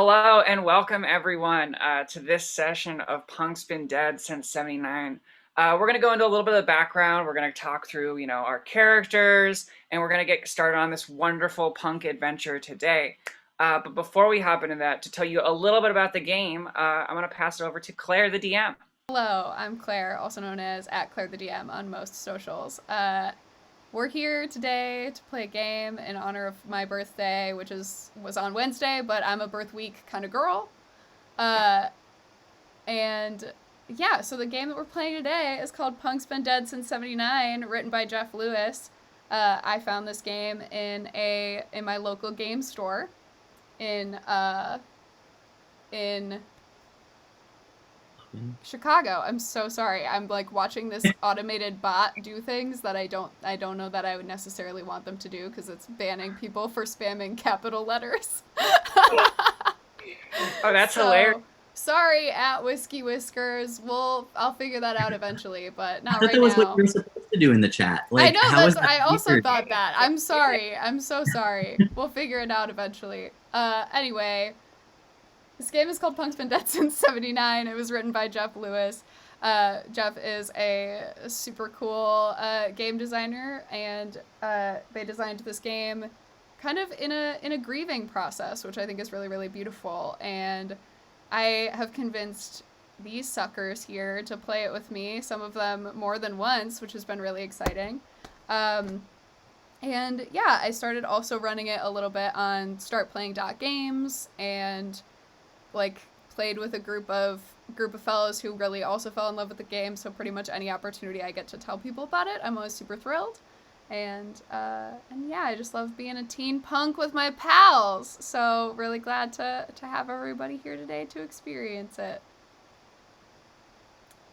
Hello and welcome everyone to this session of Punk's Been Dead Since '79. We're going to go into a little bit of the background. We're going to talk through, our characters, and we're going to get started on this wonderful punk adventure today. But before we hop into that, to tell you a little bit about the game, I'm going to pass it over to Claire, the DM. Hello, I'm Claire, also known as @ClaireTheDM on most socials. We're here today to play a game in honor of my birthday, which was on Wednesday, but I'm a birth week kind of girl. And yeah, so the game that we're playing today is called Punk's Been Dead Since '79, written by Jeff Lewis. I found this game in my local game store in Chicago. I'm so sorry. I'm like watching this automated bot do things that I don't know that I would necessarily want them to do because it's banning people for spamming capital letters. Oh, that's hilarious. So sorry at Whiskey Whiskers. I'll figure that out eventually, but I not thought right that was what now. you were supposed to do in the chat. I Like, know how is that's that I also weird? thought that. I'm sorry. I'm so sorry. We'll figure it out eventually. Anyway, this game is called Punk's Been Dead Since '79. It was written by Jeff Lewis. Jeff is a super cool game designer, and they designed this game kind of in a grieving process, which I think is really, really beautiful. And I have convinced these suckers here to play it with me, some of them more than once, which has been really exciting. Um, and yeah, I started also running it a little bit on startplaying.games and like played with a group of fellows who really also fell in love with the game. So pretty much any opportunity I get to tell people about it, I'm always super thrilled. And yeah, I just love being a teen punk with my pals. So really glad to have everybody here today to experience it.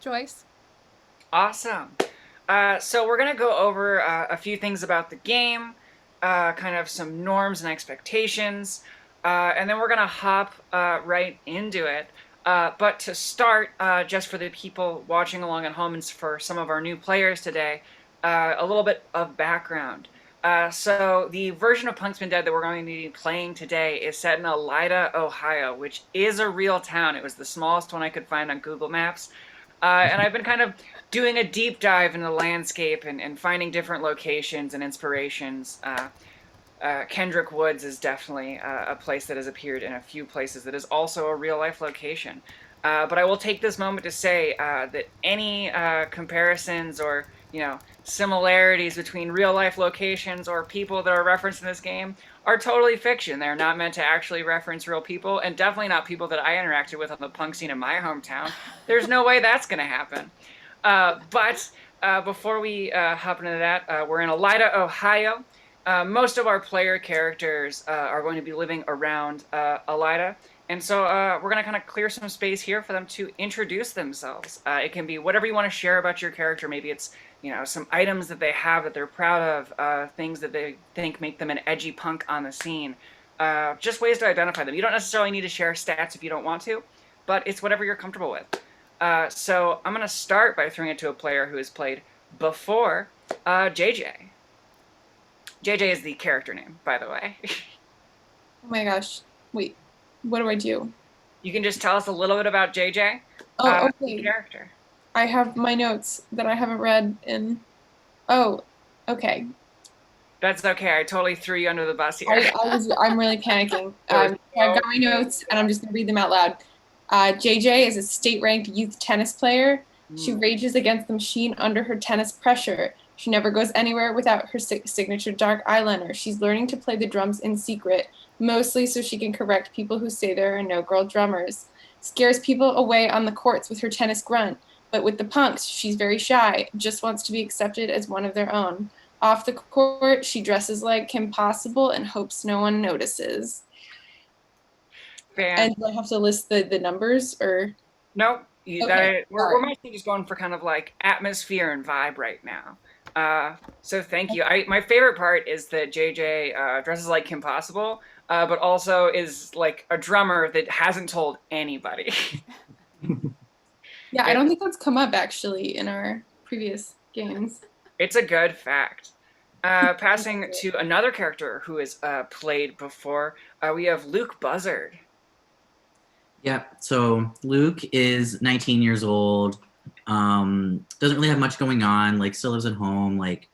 Joyce. Awesome. So we're going to go over a few things about the game, kind of some norms and expectations, and then we're going to hop right into it. But to start, just for the people watching along at home and for some of our new players today, a little bit of background. So the version of Punk's Been Dead that we're going to be playing today is set in Elida, Ohio, which is a real town. It was the smallest one I could find on Google Maps. And I've been kind of doing a deep dive in the landscape and finding different locations and inspirations. Kendrick Woods is definitely a place that has appeared in a few places that is also a real-life location. But I will take this moment to say that any comparisons or, similarities between real-life locations or people that are referenced in this game are totally fiction. They're not meant to actually reference real people, and definitely not people that I interacted with on the punk scene in my hometown. There's no way that's going to happen. But before we hop into that, we're in Elida, Ohio. Most of our player characters are going to be living around Elida, and so we're going to kind of clear some space here for them to introduce themselves. It can be whatever you want to share about your character. Maybe it's some items that they have that they're proud of, things that they think make them an edgy punk on the scene. Just ways to identify them. You don't necessarily need to share stats if you don't want to, but it's whatever you're comfortable with. So I'm going to start by throwing it to a player who has played before, JJ. JJ is the character name, by the way. Oh my gosh. Wait, what do I do? You can just tell us a little bit about JJ, Oh, the okay. character. I have my notes that I haven't read in. Oh, okay. That's okay. I totally threw you under the bus here. I'm really panicking. I've got my notes and I'm just gonna read them out loud. JJ is a state-ranked youth tennis player. She rages against the machine under her tennis pressure. She never goes anywhere without her signature dark eyeliner. She's learning to play the drums in secret, mostly so she can correct people who say there are no girl drummers. Scares people away on the courts with her tennis grunt, but with the punks, she's very shy, just wants to be accepted as one of their own. Off the court, she dresses like Kim Possible and hopes no one notices. And do I have to list the numbers or? Nope. Okay. We're mostly just going for kind of like atmosphere and vibe right now. So thank you. My favorite part is that JJ dresses like Kim Possible, but also is like a drummer that hasn't told anybody. Yeah, I don't think that's come up actually in our previous games. It's a good fact. Passing to another character who has played before, we have Luke Buzzard. Yeah, so Luke is 19 years old. Doesn't really have much going on. Like, still lives at home. Like,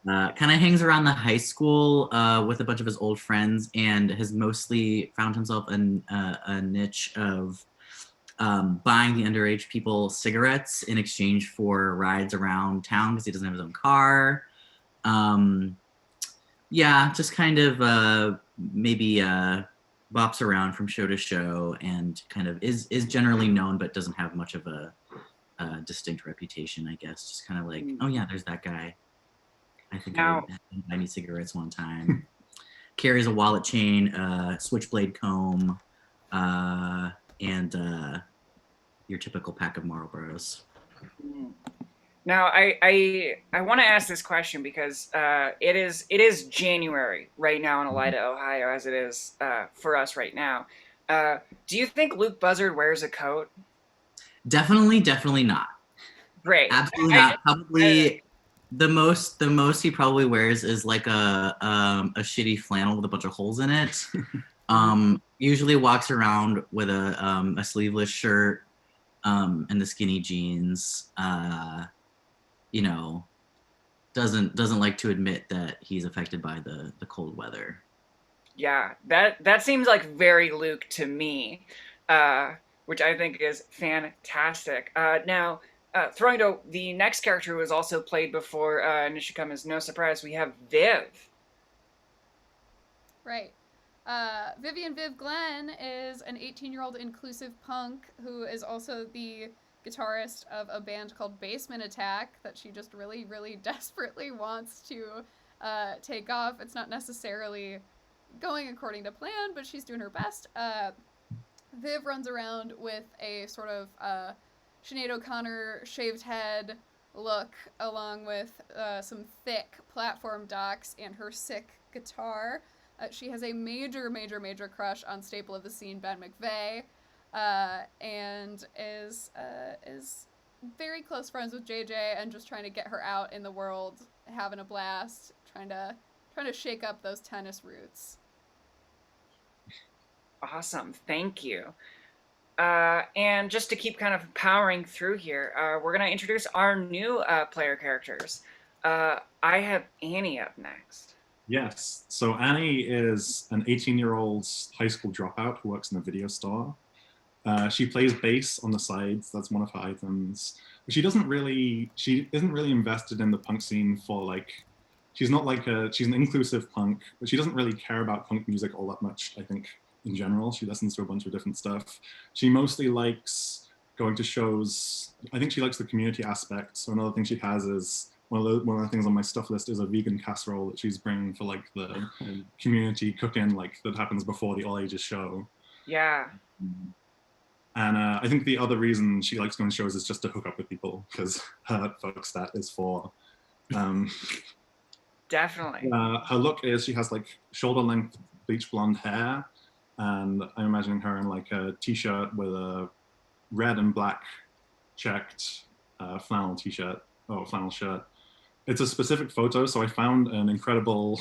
kind of hangs around the high school with a bunch of his old friends, and has mostly found himself in a niche of buying the underage people cigarettes in exchange for rides around town because he doesn't have his own car. Um, yeah, just kind of maybe bops around from show to show, and kind of is generally known but doesn't have much of a distinct reputation, I guess. Just kind of like, oh yeah, there's that guy. I think I Now, had him buy me cigarettes one time. Carries a wallet chain, switchblade comb, and your typical pack of Marlboros. now I want to ask this question because it is January right now in Elida, Ohio, as it is for us right now. Do you think Luke Buzzard wears a coat? Definitely not. Great. Absolutely not. Probably the most he probably wears is like a shitty flannel with a bunch of holes in it. Usually walks around with a sleeveless shirt and the skinny jeans. You know, doesn't like to admit that he's affected by the cold weather. Yeah, that seems like very Luke to me, which I think is fantastic. Now, throwing to the next character who was also played before Nishikama is no surprise, we have Viv. Right. Viv Glenn is an 18-year-old inclusive punk who is also the guitarist of a band called Basement Attack that she just really, really desperately wants to take off. It's not necessarily going according to plan, but she's doing her best. Viv runs around with a sort of Sinead O'Connor shaved head look, along with some thick platform docks and her sick guitar. She has a major crush on staple of the scene Ben McVeigh, and is very close friends with JJ and just trying to get her out in the world, having a blast, trying to shake up those tennis roots. Awesome, thank you. And just to keep kind of powering through here, we're gonna introduce our new player characters. I have Annie up next. Yes. So Annie is an 18-year-old high school dropout who works in a video store. She plays bass on the sides. That's one of her items. But she isn't really invested in the punk scene for like, she's an inclusive punk, but she doesn't really care about punk music all that much, I think, in general. She listens to a bunch of different stuff. She mostly likes going to shows. I think she likes the community aspect. So another thing she has is, one of the things on my stuff list is a vegan casserole that she's bringing for like the community cooking, like that happens before the all ages show. Yeah. And I think the other reason she likes going to shows is just to hook up with people, because her folk stat is for. Definitely. Her look is she has like shoulder length bleach blonde hair, and I'm imagining her in like a t-shirt with a red and black checked flannel t-shirt or flannel shirt. It's a specific photo, so I found an incredible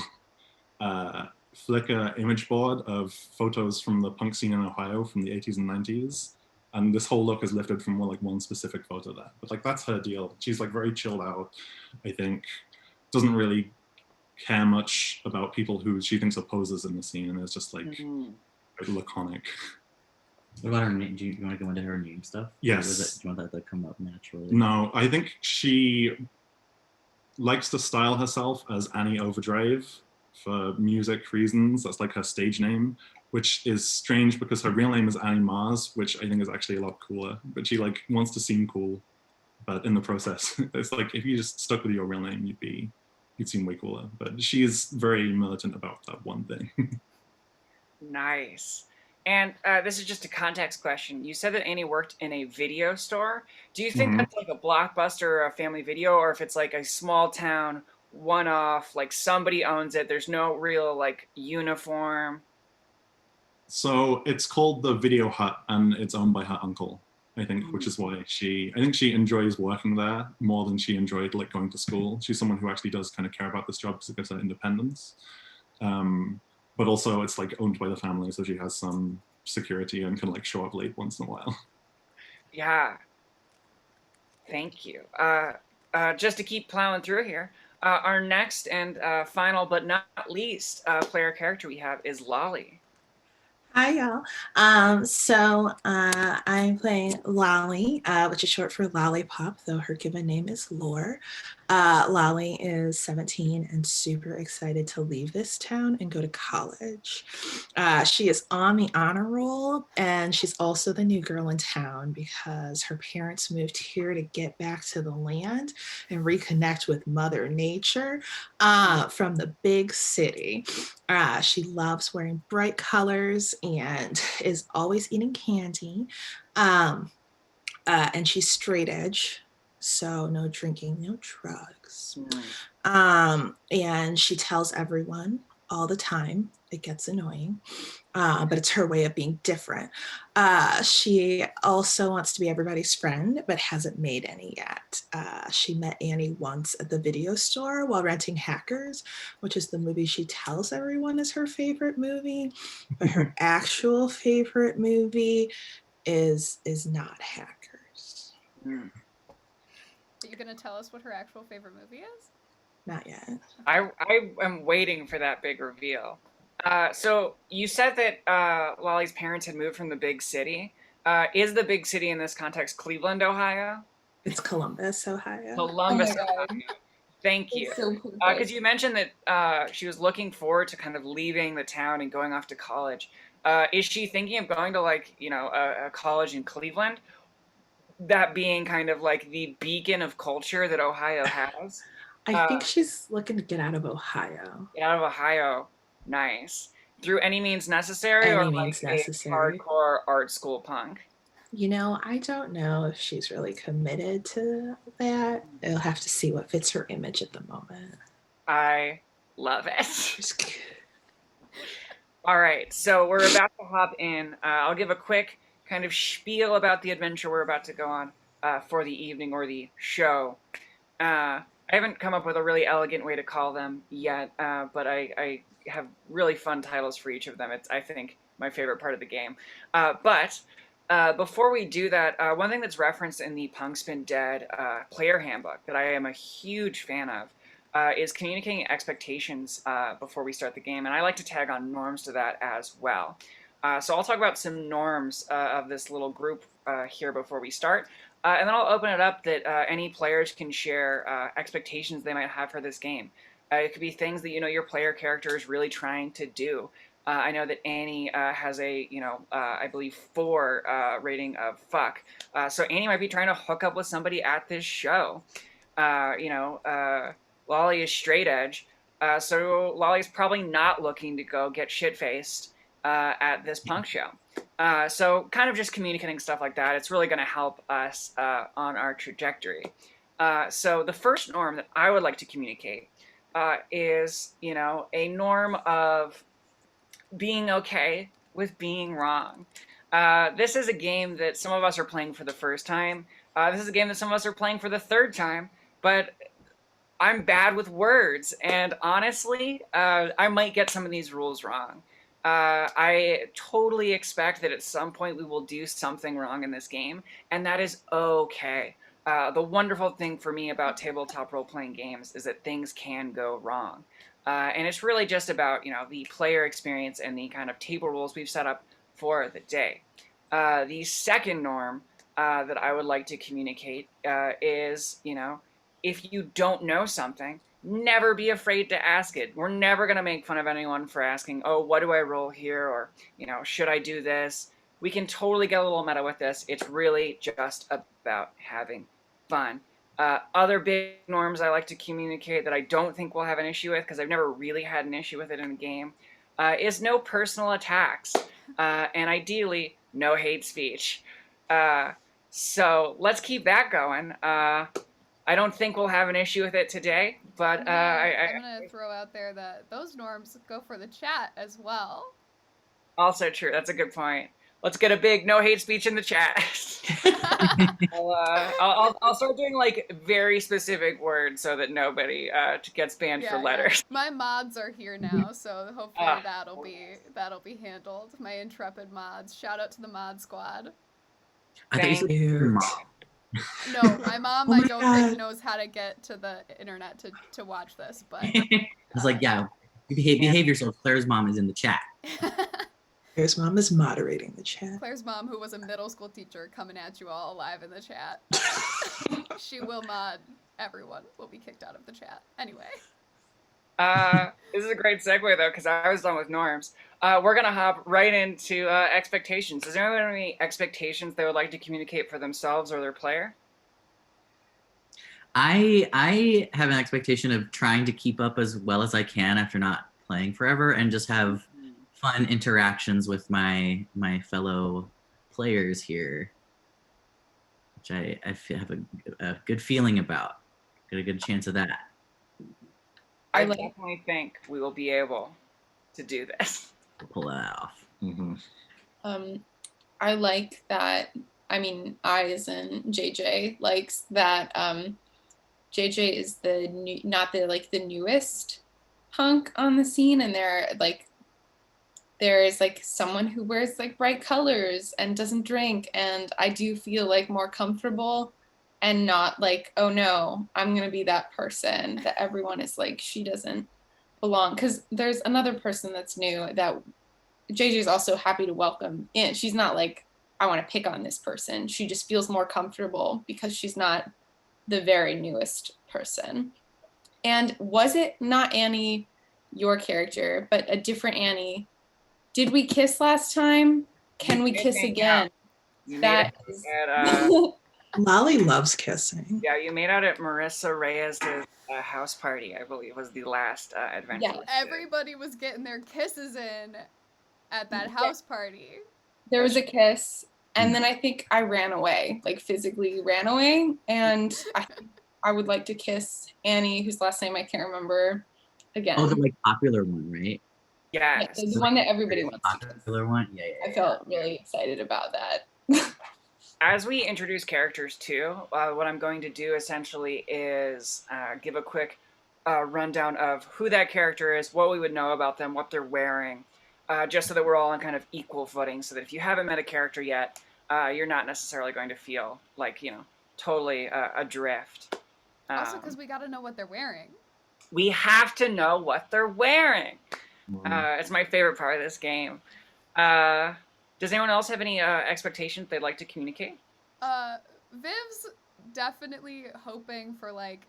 Flickr image board of photos from the punk scene in Ohio from the 80s and 90s. And this whole look is lifted from one specific photo there. But like, that's her deal. She's like very chilled out, I think. Doesn't really care much about people who she thinks are posers in the scene, and it's just like laconic. What about her name? Do you want to go into her name stuff? Yes. Do you want that to come up naturally? No, I think she likes to style herself as Annie Overdrive for music reasons. That's like her stage name, which is strange because her real name is Annie Mars, which I think is actually a lot cooler. But she like wants to seem cool, but in the process, it's like if you just stuck with your real name, you'd seem way cooler. But she is very militant about that one thing. Nice. And this is just a context question. You said that Annie worked in a video store. Do you think that's like a Blockbuster or a Family Video, or if it's like a small town one-off, like somebody owns it, there's no real like uniform? So it's called the Video Hut, and it's owned by her uncle, I think, which is why I think she enjoys working there more than she enjoyed like going to school. She's someone who actually does kind of care about this job because it gives her independence. But also it's like owned by the family, so she has some security and can like show up late once in a while. Yeah. Thank you. Just to keep plowing through here, our next and final but not least player character we have is Lolly. Hi, y'all. I'm playing Lolly, which is short for Lollipop, though her given name is Lore. Lolly is 17 and super excited to leave this town and go to college. She is on the honor roll, and she's also the new girl in town because her parents moved here to get back to the land and reconnect with Mother Nature from the big city. She loves wearing bright colors and is always eating candy. And she's straight edge, so no drinking, no drugs. And she tells everyone all the time. It gets annoying, but it's her way of being different. She also wants to be everybody's friend, but hasn't made any yet. She met Annie once at the video store while renting Hackers, which is the movie she tells everyone is her favorite movie, but her actual favorite movie is not Hackers. Mm. Are you gonna tell us what her actual favorite movie is? Not yet. I am waiting for that big reveal. So you said that Lolly's parents had moved from the big city. Is the big city in this context Cleveland, Ohio? It's Columbus, Ohio. Columbus, Oh my God. Ohio. Thank you. It's so cool. Because you mentioned that she was looking forward to kind of leaving the town and going off to college. Is she thinking of going to like, you know, a college in Cleveland? That being kind of like the beacon of culture that Ohio has. I think she's looking to get out of Ohio. Get out of Ohio. Nice. Through any means necessary, Any or means like necessary. a hardcore art school punk? You know, I don't know if she's really committed to that. I'll have to see what fits her image at the moment. I love it. Just kidding. All right, so we're about to hop in. I'll give a quick kind of spiel about the adventure we're about to go on for the evening or the show. I haven't come up with a really elegant way to call them yet, but I have really fun titles for each of them. It's, I think, my favorite part of the game. But before we do that, one thing that's referenced in the Punk's Been Dead player handbook that I am a huge fan of is communicating expectations before we start the game, and I like to tag on norms to that as well. So I'll talk about some norms of this little group here before we start, and then I'll open it up that any players can share expectations they might have for this game. It could be things that, you know, your player character is really trying to do. I know that Annie has a, you know, I believe 4 rating of fuck. So Annie might be trying to hook up with somebody at this show. You know, Lolly is straight edge. So Lolly's probably not looking to go get shit-faced at this punk show. So kind of just communicating stuff like that. It's really going to help us on our trajectory. So the first norm that I would like to communicate is, you know, a norm of being okay with being wrong. This is a game that some of us are playing for the first time. This is a game that some of us are playing for the 3rd time, but I'm bad with words, and honestly, I might get some of these rules wrong. I totally expect that at some point we will do something wrong in this game, and that is okay. The wonderful thing for me about tabletop role-playing games is that things can go wrong. And it's really just about, you know, the player experience and the kind of table rules we've set up for the day. The second norm that I would like to communicate is, you know, if you don't know something, never be afraid to ask it. We're never going to make fun of anyone for asking, oh, what do I roll here? Or, you know, should I do this? We can totally get a little meta with this. It's really just about having fun. Other big norms I like to communicate that I don't think we'll have an issue with, because I've never really had an issue with it in a game, is no personal attacks, and ideally, no hate speech. So let's keep that going. I don't think we'll have an issue with it today, but I'm gonna throw out there that those norms go for the chat as well. Also true. That's a good point. Let's get a big no hate speech in the chat. I'll start doing like very specific words so that nobody gets banned for letters. My mods are here now, so hopefully that'll be handled. My intrepid mods. Shout out to the mod squad. I think Thank your mom. No, my mom, Oh I my don't God. think knows how to get to the internet to watch this, but I was like, yeah, behave yourself. Claire's mom is in the chat. Claire's mom is moderating the chat. Claire's mom, who was a middle school teacher, coming at you all live in the chat. She will mod. Everyone will be kicked out of the chat. Anyway. This is a great segue though, because I was done with norms. We're gonna hop right into expectations. Does anyone have any expectations they would like to communicate for themselves or their player? I have an expectation of trying to keep up as well as I can after not playing forever, and just have fun interactions with my fellow players here, which I have a good feeling about. Got a good chance of that. I definitely think we will be able to do this. We'll pull that off. I like that. I mean, I as in JJ likes that. JJ is not the newest hunk on the scene, and there is like someone who wears like bright colors and doesn't drink, and I do feel like more comfortable and not like, oh no, I'm gonna be that person that everyone is like, she doesn't belong. Because there's another person that's new that JJ is also happy to welcome in. She's not like, I want to pick on this person. She just feels more comfortable because she's not the very newest person. And was it not Annie, your character, but a different Annie? Did we kiss last time? Can we kiss again? That is... Lolly loves kissing. Yeah, you made out at Marissa Reyes' house party, I believe, was the last adventure. Yeah, everybody was getting their kisses in at that house party. There was a kiss, and then I think I ran away, like physically ran away, and I would like to kiss Annie, whose last name I can't remember, again. Oh, the like popular one, right? Yeah, the one that everybody wants to kiss. Popular one? Yeah. I felt really excited about that. As we introduce characters too, what I'm going to do essentially is give a quick rundown of who that character is, what we would know about them, what they're wearing, just so that we're all on kind of equal footing, so that if you haven't met a character yet, you're not necessarily going to feel like, totally adrift. Also because we got to know what they're wearing. We have to know what they're wearing. It's my favorite part of this game. Does anyone else have any expectations they'd like to communicate? Viv's definitely hoping for like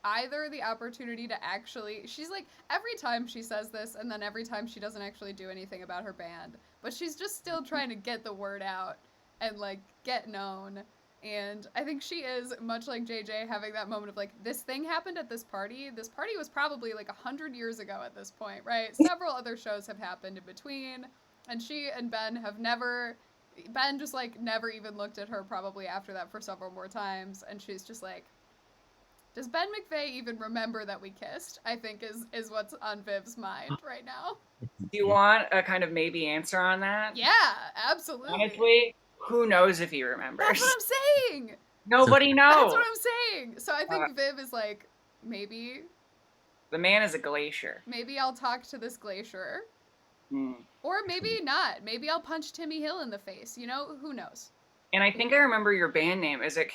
either the opportunity to actually, she's like, every time she says this and then every time she doesn't actually do anything about her band, but she's just still trying to get the word out and like get known. And I think she is, much like JJ, having that moment of like, this thing happened at this party. This party was probably like 100 years ago at this point, right? Several other shows have happened in between. And she and Ben Ben just like never even looked at her probably after that for several more times. And she's just like, does Ben McVeigh even remember that we kissed? I think is what's on Viv's mind right now. Do you want a kind of maybe answer on that? Yeah, absolutely. Honestly, who knows if he remembers? That's what I'm saying. Nobody knows. That's what I'm saying. So I think Viv is like, maybe. The man is a glacier. Maybe I'll talk to this glacier. Or maybe not. Maybe I'll punch Timmy Hill in the face. Who knows? And I think I remember your band name. Is it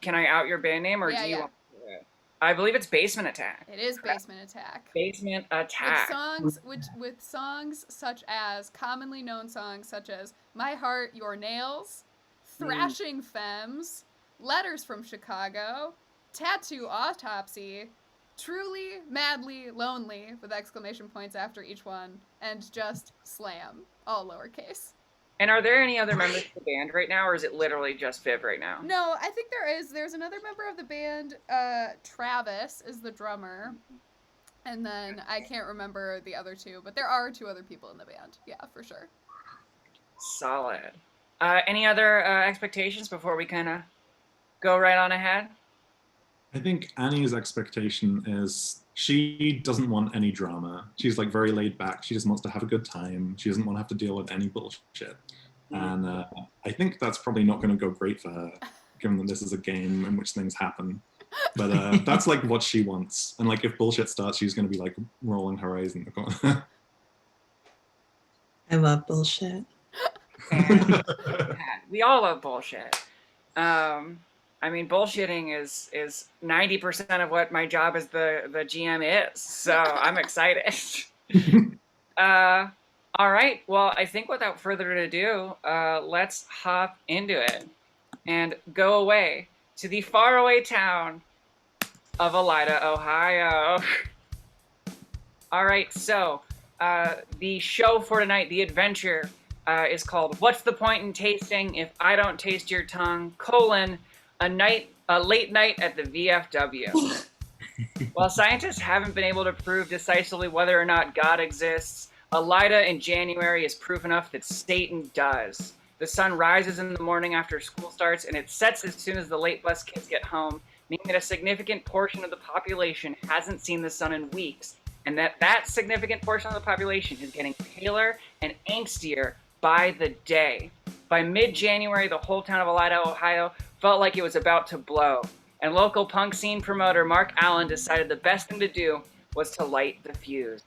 can I out your band name, or do you want to do it? I believe it's Basement Attack. It is Basement Attack. Basement Attack. With songs such as, commonly known songs such as My Heart, Your Nails, Thrashing Femmes, Letters from Chicago, Tattoo Autopsy, Truly, Madly, Lonely, with exclamation points after each one, and just Slam, all lowercase. And are there any other members of the band right now, or is it literally just Viv right now? No, I think there is. There's another member of the band, Travis is the drummer, and then I can't remember the other two, but there are 2 other people in the band. Yeah, for sure. Solid. Any other expectations before we kind of go right on ahead? I think Annie's expectation is she doesn't want any drama. She's like very laid back. She just wants to have a good time. She doesn't want to have to deal with any bullshit. And I think that's probably not going to go great for her, given that this is a game in which things happen. But that's like what she wants. And like if bullshit starts, she's going to be like rolling her eyes in the corner. I love bullshit. And we all love bullshit. I mean, bullshitting is 90% of what my job as the GM is. So I'm excited. All right. Well, I think without further ado, let's hop into it and go away to the faraway town of Elida, Ohio. All right. So the show for tonight, the adventure, is called "What's the Point in Tasting If I Don't Taste Your Tongue: a late night at the VFW." While scientists haven't been able to prove decisively whether or not God exists, Elida in January is proof enough that Satan does. The sun rises in the morning after school starts, and it sets as soon as the late bus kids get home, meaning that a significant portion of the population hasn't seen the sun in weeks, and that significant portion of the population is getting paler and angstier by the day. By mid-January, the whole town of Elida, Ohio, felt like it was about to blow, and local punk scene promoter Mark Allen decided the best thing to do was to light the fuse.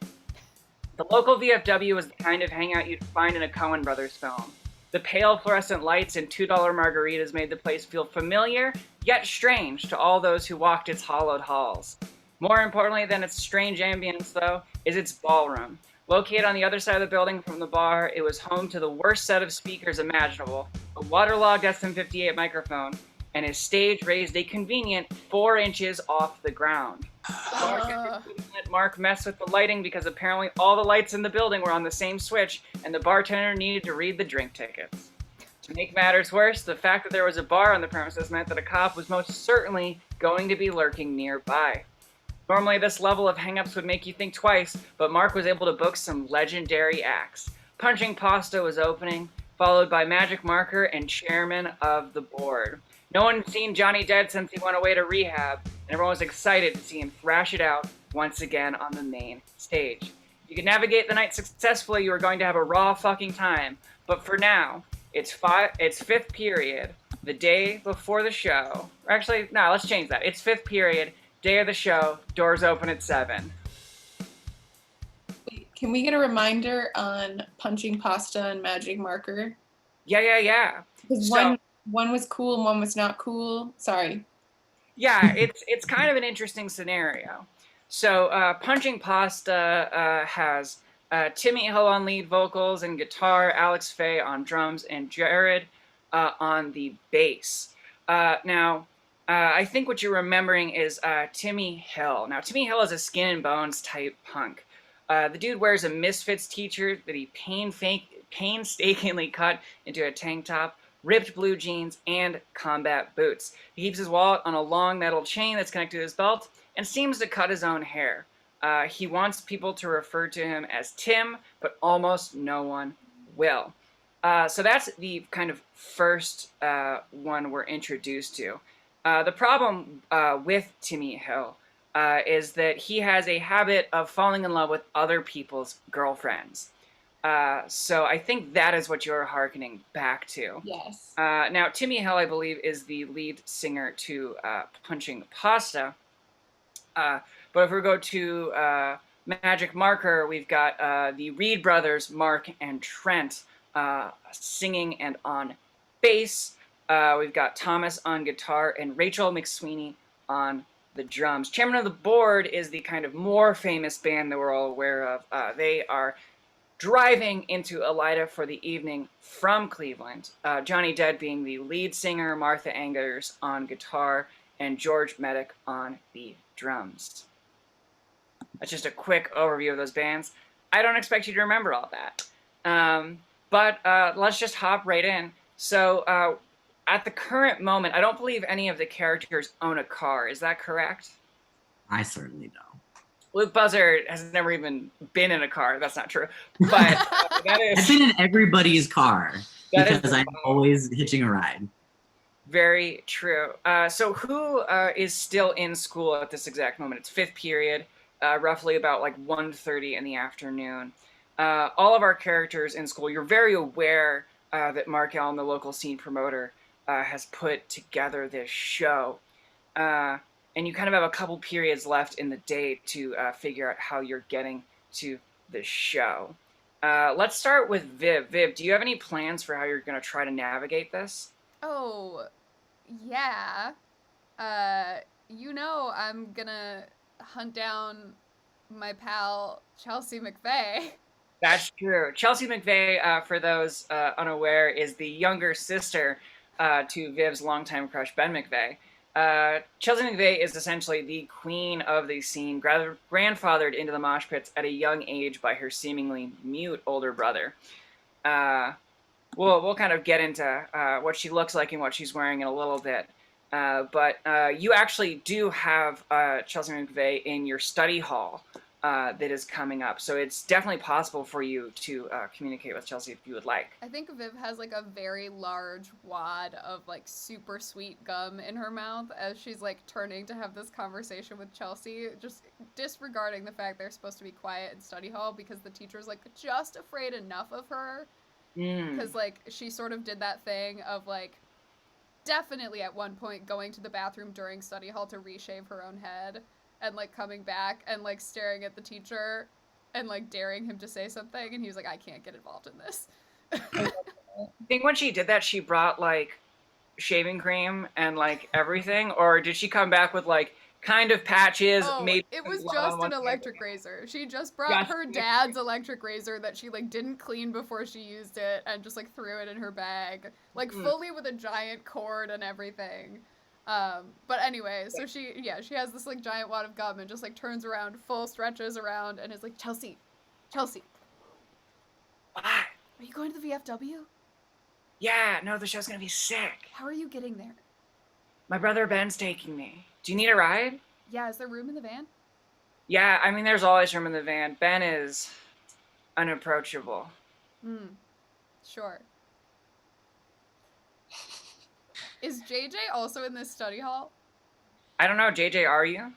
The local VFW was the kind of hangout you'd find in a Coen Brothers film. The pale fluorescent lights and $2 margaritas made the place feel familiar, yet strange to all those who walked its hollowed halls. More importantly than its strange ambience, though, is its ballroom. Located on the other side of the building from the bar, it was home to the worst set of speakers imaginable, a waterlogged SM58 microphone, and his stage raised a convenient 4 inches off the ground. The bartender couldn't let Mark mess with the lighting because apparently all the lights in the building were on the same switch, and the bartender needed to read the drink tickets. To make matters worse, the fact that there was a bar on the premises meant that a cop was most certainly going to be lurking nearby. Normally, this level of hangups would make you think twice, but Mark was able to book some legendary acts. Punching Pasta was opening, followed by Magic Marker and chairman of the board. No one had seen Johnny dead since he went away to rehab, and everyone was excited to see him thrash it out once again on the main stage. If you could navigate the night successfully, you were going to have a raw fucking time, but for now, it's fifth period, the day before the show. Or actually, no, let's change that. It's fifth period, day of the show, doors open at 7. Wait, can we get a reminder on Punching Pasta and Magic Marker? Yeah. Because one was cool and one was not cool. Sorry. Yeah, it's kind of an interesting scenario. So Punching Pasta has Timmy Hill on lead vocals and guitar, Alex Faye on drums, and Jared on the bass. Now, I think what you're remembering is Timmy Hill. Now, Timmy Hill is a skin and bones type punk. The dude wears a Misfits t-shirt that he painstakingly cut into a tank top, ripped blue jeans, and combat boots. He keeps his wallet on a long metal chain that's connected to his belt and seems to cut his own hair. He wants people to refer to him as Tim, but almost no one will. So that's the kind of first one we're introduced to. The problem with Timmy Hill is that he has a habit of falling in love with other people's girlfriends. So I think that is what you're hearkening back to. Yes. Now, Timmy Hill, I believe, is the lead singer to Punching Pasta. But if we go to Magic Marker, we've got the Reed brothers, Mark and Trent, singing and on bass. We've got Thomas on guitar and Rachel McSweeney on the drums. Chairman of the board is the kind of more famous band that we're all aware of. They are driving into Elida for the evening from Cleveland. Johnny Dead being the lead singer, Martha Angers on guitar, and George Medic on the drums. That's just a quick overview of those bands. I don't expect you to remember all that. But let's just hop right in. So at the current moment, I don't believe any of the characters own a car. Is that correct? I certainly don't. Luke Buzzard has never even been in a car. That's not true. But that is... I've been in everybody's car because I'm fun. always hitching a ride. Very true. So who is still in school at this exact moment? It's fifth period, roughly about like 1:30 in the afternoon. All of our characters in school, you're very aware that Mark Allen, the local scene promoter, has put together this show. And you kind of have a couple periods left in the day to figure out how you're getting to the show. Let's start with Viv. Viv, do you have any plans for how you're going to try to navigate this? Oh, yeah. I'm gonna hunt down my pal Chelsea McVeigh. That's true. Chelsea McVeigh, for those unaware, is the younger sister to Viv's longtime crush, Ben McVeigh. Chelsea McVeigh is essentially the queen of the scene, grandfathered into the mosh pits at a young age by her seemingly mute older brother. We'll kind of get into what she looks like and what she's wearing in a little bit. But you actually do have Chelsea McVeigh in your study hall that is coming up. So it's definitely possible for you to communicate with Chelsea if you would like. I think Viv has like a very large wad of like super sweet gum in her mouth as she's like turning to have this conversation with Chelsea, just disregarding the fact they're supposed to be quiet in study hall because the teacher's like just afraid enough of her. Because like she sort of did that thing of like definitely at one point going to the bathroom during study hall to reshave her own head and like coming back and like staring at the teacher and like daring him to say something, and he was like, I can't get involved in this. I think when she did that, she brought like shaving cream and like everything, or did she come back with like kind of patches? It was just an electric razor. She just brought her dad's electric razor that she like didn't clean before she used it and just like threw it in her bag, like fully with a giant cord and everything. But anyway, so she has this like giant wad of gum and just like turns around, full stretches around, and is like, Chelsea, What? are you going to the VFW? Yeah, no, the show's gonna be sick. How are you getting there? My brother Ben's taking me. Do you need a ride? Yeah, is there room in the van? Yeah, I mean, there's always room in the van. Ben is unapproachable. Sure. Is JJ also in this study hall? I don't know, JJ, are you?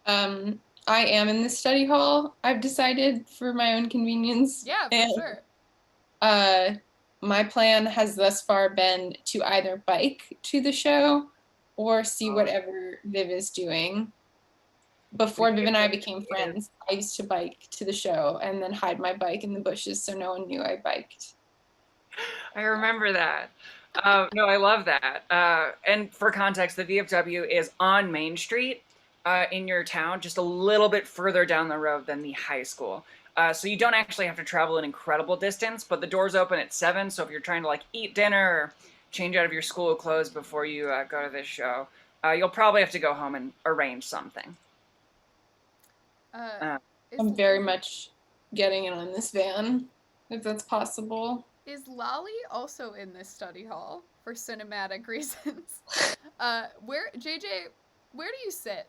I am in the study hall. I've decided for my own convenience. Yeah, for sure. My plan has thus far been to either bike to the show or see whatever Viv is doing. Before Viv and I became friends, I used to bike to the show and then hide my bike in the bushes so no one knew I biked. I remember that. No, I love that. And for context, the VFW is on Main Street in your town, just a little bit further down the road than the high school. So you don't actually have to travel an incredible distance, but the doors open at 7, so if you're trying to like eat dinner or change out of your school clothes before you go to this show, you'll probably have to go home and arrange something. I'm very much getting in on this van, if that's possible. Is Lolly also in this study hall for cinematic reasons? Where do you sit?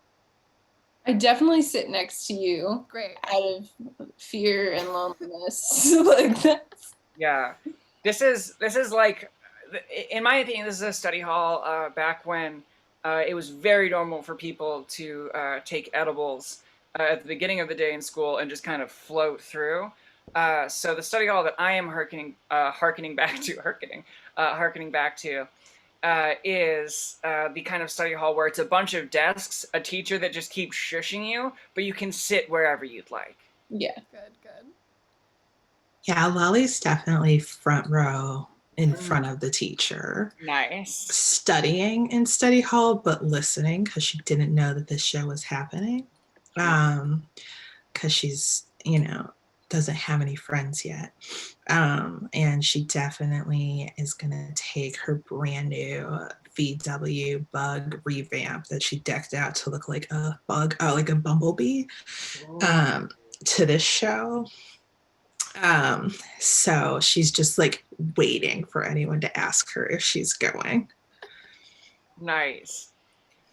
I definitely sit next to you. Great. Out of fear and loneliness. Like that. Yeah. This is like, in my opinion, this is a study hall back when it was very normal for people to take edibles at the beginning of the day in school and just kind of float through. So the study hall that I am harkening back to is the kind of study hall where it's a bunch of desks, a teacher that just keeps shushing you, but you can sit wherever you'd like. Yeah. Good. Yeah, Lolly's definitely front row in front of the teacher. Nice. Studying in study hall, but listening because she didn't know that this show was happening. Because she's, doesn't have any friends yet. And she definitely is going to take her brand new VW bug revamp that she decked out to look like a bug, like a bumblebee, to this show. So she's just like waiting for anyone to ask her if she's going. Nice.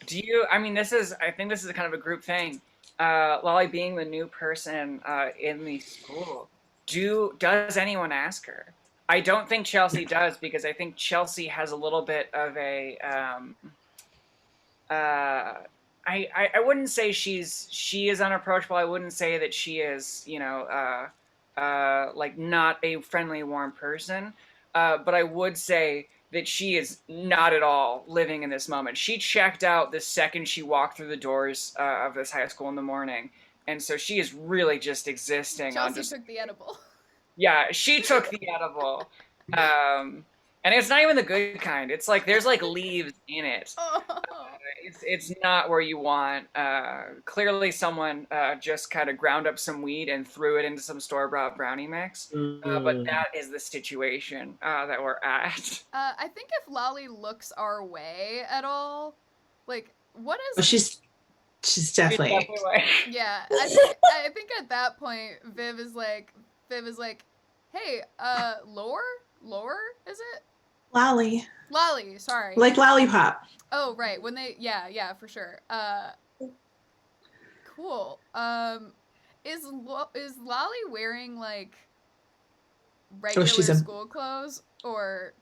I think this is kind of a group thing. Lolly being the new person in the school, does anyone ask her? I don't think Chelsea does, because I think Chelsea has a little bit of a I wouldn't say she is unapproachable. I wouldn't say that she is like not a friendly, warm person. but I would say that she is not at all living in this moment. She checked out the second she walked through the doors of this high school in the morning, and so she is really just existing on Chelsea just. took the edible. Yeah, she took the edible. And it's not even the good kind. It's like there's like leaves in it. Oh. It's not where you want. Clearly, someone just kind of ground up some weed and threw it into some store-bought brownie mix. But that is the situation that we're at. I think if Lolly looks our way at all, like, what is? But she's definitely. Yeah, I think at that point, Viv is like, hey, Lore, is it? Lolly. Lolly, sorry. Like lollipop. Oh, right. When they, yeah, for sure. Cool. Is Lolly wearing like regular school clothes, or?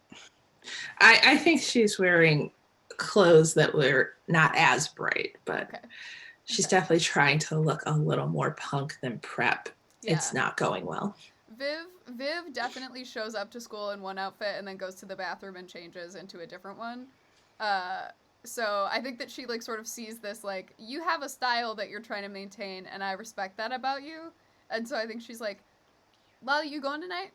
I think she's wearing clothes that were not as bright, but okay. She's definitely trying to look a little more punk than prep. Yeah. It's not going well. Viv definitely shows up to school in one outfit and then goes to the bathroom and changes into a different one. So I think that she like sort of sees this like, you have a style that you're trying to maintain and I respect that about you. And so I think she's like, Lolly, you going tonight?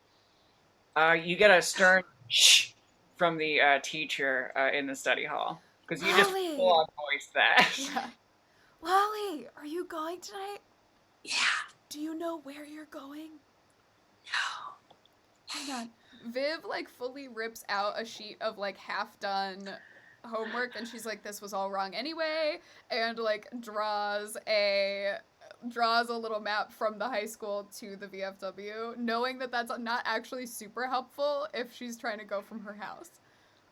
You get a stern shh from the teacher in the study hall. Because you just full on voice that. Yeah. Lolly, are you going tonight? Yeah. Do you know where you're going? No. Hang on. Viv like fully rips out a sheet of like half done homework and she's like, this was all wrong anyway, and like draws a little map from the high school to the VFW, knowing that that's not actually super helpful if she's trying to go from her house.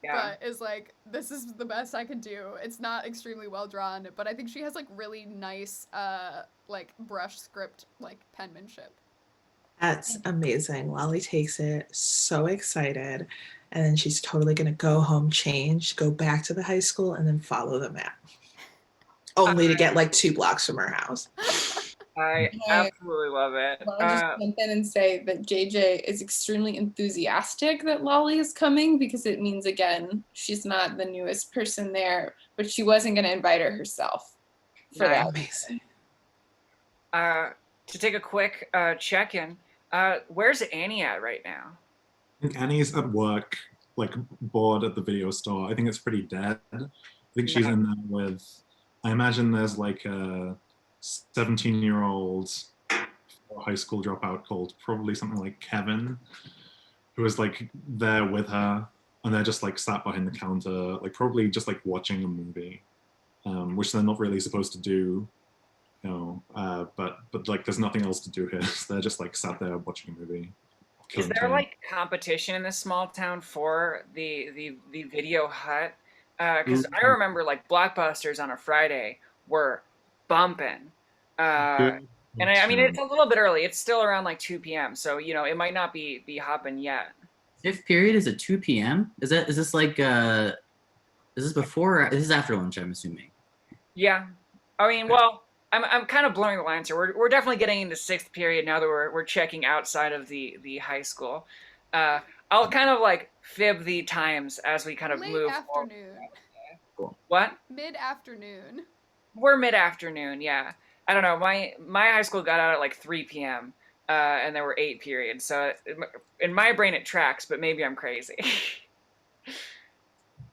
Yeah. But is like, this is the best I can do. It's not extremely well drawn, but I think she has like really nice like brush script like penmanship. That's amazing. Lolly takes it, so excited, and then she's totally gonna go home, change, go back to the high school, and then follow the map. Only to get like 2 blocks from her house. I absolutely love it. I want to just jump in and say that JJ is extremely enthusiastic that Lolly is coming, because it means, again, she's not the newest person there, but she wasn't going to invite her herself for that. Amazing. To take a quick check-in, where's Annie at right now? I think Annie's at work, like bored at the video store. I think it's pretty dead. I think she's in there with, I imagine there's like a 17-year-old high school dropout called probably something like Kevin, who is like there with her, and they're just like sat behind the counter, like probably just like watching a movie, which they're not really supposed to do, you know. But like there's nothing else to do here. So they're just like sat there watching a movie. Is there like competition in this small town for the video hut? Because I remember like Blockbusters on a Friday were bumping. And I mean, it's a little bit early. It's still around like 2 p.m. So, you know, it might not be hopping yet. 5th period is at 2 p.m.? Is this like, is this before, or this is after lunch, I'm assuming? Yeah. I mean, well, I'm kind of blowing the lines here. We're definitely getting into 6th period now that we're checking outside of the high school. I'll kind of like fib the times as we kind of move. Late afternoon. Cool. What? Mid-afternoon. We're mid-afternoon, yeah. I don't know. My high school got out at like 3 p.m. And there were 8 periods. So in my brain it tracks, but maybe I'm crazy.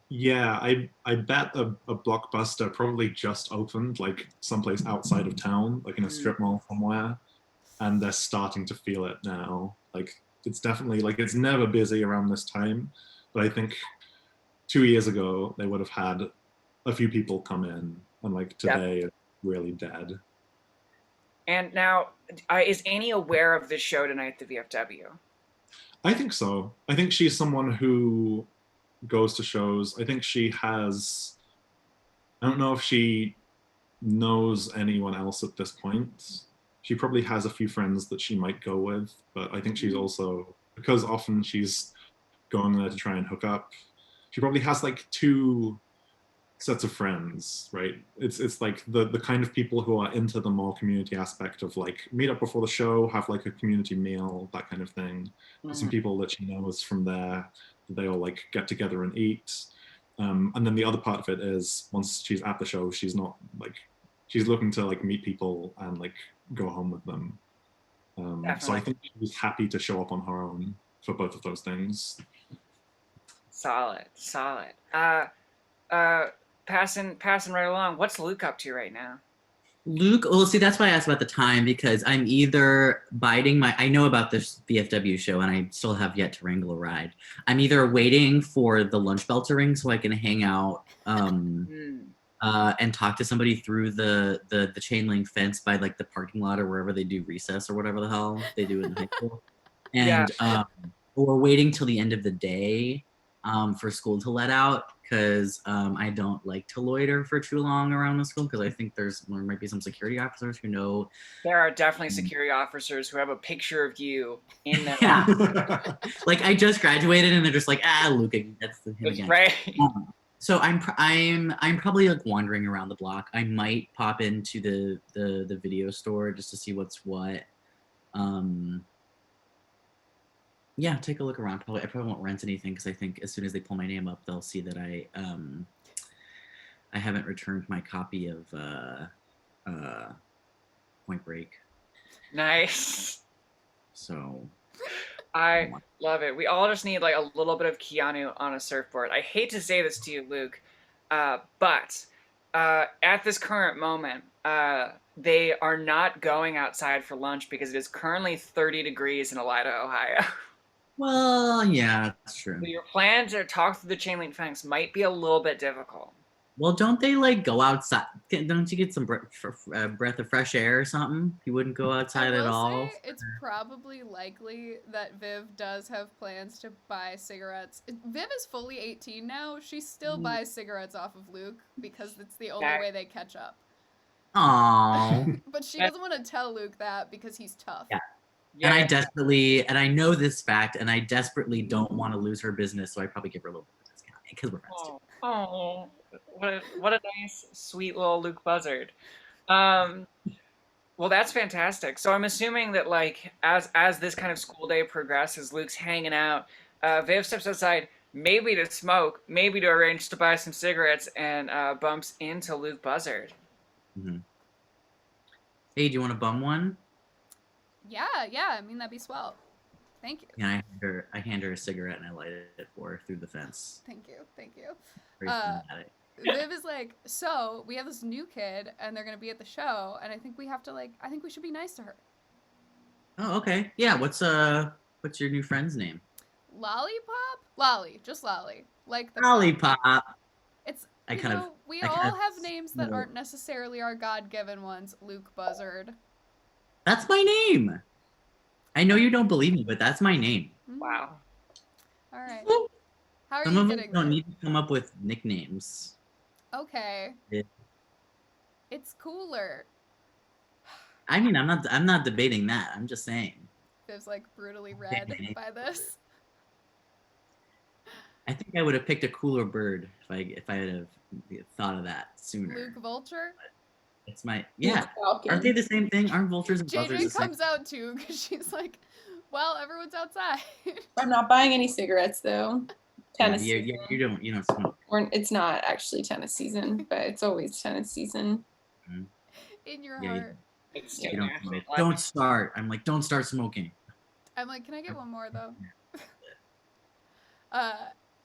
Yeah, I bet a Blockbuster probably just opened like someplace outside of town, like in a strip mall somewhere, and they're starting to feel it now. Like it's definitely like it's never busy around this time, but I think 2 years ago they would have had a few people come in, and like today it's really dead. And now, is Annie aware of this show tonight at the VFW? I think so. I think she's someone who goes to shows. I think she has, I don't know if she knows anyone else at this point. She probably has a few friends that she might go with, but I think she's also, because often she's going there to try and hook up, she probably has like 2 sets of friends, right? It's like the kind of people who are into the more community aspect of like meet up before the show, have like a community meal, that kind of thing. There's some people that she knows from there. They all like get together and eat. And then the other part of it is once she's at the show, she's not like she's looking to like meet people and like go home with them. So I think she was happy to show up on her own for both of those things. Solid. Passing right along. What's Luke up to right now? Luke, well, see, that's why I asked about the time, because I'm either I know about this VFW show and I still have yet to wrangle a ride. I'm either waiting for the lunch bell to ring so I can hang out and talk to somebody through the chain link fence by like the parking lot or wherever they do recess or whatever the hell they do in high school. And or waiting till the end of the day for school to let out, because I don't like to loiter for too long around the school, because I think there might be some security officers who know. There are definitely security officers who have a picture of you in their like I just graduated and they're just like, Luke, that's him again. Right. So I'm probably like wandering around the block. I might pop into the video store just to see what's what. Yeah, take a look around. I probably won't rent anything, because I think as soon as they pull my name up, they'll see that I haven't returned my copy of Point Break. Nice. So I love it. We all just need like a little bit of Keanu on a surfboard. I hate to say this to you, Luke, but at this current moment, they are not going outside for lunch because it is currently 30 degrees in Elida, Ohio. Well, yeah, that's true. So your plan to talk through the chain link fence might be a little bit difficult. Well, don't they like go outside? Don't you get some breath of fresh air or something? You wouldn't go outside at all? Say it's probably likely that Viv does have plans to buy cigarettes. Viv is fully 18 now. She still buys cigarettes off of Luke because it's the only way they catch up. Aww. But she doesn't want to tell Luke that because he's tough. Yeah. And I know this fact, and I desperately don't want to lose her business, so I probably give her a little bit of a discount because we're friends too. Oh, what a nice, sweet little Luke Buzzard. Well, that's fantastic. So I'm assuming that like as this kind of school day progresses, Luke's hanging out. Viv steps outside, maybe to smoke, maybe to arrange to buy some cigarettes, and bumps into Luke Buzzard. Mm-hmm. Hey, do you want to bum one? Yeah. I mean, that'd be swell. Thank you. Yeah, I hand her a cigarette and I light it for her through the fence. Thank you. Very cinematic. Viv is like, so we have this new kid and they're gonna be at the show, and I think we have to I think we should be nice to her. Oh, okay. Yeah, what's your new friend's name? Lollipop? Lolly, just Lolly. Like the Lollipop. It's we all have names that aren't necessarily our God-given ones. Luke Buzzard. That's my name. I know you don't believe me, but that's my name. Wow. All right. How are Some you of getting us don't need to come up with nicknames. Okay. Yeah. It's cooler. I mean, I'm not debating that. I'm just saying. Viv's like brutally red by this. I think I would have picked a cooler bird if I had have thought of that sooner. Luke Vulture? It's my Aren't they the same thing? Aren't vultures and buzzards the same? JJ comes out too because she's like, well, everyone's outside. I'm not buying any cigarettes though. Tennis. Yeah, you don't smoke. Or it's not actually tennis season, but it's always tennis season. Mm-hmm. In your heart. Don't start. I'm like, don't start smoking. I'm like, can I get one more though?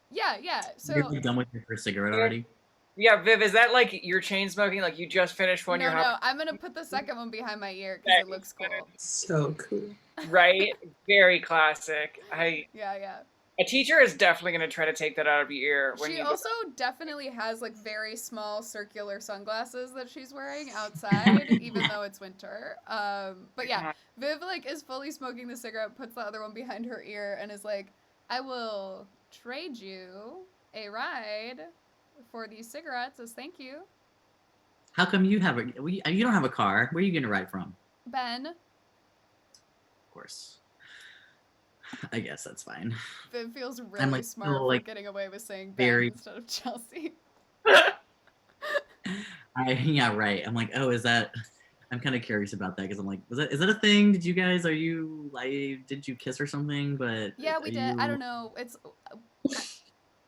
Yeah. So you're done with your first cigarette already? Yeah, Viv, is that like you're chain smoking? Like you just finished one? No, I'm gonna put the second one behind my ear because it looks cool. So cool. Right? Very classic. Yeah. A teacher is definitely going to try to take that out of your ear. She also definitely has like very small circular sunglasses that she's wearing outside, even though it's winter. But yeah, Viv like is fully smoking the cigarette, puts the other one behind her ear, and is like, "I will trade you a ride for these cigarettes as thank you." How come you don't have a car? Where are you going to ride from? Ben. Of course. I guess that's fine. Viv feels really smart for getting away with saying Ben instead of Chelsea. Yeah, right. I'm like, oh, is that? I'm kind of curious about that because I'm like, is that a thing? Did you guys? Did you kiss or something? But Yeah, we are did. I don't you? know.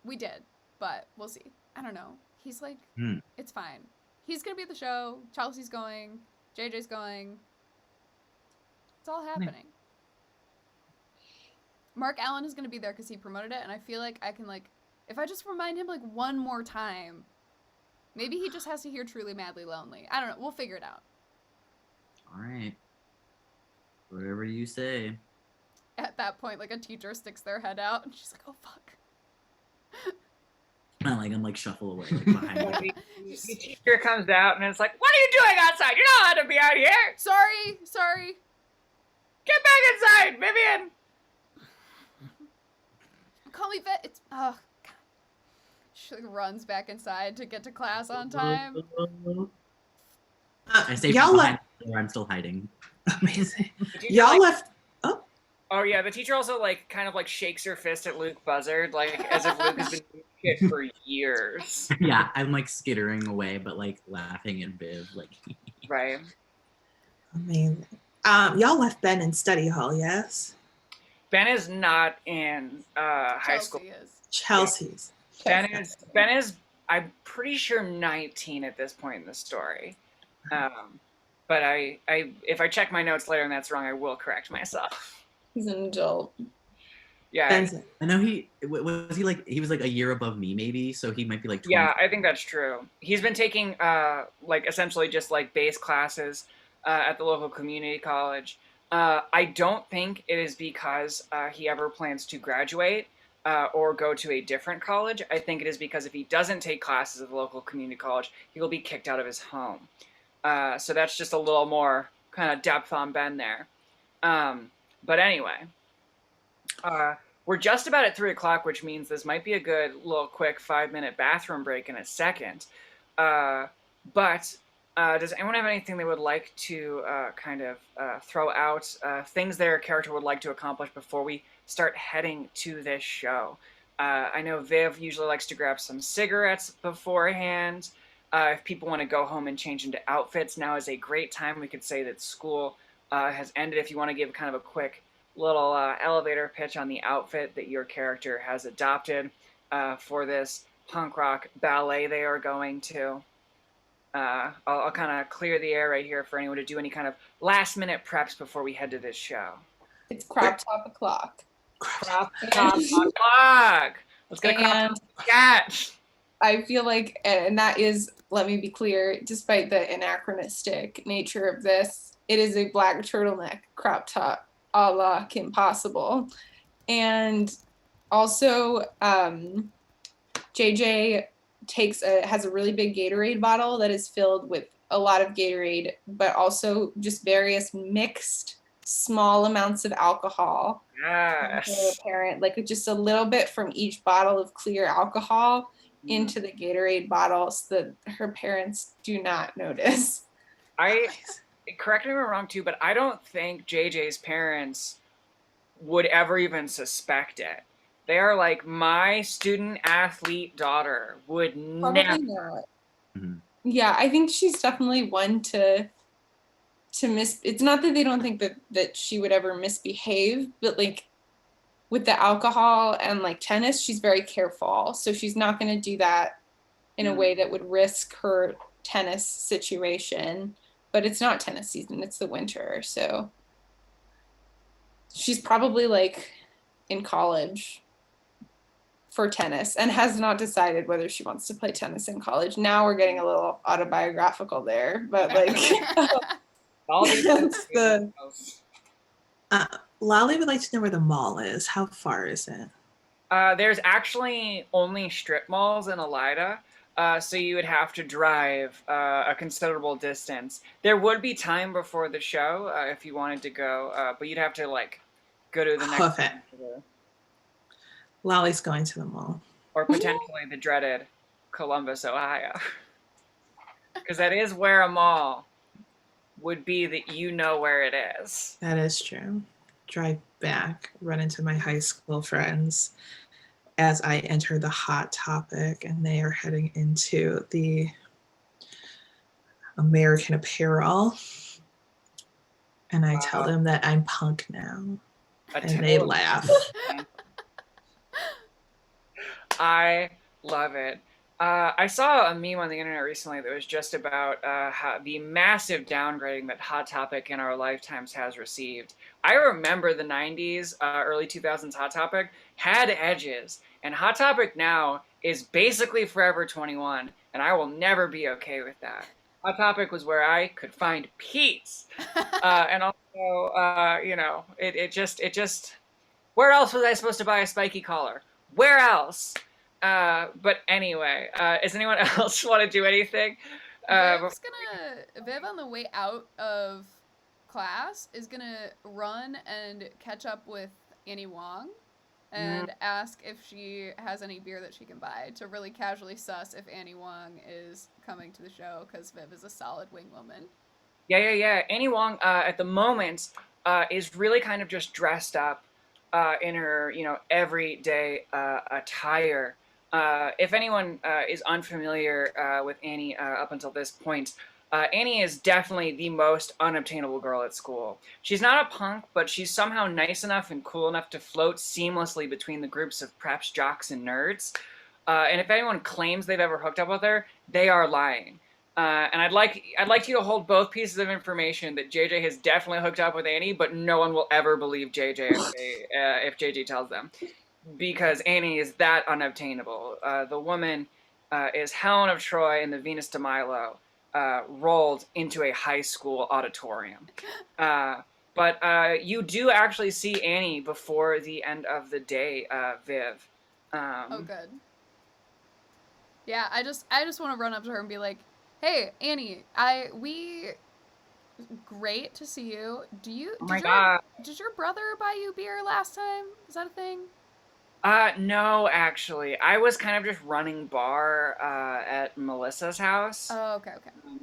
We did, but we'll see. I don't know. He's like, Hmm. it's fine. He's gonna be at the show. Chelsea's going. JJ's going. It's all happening. Mark Allen is gonna be there because he promoted it, and I feel like I can like, if I just remind him like one more time, maybe he just has to hear "Truly Madly Lonely." I don't know. We'll figure it out. All right. Whatever you say. At that point, like a teacher sticks their head out, and she's like, "Oh fuck." I'm like shuffle away like behind. Like, The teacher comes out and it's like, "What are you doing outside? You're not allowed to be out here. Sorry. Get back inside, Vivian." Call me vet. It's God. She like runs back inside to get to class on time. I say y'all from left. behind where I'm still hiding. Amazing. The teacher, Y'all like- left. Oh, Oh yeah, the teacher also like kind of like shakes her fist at Luke Buzzard, like as if Luke has been doing shit for years. Yeah, I'm like skittering away, but like laughing at Viv. Like, Right. amazing. Y'all left Ben in study hall, yes? Ben is not in high school. Chelsea is. Chelsea's. Ben is I'm pretty sure 19 at this point in the story. But I if I check my notes later and that's wrong, I will correct myself. He's an adult. Yeah. Ben's I know he was like a year above me maybe, so he might be like 20. Yeah, I think that's true. He's been taking like essentially just like base classes at the local community college. I don't think it is because he ever plans to graduate or go to a different college. I think it is because if he doesn't take classes at the local community college, he will be kicked out of his home. So that's just a little more kind of depth on Ben there. But anyway, we're just about at 3 o'clock, which means this might be a good little quick 5-minute bathroom break in a second. But does anyone have anything they would like to kind of throw out, things their character would like to accomplish before we start heading to this show? I know Viv usually likes to grab some cigarettes beforehand. If people want to go home and change into outfits, now is a great time. We could say that school has ended. If you want to give kind of a quick little elevator pitch on the outfit that your character has adopted for this punk rock ballet they are going to. I'll kind of clear the air right here for anyone to do any kind of last minute preps before we head to this show. It's crop top o'clock. Crop top o'clock. Let's get a crop And top sketch. I feel like, and that is, let me be clear, despite the anachronistic nature of this, it is a black turtleneck crop top a la Kim Possible. And also, JJ has a really big Gatorade bottle that is filled with a lot of Gatorade, but also just various mixed small amounts of alcohol. Yes. Apparent, like just a little bit from each bottle of clear alcohol into the Gatorade bottle so that her parents do not notice. Correct me if I'm wrong too, but I don't think JJ's parents would ever even suspect it. They are like, my student athlete daughter would Probably never. not. Mhm. Yeah, I think she's definitely one to miss. It's not that they don't think that she would ever misbehave, but like with the alcohol and like tennis, she's very careful. So she's not going to do that in a way that would risk her tennis situation. But it's not tennis season, it's the winter. So she's probably like in college for tennis and has not decided whether she wants to play tennis in college. Now we're getting a little autobiographical there, but like All these that's the Lolly would like to know where the mall is. How far is it? There's actually only strip malls in Elida, so you would have to drive a considerable distance. There would be time before the show if you wanted to go, but you'd have to like go to the next Perfect. Lolly's going to the mall. or potentially the dreaded Columbus, Ohio, because that is where a mall would be that you know where it is. That is true. Drive back, run into my high school friends as I enter the Hot Topic, and they are heading into the American Apparel. And I tell them that I'm punk now. And they laugh. I love it. I saw a meme on the internet recently that was just about how the massive downgrading that Hot Topic in our lifetimes has received. I remember the 90s, early 2000s Hot Topic had edges, and Hot Topic now is basically Forever 21, and I will never be okay with that. Hot Topic was where I could find peace. And also, you know, it just, where else was I supposed to buy a spiky collar? Where else? But anyway, does anyone else want to do anything? Viv on the way out of class is gonna run and catch up with Annie Wong and ask if she has any beer that she can buy to really casually suss if Annie Wong is coming to the show, because Viv is a solid wing woman. Yeah. Annie Wong, at the moment, is really kind of just dressed up in her, you know, everyday attire. If anyone is unfamiliar with Annie up until this point, Annie is definitely the most unobtainable girl at school. She's not a punk, but she's somehow nice enough and cool enough to float seamlessly between the groups of preps, jocks, and nerds. And if anyone claims they've ever hooked up with her, they are lying. And I'd like you to hold both pieces of information that JJ has definitely hooked up with Annie, but no one will ever believe JJ if JJ tells them, because Annie is that unobtainable. The woman is Helen of Troy and the Venus de Milo rolled into a high school auditorium. But you do actually see Annie before the end of the day, Viv. Oh, good. Yeah, I just want to run up to her and be like, "Hey, Annie, great to see you. Oh my God. Did your brother buy you beer last time? Is that a thing?" No, actually. I was kind of just running bar at Melissa's house. Oh, okay.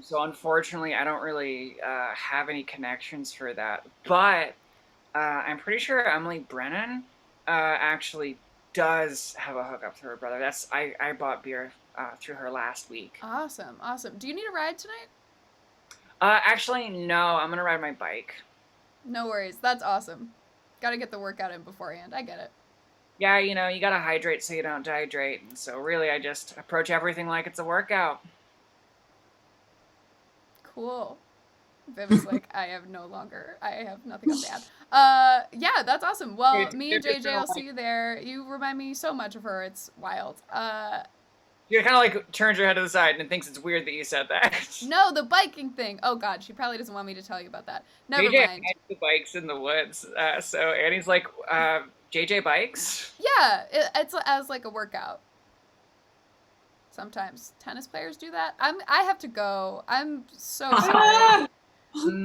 So unfortunately, I don't really have any connections for that. But I'm pretty sure Emily Brennan actually does have a hookup through her brother. I bought beer through her last week. Awesome. Do you need a ride tonight? Actually, no. I'm gonna ride my bike. No worries. That's awesome. Gotta get the workout in beforehand. I get it. Yeah, you know, you gotta hydrate so you don't dehydrate. And so really, I just approach everything like it's a workout. Cool. Viv is like, I have nothing else to add. Yeah, that's awesome. Well, me and JJ will see you there. You remind me so much of her. It's wild. She kind of like turns her head to the side and thinks it's weird that you said that. No, the biking thing. Oh God, she probably doesn't want me to tell you about that. Never mind. JJ the bikes in the woods. So Annie's like, JJ bikes? Yeah, it's as like a workout. Sometimes tennis players do that. I have to go. I'm so sorry.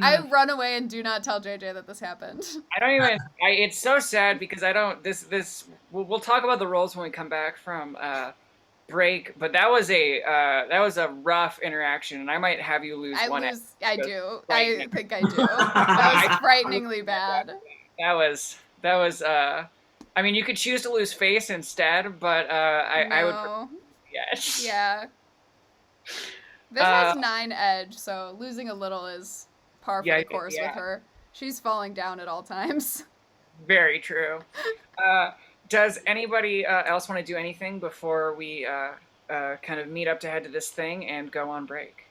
I run away and do not tell JJ that this happened. It's so sad because we'll talk about the roles when we come back from break, but that was a rough interaction, and I might have you lose one. I do. I think I do. That was frighteningly bad. That was I mean, you could choose to lose face instead, but I would. Yes. Yeah. This has 9 edge, so losing a little is par for the course with her. She's falling down at all times. Very true. Does anybody else want to do anything before we kind of meet up to head to this thing and go on break?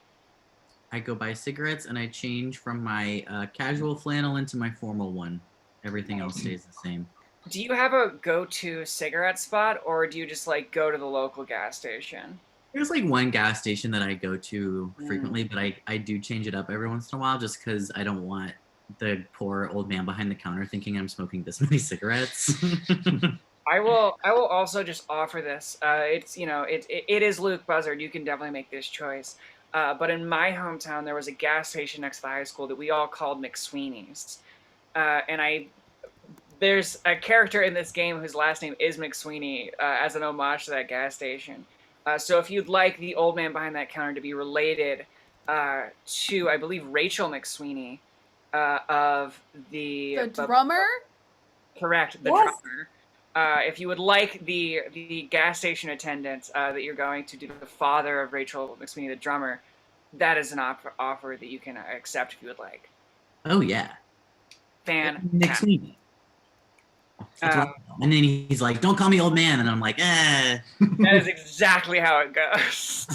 I go buy cigarettes and I change from my casual flannel into my formal one. Everything else stays the same. Do you have a go-to cigarette spot, or do you just like go to the local gas station? There's like one gas station that I go to frequently, but I do change it up every once in a while just because I don't want the poor old man behind the counter thinking I'm smoking this many cigarettes. I will also just offer this. It's, you know, it is Luke Buzzard. You can definitely make this choice. But in my hometown, there was a gas station next to the high school that we all called McSweeney's. And there's a character in this game whose last name is McSweeney as an homage to that gas station. So if you'd like the old man behind that counter to be related to, I believe, Rachel McSweeney of the drummer? Correct, the drummer. If you would like the gas station attendant that you're going to do the father of Rachel McSweeney, the drummer, that is an offer that you can accept if you would like. Oh yeah. Fantastic. McSweeney. That's what I call him. And then he's like, "Don't call me old man," and I'm like, "Eh." That is exactly how it goes.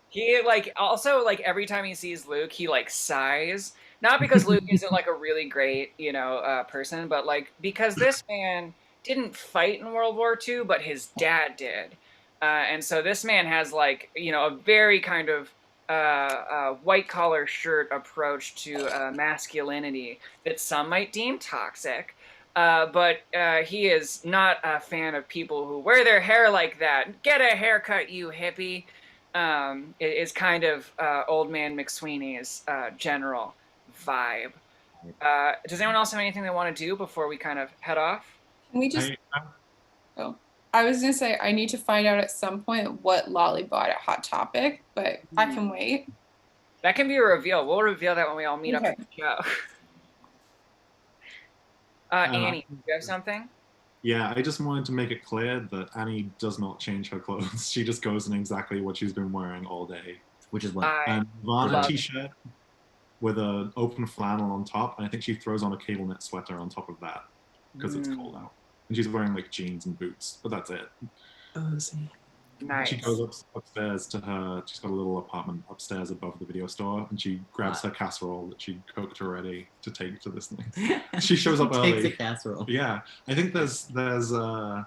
He like also like every time he sees Luke, he like sighs. Not because Luke isn't like a really great, person, but like because this man didn't fight in World War II, but his dad did. And so this man has like, a very kind of white collar shirt approach to masculinity that some might deem toxic. But he is not a fan of people who wear their hair like that. Get a haircut, you hippie. It is kind of old man McSweeney's general vibe. Does anyone else have anything they want to do before we kind of head off? Can we just? Oh, I was gonna say I need to find out at some point what Lolly bought at Hot Topic, but I can wait. That can be a reveal. We'll reveal that when we all meet up for the show. Annie, do you have something? Yeah, I just wanted to make it clear that Annie does not change her clothes. She just goes in exactly what she's been wearing all day. Which is what? And Nirvana t-shirt with an open flannel on top, and I think she throws on a cable knit sweater on top of that because it's cold out. And she's wearing like jeans and boots, but that's it. Oh, see. Nice. She goes upstairs to she's got a little apartment upstairs above the video store, and she grabs her casserole that she cooked already to take to this thing. She shows up early. Takes a casserole. Yeah, I think there's got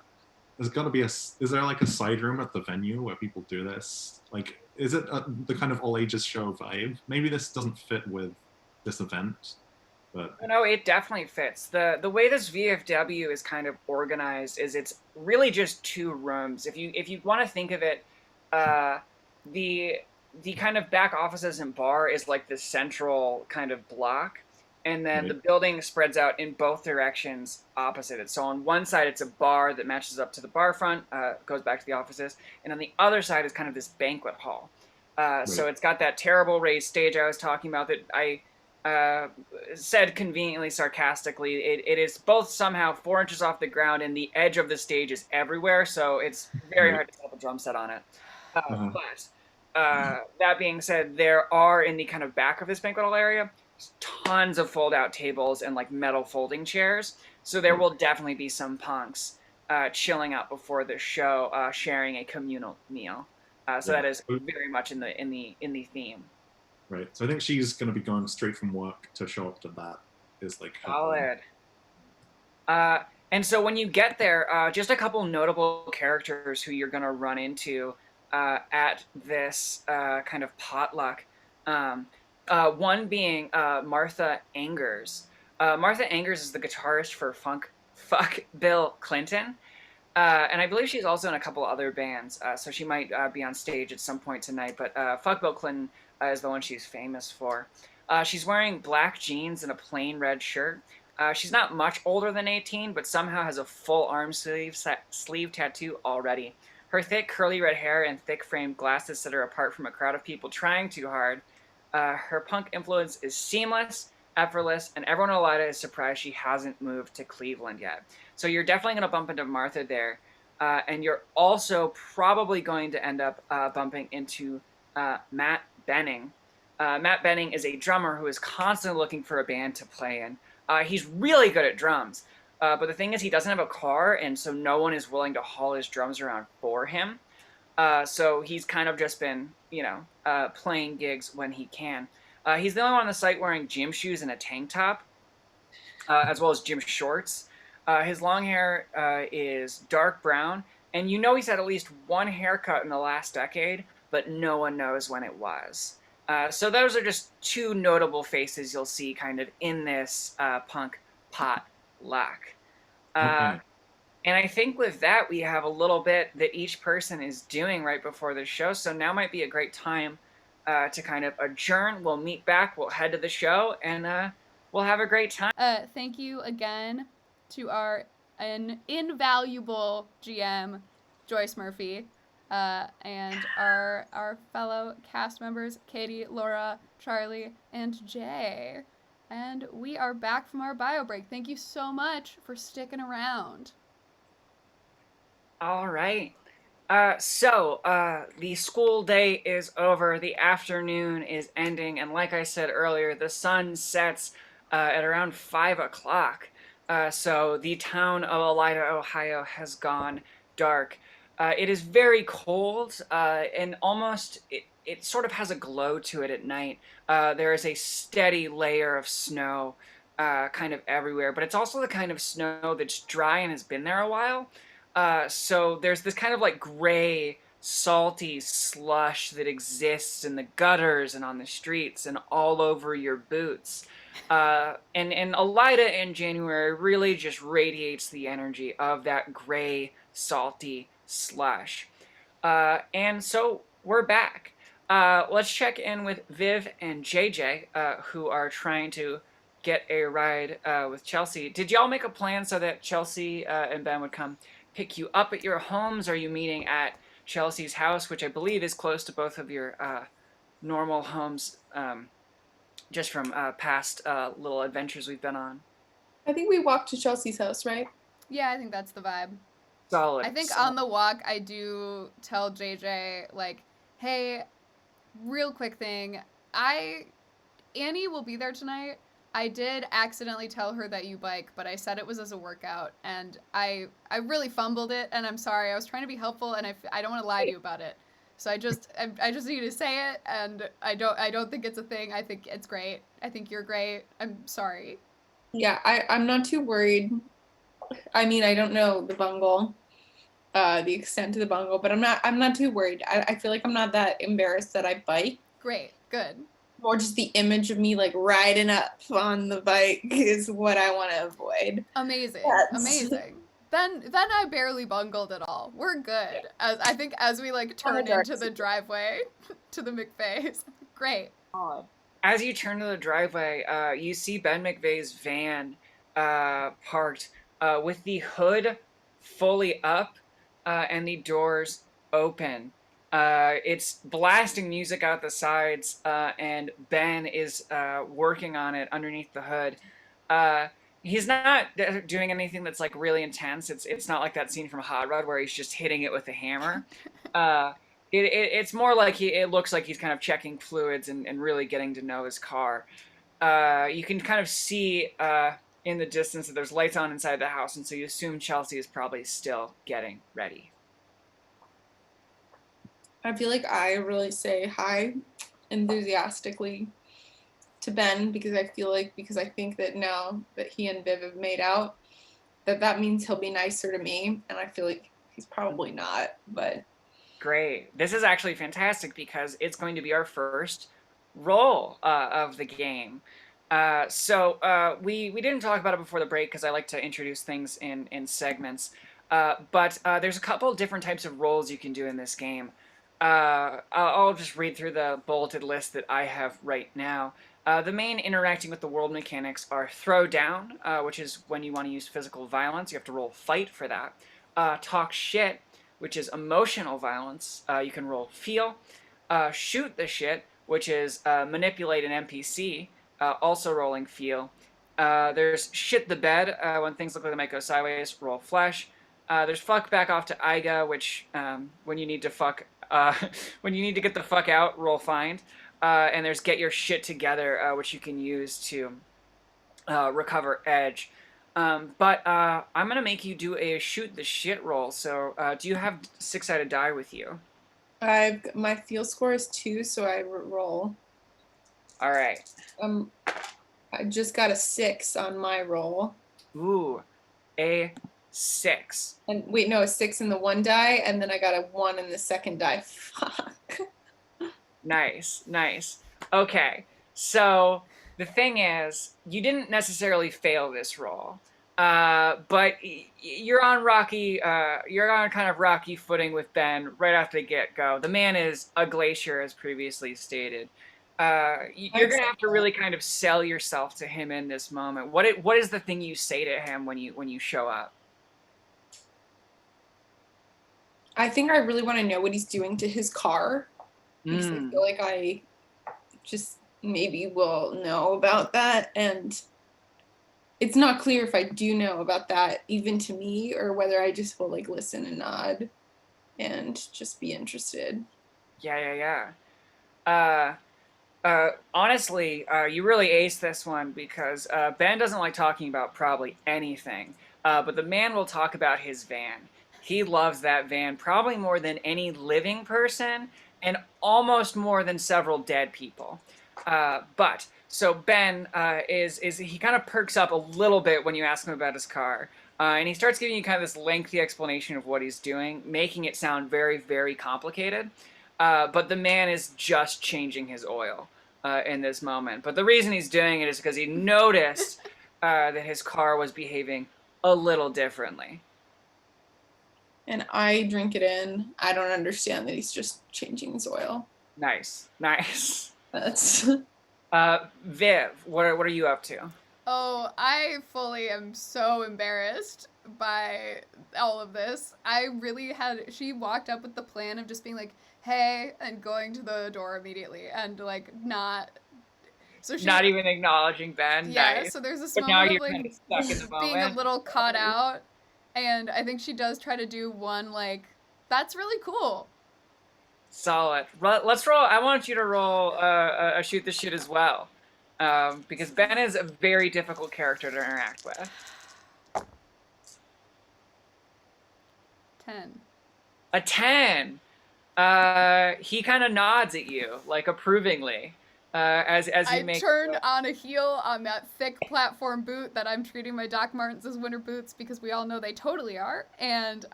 to be is there like a side room at the venue where people do this? Like, is it the kind of all ages show vibe? Maybe this doesn't fit with this event, but no, it definitely fits. The way this VFW is kind of organized is it's really just two rooms. If you want to think of it, the kind of back offices and bar is like the central kind of block, and then the building spreads out in both directions opposite it. So on one side it's a bar that matches up to the bar front, goes back to the offices, and on the other side is kind of this banquet hall. So it's got that terrible raised stage I was talking about that I said conveniently sarcastically. It is both somehow 4 inches off the ground, and the edge of the stage is everywhere, so it's very hard to set up a drum set on it. But that being said, there are in the kind of back of this banquet hall area tons of fold-out tables and like metal folding chairs. So there will definitely be some punks chilling out before the show, sharing a communal meal. So that is very much in the theme. Right. So I think she's going to be going straight from work to show up to that. Is like solid. And so when you get there, just a couple notable characters who you're going to run into at this kind of potluck. One being Martha Angers. Martha Angers is the guitarist for Fuck Bill Clinton. And I believe she's also in a couple other bands, so she might be on stage at some point tonight. But Fuck Bill Clinton is the one she's famous for. She's wearing black jeans and a plain red shirt. She's not much older than 18, but somehow has a full arm sleeve tattoo already. Her thick curly red hair and thick framed glasses set her apart from a crowd of people trying too hard. Her punk influence is seamless, effortless, and everyone in Elida is surprised she hasn't moved to Cleveland yet. So you're definitely going to bump into Martha there. And you're also probably going to end up bumping into Matt Benning. Matt Benning is a drummer who is constantly looking for a band to play in. He's really good at drums. But the thing is, he doesn't have a car, and so no one is willing to haul his drums around for him. So he's kind of just been, playing gigs when he can. He's the only one on the site wearing gym shoes and a tank top, as well as gym shorts. His long hair is dark brown, and he's had at least one haircut in the last decade, but no one knows when it was. So those are just two notable faces you'll see kind of in this punk potluck. Okay. And I think with that, we have a little bit that each person is doing right before the show. So now might be a great time to kind of adjourn. We'll meet back. We'll head to the show, and we'll have a great time. Thank you again to our invaluable GM, Joyce Murphy, and our fellow cast members, Katie, Laura, Charlie, and Jay. And we are back from our bio break. Thank you so much for sticking around. All right. The school day is over, the afternoon is ending, and like I said earlier, the sun sets at around 5 o'clock. So the town of Elida, Ohio has gone dark. It is very cold, and it sort of has a glow to it at night. There is a steady layer of snow kind of everywhere, but it's also the kind of snow that's dry and has been there a while. So there's this kind of like gray, salty slush that exists in the gutters and on the streets and all over your boots. And Elida in January really just radiates the energy of that gray, salty slush. And so we're back. Let's check in with Viv and JJ, who are trying to get a ride with Chelsea. Did y'all make a plan so that Chelsea and Ben would come pick you up at your homes? Are you meeting at Chelsea's house, which I believe is close to both of your normal homes, just from past little adventures we've been on? I think we walked to Chelsea's house, right? Yeah, I think that's the vibe. Solid. I think on the walk, I do tell JJ, like, hey, real quick thing, Annie will be there tonight. I did accidentally tell her that you bike, but I said it was as a workout, and I really fumbled it, and I'm sorry. I was trying to be helpful, and I don't want to lie to you about it. So I just need to say it, and I don't think it's a thing. I think it's great. I think you're great. I'm sorry. Yeah, I'm not too worried. I mean, I don't know the bungle, the extent of the bungle, but I'm not too worried. I feel like I'm not that embarrassed that I bike. Great, good. More just the image of me like riding up on the bike is what I want to avoid. Amazing, amazing. Then I barely bungled at all. We're good. I think as we like turn into the driveway to the McVeighs. Great. As you turn to the driveway, you see Ben McVeigh's van parked with the hood fully up and the doors open. It's blasting music out the sides, and Ben is working on it underneath the hood. He's not doing anything that's like really intense. It's not like that scene from Hot Rod where he's just hitting it with a hammer. It's more like it looks like he's kind of checking fluids and really getting to know his car. You can kind of see in the distance that there's lights on inside the house, and so you assume Chelsea is probably still getting ready. I feel like I really say hi enthusiastically to Ben because I think that now that he and Viv have made out, that means he'll be nicer to me, and I feel like he's probably not, but... Great. This is actually fantastic because it's going to be our first roll of the game. So we didn't talk about it before the break because I like to introduce things in segments, but there's a couple different types of rolls you can do in this game. I'll just read through the bulleted list that I have right now. The main interacting with the world mechanics are throw down, which is when you want to use physical violence. You have to roll fight for that. Talk shit, which is emotional violence. You can roll feel. Shoot the shit, which is manipulate an NPC, also rolling feel. There's shit the bed, when things look like they might go sideways, roll flesh. There's fuck back off to Iga, which when you need to when you need to get the fuck out, roll find. And there's get your shit together, which you can use to recover edge. But I'm going to make you do a shoot the shit roll. So do you have 6-sided die with you? My feel score is 2, so I roll. All right. I just got a 6 on my roll. Ooh, a 6. And wait, no, a 6 in the one die, and then I got a 1 in the second die. Fuck. Nice. Okay, so the thing is, you didn't necessarily fail this roll, but you're on kind of rocky footing with Ben right after the get-go. The man is a glacier, as previously stated. You're gonna have to really kind of sell yourself to him in this moment. What is the thing you say to him when you show up? I think I really want to know what he's doing to his car. Because I feel like I just maybe will know about that. And it's not clear if I do know about that even to me or whether I just will like listen and nod. and just be interested. Yeah. Honestly, you really aced this one because Ben doesn't like talking about probably anything, but the man will talk about his van. He loves that van probably more than any living person and almost more than several dead people. But so Ben is he kind of perks up a little bit when you ask him about his car. And he starts giving you kind of this lengthy explanation of what he's doing, making it sound very, very complicated. But the man is just changing his oil in this moment. But the reason he's doing it is because he noticed that his car was behaving a little differently. And I drink it in. I don't understand that he's just changing his oil. Nice. That's Viv, what are you up to? Oh, I fully am so embarrassed by all of this. She walked up with the plan of just being like, hey, and going to the door immediately and like not. So she, Not even acknowledging Ben. yeah, Nice. so there's this But now moment you're of kind like of stuck in the moment. being a little caught out. And I think she does try to do one like, that's really cool. Solid. Let's roll. I want you to roll a shoot the shit as well. Because Ben is a very difficult character to interact with. 10. A 10. He kind of nods at you, like approvingly, as you make. I turned on a heel on that thick platform boot that I'm treating my Doc Martens as winter boots because we all know they totally are. And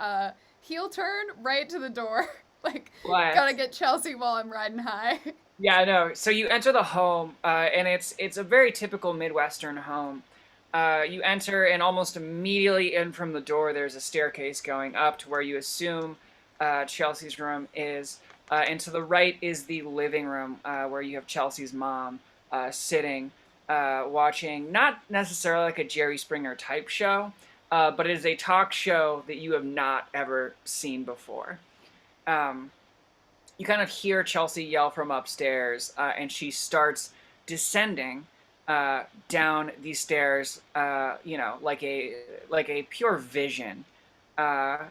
heel turn right to the door. Like, gotta get Chelsea while I'm riding high. Yeah, no. So you enter the home, and it's a very typical Midwestern home. You enter, and almost immediately in from the door, there's a staircase going up to where you assume Chelsea's room is. And to the right is the living room, where you have Chelsea's mom sitting, watching not necessarily like a Jerry Springer type show, but it is a talk show that you have not ever seen before. You kind of hear Chelsea yell from upstairs, and she starts descending down these stairs, like a pure vision.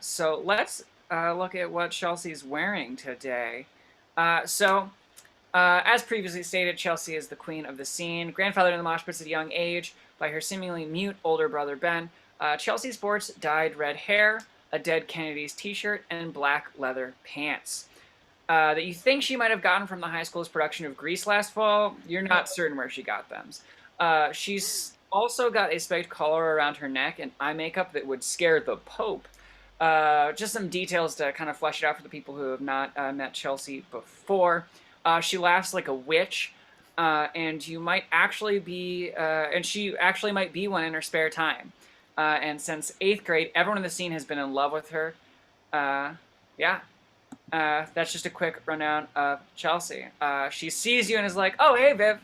So let's look at what Chelsea's wearing today. As previously stated, Chelsea is the queen of the scene, grandfathered in the mosh pits at a young age by her seemingly mute older brother Ben. Chelsea sports dyed red hair, a Dead Kennedys t-shirt, and black leather pants. That you think she might have gotten from the high school's production of Grease last fall. You're not certain where she got them. She's also got a spiked collar around her neck and eye makeup that would scare the Pope. Just some details to kind of flesh it out for the people who have not met Chelsea before. She laughs like a witch, and you might actually be, and she actually might be one in her spare time. And since 8th grade, everyone in the scene has been in love with her. That's just a quick rundown of Chelsea. She sees you and is like, "Oh, hey, Viv."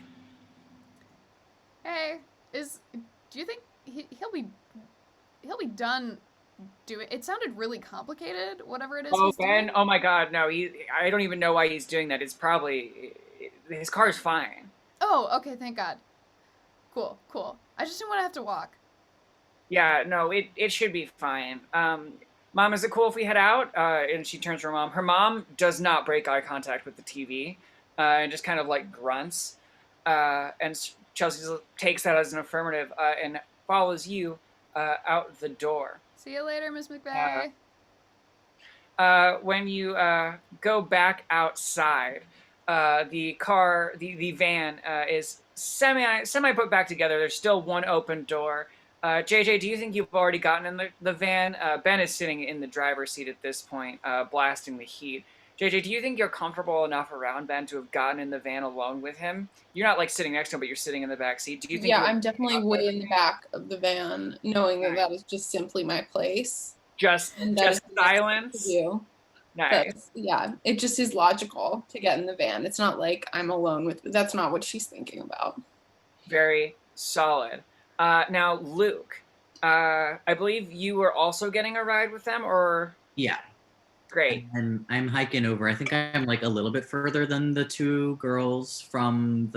Hey, do you think he'll be done doing? It sounded really complicated. Whatever it is. Oh, Ben. Doing. Oh my God, no. I don't even know why he's doing that. It's probably his car's fine. Oh, okay. Thank God. Cool. I just didn't want to have to walk. Yeah, no, it should be fine. Mom, is it cool if we head out? And she turns to her mom. Her mom does not break eye contact with the TV, and just kind of like grunts. And Chelsea takes that as an affirmative and follows you out the door. See you later, Miss McVeigh. When you go back outside, the van is semi put back together. There's still one open door. JJ, do you think you've already gotten in the van? Ben is sitting in the driver's seat at this point, blasting the heat. JJ, do you think you're comfortable enough around Ben to have gotten in the van alone with him? You're not like sitting next to him, but you're sitting in the back seat. Do you think? Yeah, I'm definitely way in the back of the van, knowing that is just simply my place. Just silence. Nice. Yeah, it just is logical to get in the van. It's not like I'm alone with. That's not what she's thinking about. Very solid. Now, Luke, I believe you were also getting a ride with them, or? Yeah. Great. And I'm hiking over. I think I'm like a little bit further than the two girls from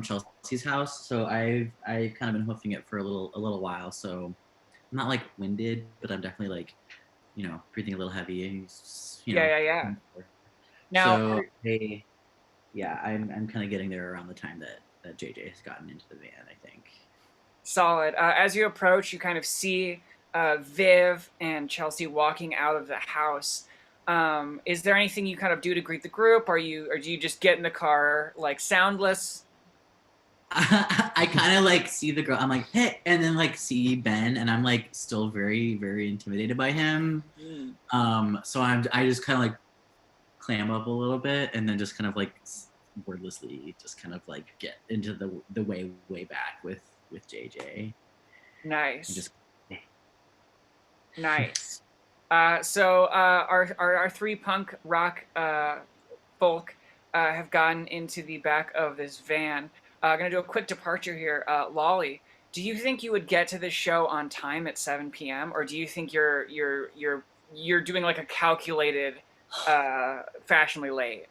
Chelsea's house. So I've kind of been hoofing it for a little while. So I'm not like winded, but I'm definitely like breathing a little heavy. And he's, Yeah. Now, So I'm kind of getting there around the time that JJ has gotten into the van, I think. solid. As you approach, you kind of see Viv and Chelsea walking out of the house. Is there anything you kind of do to greet the group? Or do you just get in the car like soundless? I kind of like see the girl. I'm like, hey, and then like see Ben, and I'm like still very, very intimidated by him. So I just kind of like clam up a little bit, and then just kind of like wordlessly just kind of like get into the way back with JJ. Nice. And just nice. So our three punk rock folk have gotten into the back of this van. Gonna do a quick departure here. Lolly, do you think you would get to this show on time at 7 p.m. or do you think you're doing like a calculated fashionably late?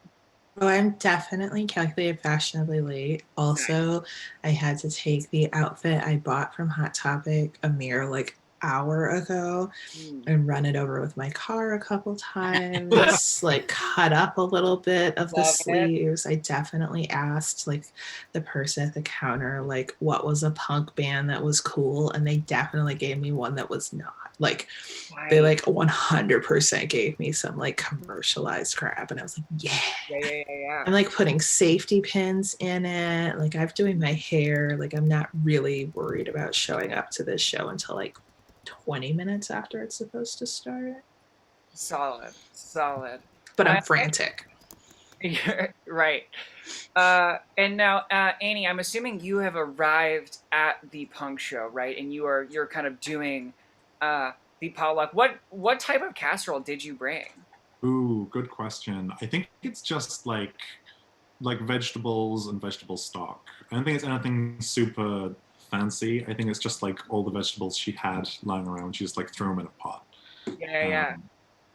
Oh, I'm definitely calculated fashionably late. Also, I had to take the outfit I bought from Hot Topic a mere like hour ago and run it over with my car a couple times, like cut up a little bit of the Love it. sleeves. I definitely asked like the person at the counter like what was a punk band that was cool, and they definitely gave me one that was not. Like they like 100% gave me some like commercialized crap, and I was like, yeah. I'm like putting safety pins in it. Like I'm doing my hair. Like I'm not really worried about showing up to this show until like 20 minutes after it's supposed to start. Solid. But I'm frantic. Right. And now, Annie, I'm assuming you have arrived at the punk show, right? And you're kind of doing the potluck. What type of casserole did you bring? Ooh, good question. I think it's just like vegetables and vegetable stock. I don't think it's anything super fancy. I think it's just like all the vegetables she had lying around. She just like threw them in a pot. Yeah. And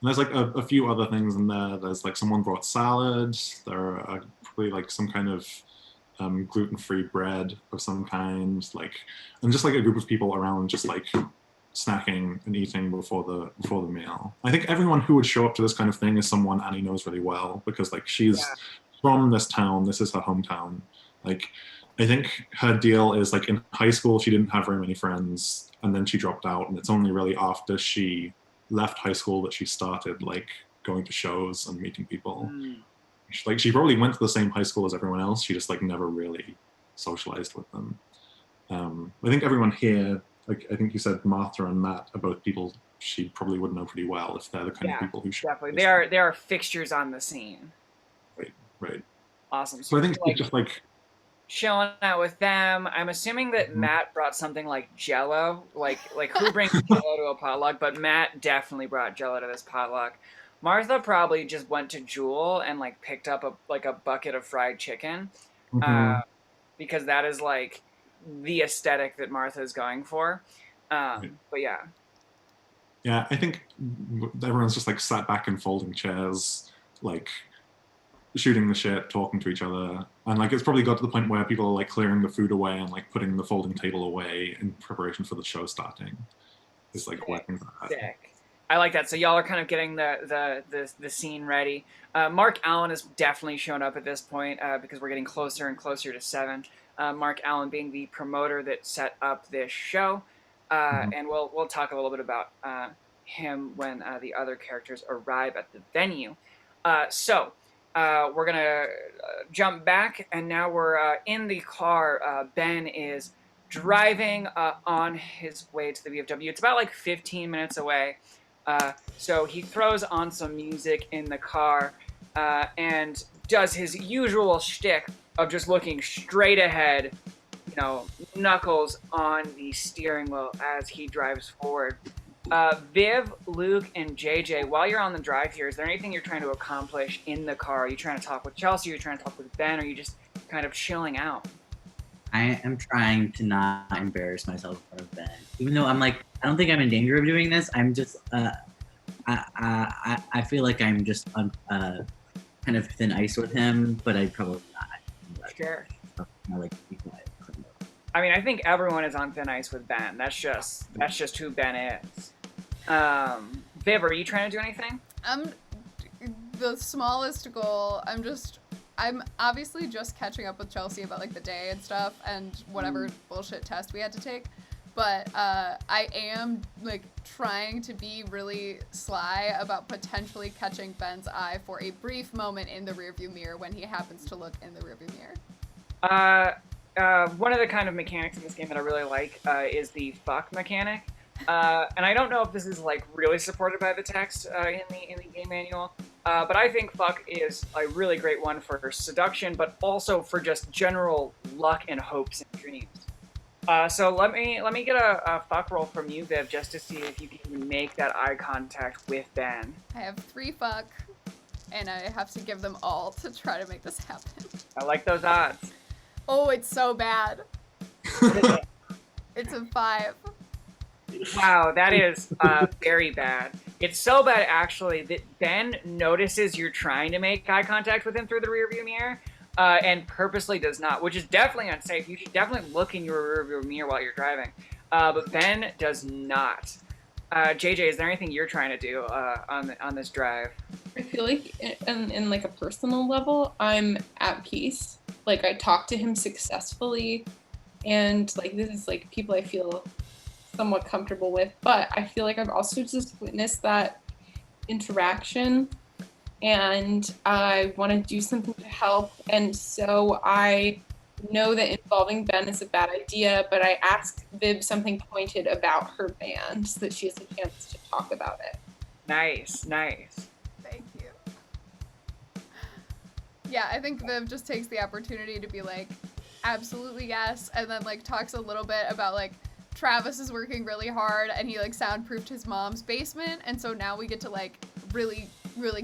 there's like a few other things in there. There's like someone brought salad. There are probably like some kind of gluten-free bread of some kind. And just like a group of people around just like snacking and eating before the meal. I think everyone who would show up to this kind of thing is someone Annie knows really well, because like she's from this town. This is her hometown. Like I think her deal is like in high school she didn't have very many friends, and then she dropped out, and it's only really after she left high school that she started like going to shows and meeting people. She probably went to the same high school as everyone else. She just like never really socialized with them. I think everyone here, like I think you said Martha and Matt are both people she probably would know pretty well if they're the kind of people who should. Definitely. They are fixtures on the scene. Right. Awesome. So I think it's just like chilling out with them. I'm assuming that Matt brought something like Jello. Like who brings Jello to a potluck? But Matt definitely brought Jello to this potluck. Martha probably just went to Jewel and like picked up a bucket of fried chicken, because that is like the aesthetic that Martha is going for. But yeah. Yeah, I think everyone's just like sat back in folding chairs, like shooting the shit, talking to each other, and like it's probably got to the point where people are like clearing the food away and like putting the folding table away in preparation for the show starting. It's like working that. Sick. I like that. So y'all are kind of getting the scene ready. Mark Allen has definitely shown up at this point because we're getting closer and closer to 7. Mark Allen being the promoter that set up this show, and we'll talk a little bit about him when the other characters arrive at the venue. So we're gonna jump back, and now we're in the car. Ben is driving on his way to the VFW. It's about like 15 minutes away. So he throws on some music in the car and does his usual shtick of just looking straight ahead, knuckles on the steering wheel as he drives forward. Viv, Luke, and JJ, while you're on the drive here, is there anything you're trying to accomplish in the car? Are you trying to talk with Chelsea? Are you trying to talk with Ben? Or are you just kind of chilling out? I am trying to not embarrass myself in front of Ben. Even though I'm like, I don't think I'm in danger of doing this. I'm just, I feel like I'm just on kind of thin ice with him, but I probably not. Sure. I like to be quiet. I mean, I think everyone is on thin ice with Ben. That's just who Ben is. Viv, are you trying to do anything? I'm the smallest goal. I'm obviously just catching up with Chelsea about like the day and stuff and whatever bullshit test we had to take. But I am like trying to be really sly about potentially catching Ben's eye for a brief moment in the rearview mirror when he happens to look in the rearview mirror. One of the kind of mechanics in this game that I really like is the fuck mechanic. And I don't know if this is like really supported by the text in the game manual, but I think fuck is a really great one for seduction, but also for just general luck and hopes and dreams. So let me get a fuck roll from you, Viv, just to see if you can make that eye contact with Ben. I have 3 fuck, and I have to give them all to try to make this happen. I like those odds. Oh, it's so bad. It's a 5. Wow, that is very bad. It's so bad, actually, that Ben notices you're trying to make eye contact with him through the rearview mirror, and purposely does not, which is definitely unsafe. You should definitely look in your rearview mirror while you're driving. But Ben does not. JJ, is there anything you're trying to do on this drive? I feel like in like a personal level, I'm at peace. Like I talked to him successfully, and like this is like people I feel somewhat comfortable with. But I feel like I've also just witnessed that interaction, and I want to do something to help. And so I know that involving Ben is a bad idea, but I asked Viv something pointed about her band so that she has a chance to talk about it. Nice, nice. Thank you. Yeah, I think Viv just takes the opportunity to be like, absolutely yes, and then like talks a little bit about like Travis is working really hard and he like soundproofed his mom's basement, and so now we get to like really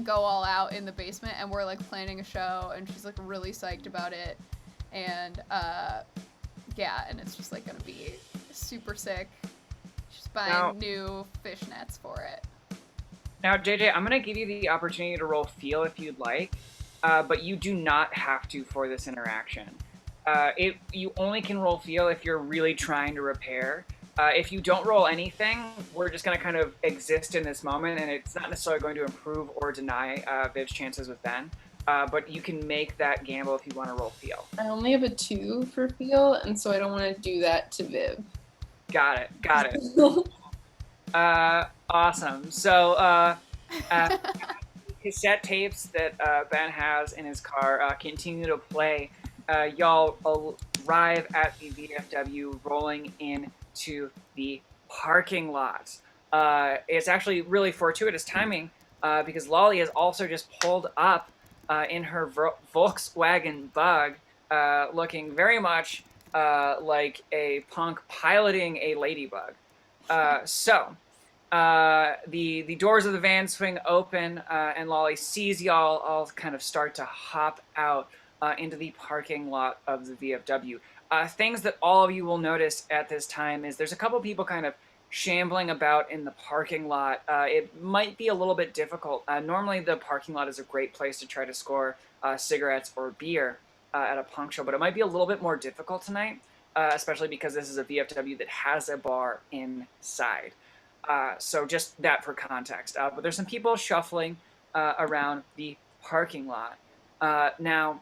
go all out in the basement, and we're like planning a show, and she's like really psyched about it, and yeah, and it's just like gonna be super sick. She's buying new fishnets for it. Now, JJ, I'm going to give you the opportunity to roll feel if you'd like, but you do not have to for this interaction. You only can roll feel if you're really trying to repair. If you don't roll anything, we're just going to kind of exist in this moment, and it's not necessarily going to improve or deny Viv's chances with Ben, but you can make that gamble if you want to roll feel. I only have a 2 for feel, and so I don't want to do that to Viv. Got it. Awesome. So, cassette tapes that Ben has in his car continue to play. Y'all arrive at the VFW, rolling into the parking lot. It's actually really fortuitous timing because Lolly has also just pulled up in her Volkswagen Bug, looking very much like a punk piloting a ladybug. So the doors of the van swing open, and Lolly sees y'all all kind of start to hop out into the parking lot of the VFW. Things that all of you will notice at this time is there's a couple people kind of shambling about in the parking lot. It might be a little bit difficult. Normally the parking lot is a great place to try to score cigarettes or beer at a punk show, but it might be a little bit more difficult tonight, especially because this is a VFW that has a bar inside. So just that for context. But there's some people shuffling around the parking lot. Now,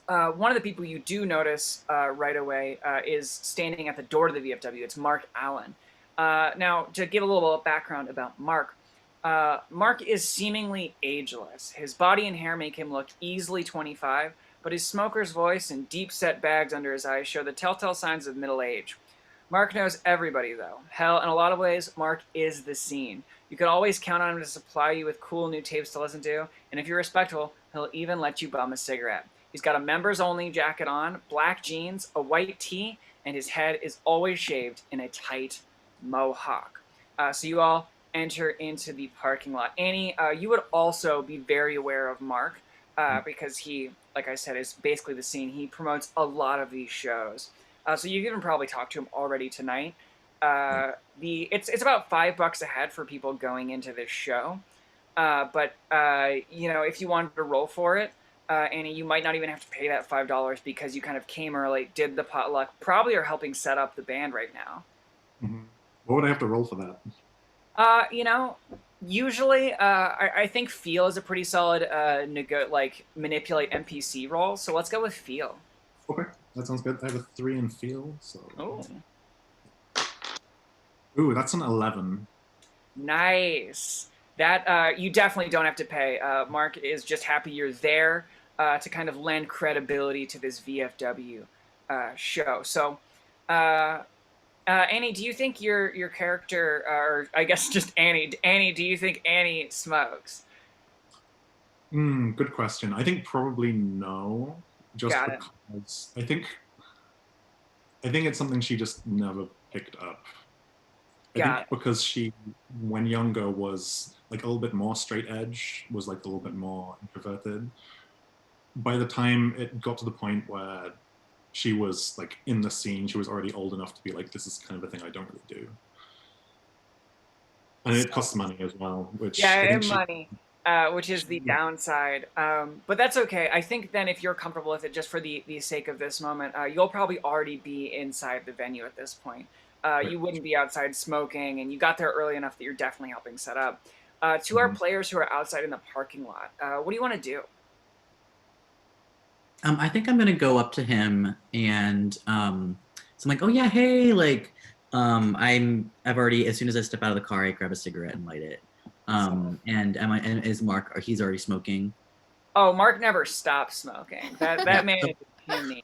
one of the people you do notice right away is standing at the door to the VFW. It's Mark Allen. Now, to give a little background about Mark, Mark is seemingly ageless. His body and hair make him look easily 25, but his smoker's voice and deep-set bags under his eyes show the telltale signs of middle age. Mark knows everybody, though. Hell, in a lot of ways, Mark is the scene. You can always count on him to supply you with cool new tapes to listen to, and if you're respectful, he'll even let you bum a cigarette. He's got a members-only jacket on, black jeans, a white tee, and his head is always shaved in a tight mohawk. So you all enter into the parking lot. Annie, you would also be very aware of Mark because he, like I said, is basically the scene. He promotes a lot of these shows. So you've even probably talked to him already tonight. It's about $5 a head for people going into this show. But if you wanted to roll for it, Annie, you might not even have to pay that $5 because you kind of came early, did the potluck, probably are helping set up the band right now. Mm-hmm. What would I have to roll for that? Usually, I think feel is a pretty solid manipulate NPC role. So let's go with feel. Okay, that sounds good. I have a 3 in feel, so. Oh, Ooh, that's an 11. nice. That you definitely don't have to pay. Mark is just happy you're there to kind of lend credibility to this VFW show. So, Annie, do you think your character, or I guess just Annie, do you think Annie smokes? Good question. I think probably no, just Got it. because I think it's something she just never picked up. I Got think because she, when younger, was like a little bit more straight edge, was like a little bit more introverted. By the time it got to the point where she was like in the scene, she was already old enough to be like, this is kind of a thing I don't really do. And it costs money as well, which Yeah, I think and she. money, which is the downside. But that's okay. I think then if you're comfortable with it, just for the sake of this moment, you'll probably already be inside the venue at this point. You wouldn't be outside smoking, and you got there early enough that you're definitely helping set up. To our players who are outside in the parking lot, what do you want to do? I think I'm gonna go up to him and so I'm like, oh yeah, hey, like I've already, as soon as I step out of the car, I grab a cigarette and light it. And is Mark, or he's already smoking? Oh, Mark never stopped smoking. That man is a puny.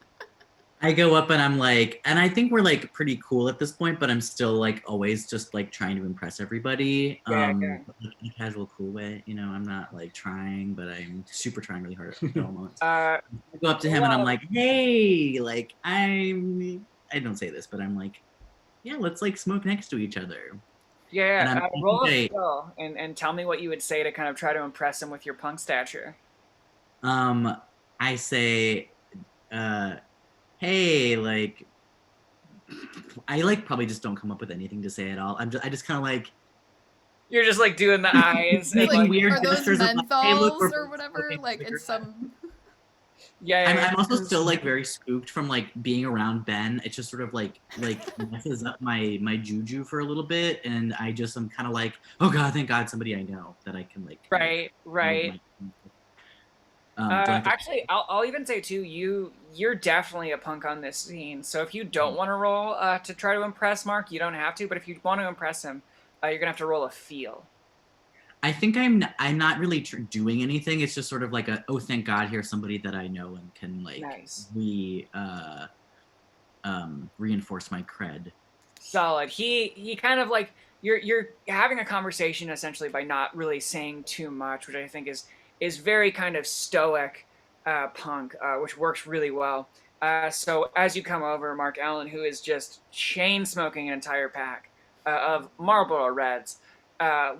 I go up and I'm like, and I think we're like pretty cool at this point, but I'm still like always just like trying to impress everybody. Yeah. But, like, in a casual, cool way. You know, I'm not like trying, but I'm super trying really hard at all moments. I go up to him and I'm like, hey, like I don't say this, but I'm like, yeah, let's like smoke next to each other. Yeah. Roll a skill and tell me what you would say to kind of try to impress him with your punk stature. I say, hey, like, I like probably just don't come up with anything to say at all. I just kind of like. You're just like doing the eyes, making like, weird are those gestures of menthols like, hey, look, we're or whatever? Like it's some. Yeah. I'm also still like very spooked from like being around Ben. It just sort of like messes up my juju for a little bit, and I'm kind of like, oh god, thank God somebody I know that I can like. Right. Actually, to... I'll even say too, you're definitely a punk on this scene. So if you don't want to roll to try to impress Mark, you don't have to. But if you want to impress him, you're gonna have to roll a feel. I think I'm not really doing anything. It's just sort of like oh thank God, here's somebody that I know and can like nice. Reinforce my cred. Solid. He kind of like you're having a conversation essentially by not really saying too much, which I think is very kind of stoic punk, which works really well. So as you come over, Mark Allen, who is just chain smoking an entire pack of Marlboro Reds,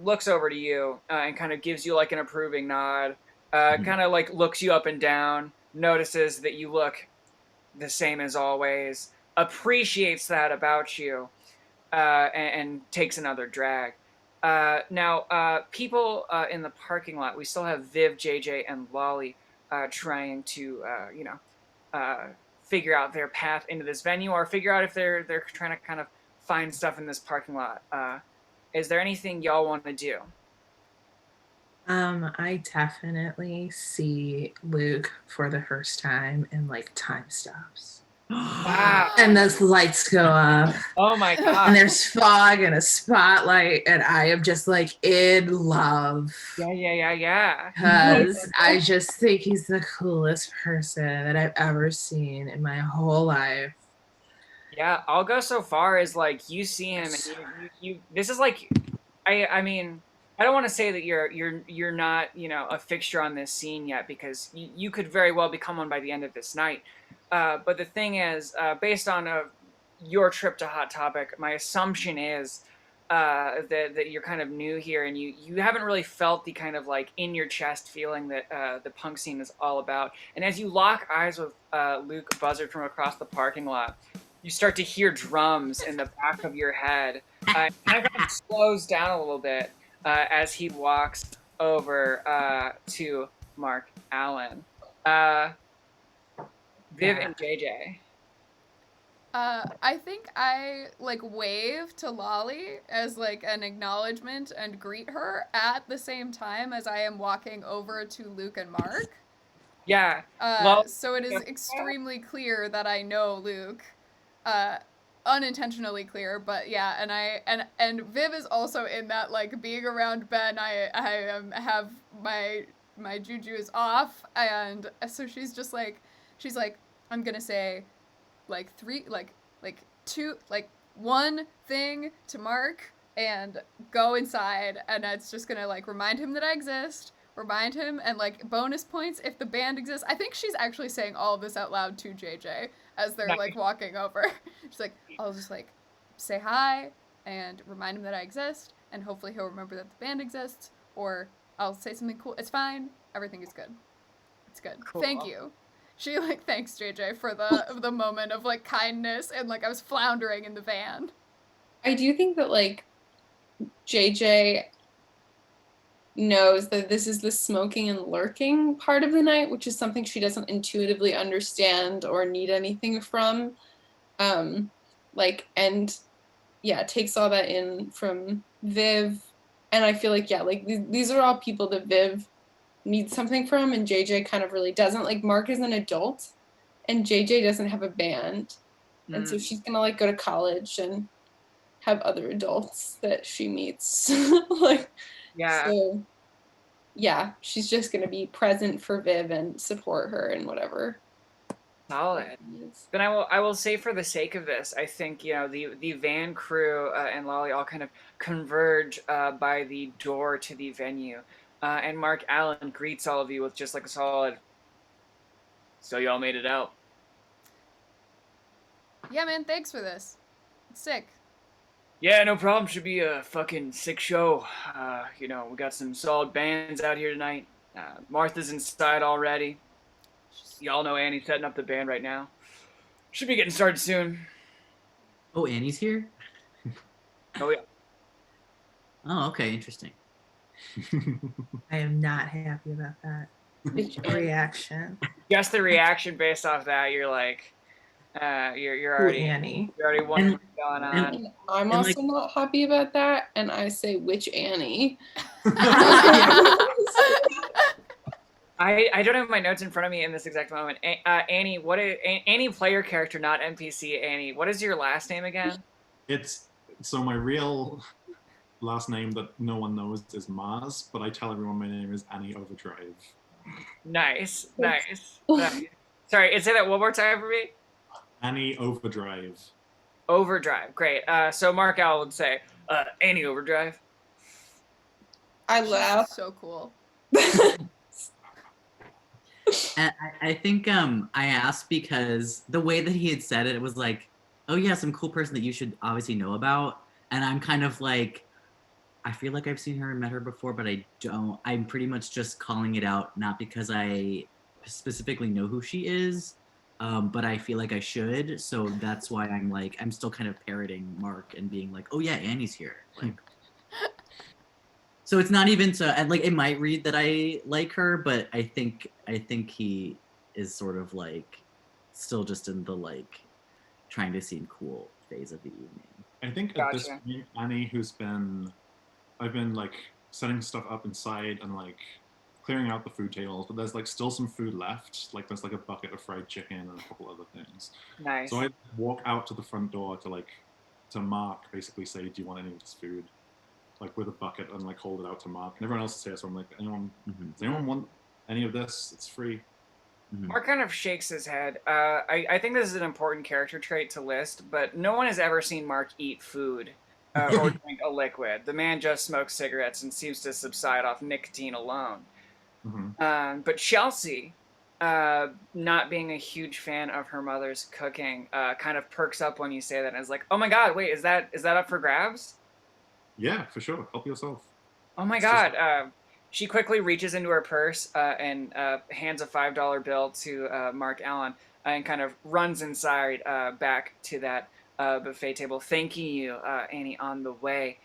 looks over to you and kind of gives you like an approving nod, kind of like looks you up and down, notices that you look the same as always, appreciates that about you, and takes another drag. Now, people in the parking lot, we still have Viv, JJ, and Lolly trying to, figure out their path into this venue, or figure out if they're trying to kind of find stuff in this parking lot. Is there anything y'all want to do? I definitely see Luke for the first time and like time stops. Wow. And those lights go up. Oh my god. And there's fog and a spotlight, and I am just like in love. Yeah. Because I just think he's the coolest person that I've ever seen in my whole life. Yeah, I'll go so far as like you see him and you this is like I mean, I don't want to say that you're not, a fixture on this scene yet, because you could very well become one by the end of this night. But the thing is, based on your trip to Hot Topic, my assumption is that you're kind of new here, and you haven't really felt the kind of like in your chest feeling that the punk scene is all about. And as you lock eyes with Luke Buzzard from across the parking lot, you start to hear drums in the back of your head. Kind of slows down a little bit as he walks over to Mark Allen. Viv and JJ. I think I like wave to Lolly as like an acknowledgement and greet her at the same time as I am walking over to Luke and Mark. Yeah. Well, So it is extremely clear that I know Luke. Uh, Unintentionally clear, but yeah, and Viv is also in that like being around Ben. I have my juju is off, and so she's like I'm gonna say like three like two like one thing to Mark and go inside, and it's just gonna like remind him that I exist, remind him, and like bonus points if the band exists. I think she's actually saying all of this out loud to JJ as they're like walking over. She's like, I'll just like say hi and remind him that I exist, and hopefully he'll remember that the band exists, or I'll say something cool. It's fine. Everything is good. It's good. Cool. Thank you. She like thanks JJ for the moment of like kindness, and like I was floundering in the van. I do think that like JJ knows that this is the smoking and lurking part of the night, which is something she doesn't intuitively understand or need anything from. Like, and yeah, takes all that in from Viv. And I feel like, yeah, like these are all people that Viv needs something from, and JJ kind of really doesn't. Like, Mark is an adult, and JJ doesn't have a band. And so she's gonna like go to college and have other adults that she meets. Like, yeah. So, yeah, she's just gonna be present for Viv and support her and whatever. Solid. But I will say, for the sake of this, I think, you know, the van crew and Lolly all kind of converge by the door to the venue, and Mark Allen greets all of you with just like a solid, "So y'all made it out." Yeah, man, thanks for this. It's sick. Yeah, no problem. Should be a fucking sick show. You know, we got some solid bands out here tonight. Martha's inside already. Y'all know Annie's setting up the band right now. Should be getting started soon. Oh, Annie's here? Oh, yeah. Oh, okay, interesting. I am not happy about that reaction. Guess the reaction based off that. You're like, you're already Annie. You're already wondering what's going on. And I'm also not happy about that, and I say, which Annie? I don't have my notes in front of me in this exact moment. Annie, what is Annie player character, not NPC Annie? What is your last name again? It's so my real last name that no one knows is Mars, but I tell everyone my name is Annie Overdrive. Nice. Sorry, say that one more time for me. Annie Overdrive. Overdrive, great. So Mark Owl would say, Annie Overdrive. I laugh. So cool. And I think I asked because the way that he had said it, it was like, oh yeah, some cool person that you should obviously know about. And I'm kind of like, I feel like I've seen her and met her before, but I don't. I'm pretty much just calling it out, not because I specifically know who she is, but I feel like I should. So that's why I'm like, I'm still kind of parroting Mark and being like, oh yeah, Annie's here. Like, so it's not even so, and like it might read that I like her, but I think he is sort of like still just in the like trying to seem cool phase of the evening. I think at this point, Annie, I've been like setting stuff up inside and like clearing out the food tables, but there's like still some food left. Like there's like a bucket of fried chicken and a couple other things. Nice. So I walk out to the front door to Mark, basically say, "Do you want any of this food?" Like with a bucket, and like hold it out to Mark. And everyone else is here, so I'm like, does anyone want any of this? It's free. Mark kind of shakes his head. I think this is an important character trait to list, but no one has ever seen Mark eat food or drink a liquid. The man just smokes cigarettes and seems to subside off nicotine alone. But Chelsea, not being a huge fan of her mother's cooking, kind of perks up when you say that and is like, "Oh my God, wait, is that up for grabs?" Yeah, for sure. Help yourself. Oh my God. She quickly reaches into her purse and hands a $5 bill to Mark Allen and kind of runs inside back to that buffet table, thanking you, Annie, on the way.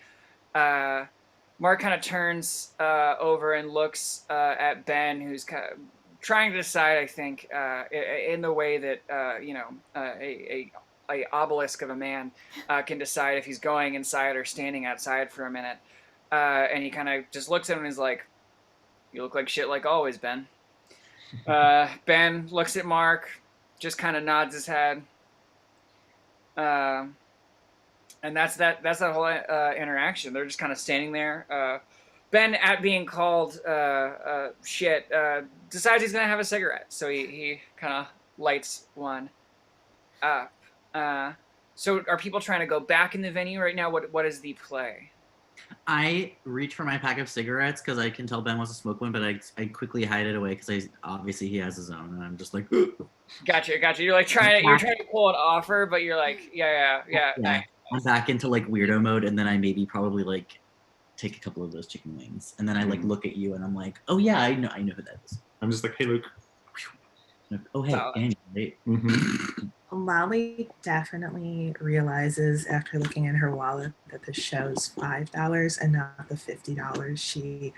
Mark kind of turns over and looks at Ben, who's kind of trying to decide, I think, in the way that, a a obelisk of a man can decide if he's going inside or standing outside for a minute. And he kind of just looks at him and is like, "You look like shit like always, Ben." Ben looks at Mark, just kind of nods his head. And that's that whole interaction. They're just kind of standing there. Ben, at being called shit, decides he's gonna have a cigarette, so he kind of lights one up. So are people trying to go back in the venue right now? What is the play? I reach for my pack of cigarettes because I can tell Ben wants to smoke one, but I quickly hide it away because obviously he has his own, and I'm just like, Gotcha. You're like trying to pull an offer, but you're like, yeah. Nice. I'm back into like weirdo mode, and then I maybe probably like take a couple of those chicken wings, and then I like look at you, and I'm like, oh yeah, I know who that is. I'm just like, hey, Luke. Like, oh hey, Annie, right? Mm-hmm. Molly definitely realizes after looking at her wallet that the show's $5 and not the $50 she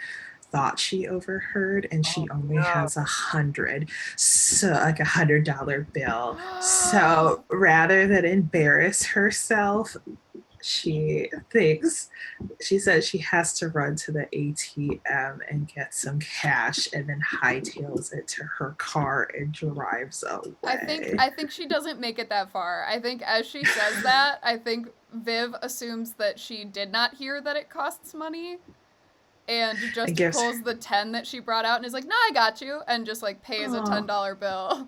thought she overheard, and she only has 100, so like $100 bill. So rather than embarrass herself, she says she has to run to the ATM and get some cash, and then hightails it to her car and drives away. I think she doesn't make it that far. I think as she says that, I think Viv assumes that she did not hear that it costs money, and just pulls the 10 that she brought out and is like, "No, I got you," and just like pays a $10 bill.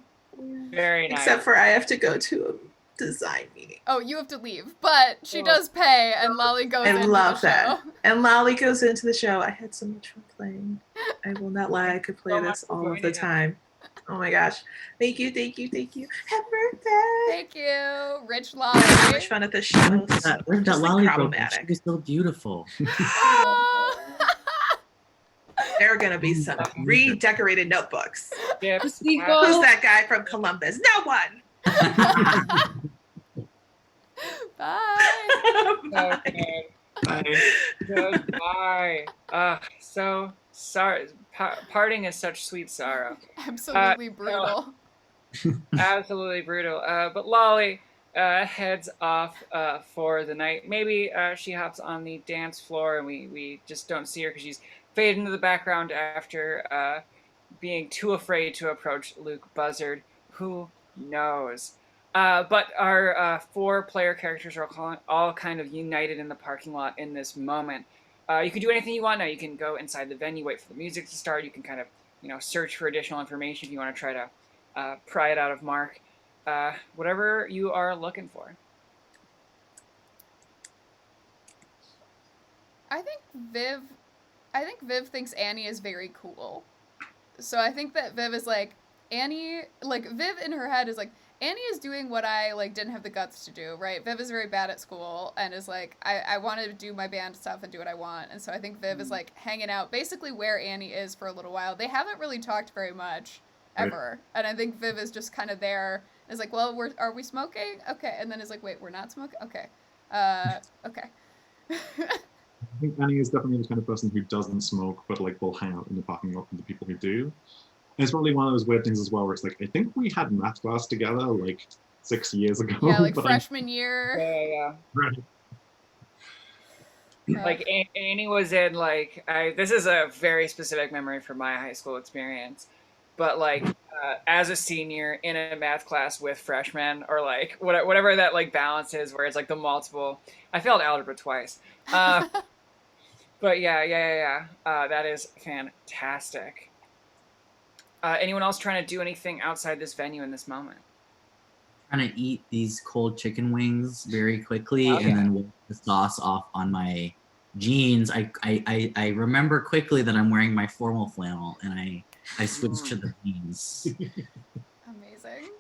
Very nice. Except for I have to go to a design meeting. Oh, you have to leave, but she does pay, and Lolly goes into the show. And Lolly goes into the show. I had so much fun playing. I will not lie, I could play this all of the time. Oh my gosh. Thank you. Happy birthday. Thank you, Rich Lolly. I had so much fun at this show. Where's that Lolly problematic? She's so beautiful. There are gonna be some redecorated notebooks. Yes. Who's that guy from Columbus? No one. Bye. Okay. Goodbye. So sorry. Parting is such sweet sorrow. Absolutely brutal. Absolutely brutal. But Lolly heads off for the night. Maybe she hops on the dance floor and we just don't see her because she's faded into the background after being too afraid to approach Luke Buzzard. Who knows? But our 4 player characters are all kind of united in the parking lot in this moment. You can do anything you want now. You can go inside the venue, wait for the music to start. You can kind of, search for additional information if you want to try to pry it out of Mark. Whatever you are looking for. I think Viv thinks Annie is very cool. So I think that Viv is like, Viv in her head is like, Annie is doing what I didn't have the guts to do, right? Viv is very bad at school and is like, I want to do my band stuff and do what I want. And so I think Viv is like hanging out basically where Annie is for a little while. They haven't really talked very much ever. Right. And I think Viv is just kind of there. Is like, well, are we smoking? Okay. And then is like, wait, we're not smoking? Okay. Okay. I think Annie is definitely the kind of person who doesn't smoke, but will hang out in the parking lot with the people who do. And it's probably one of those weird things as well, where it's like, I think we had math class together 6 years ago. Yeah, freshman year. Yeah. Right. Annie was in this is a very specific memory from my high school experience, but as a senior in a math class with freshmen, or whatever that balance is, where it's the multiple. I failed algebra twice. But yeah. That is fantastic. Anyone else trying to do anything outside this venue in this moment? Trying to eat these cold chicken wings very quickly, and then with the sauce off on my jeans. I remember quickly that I'm wearing my formal flannel, and I switched to the jeans. Amazing.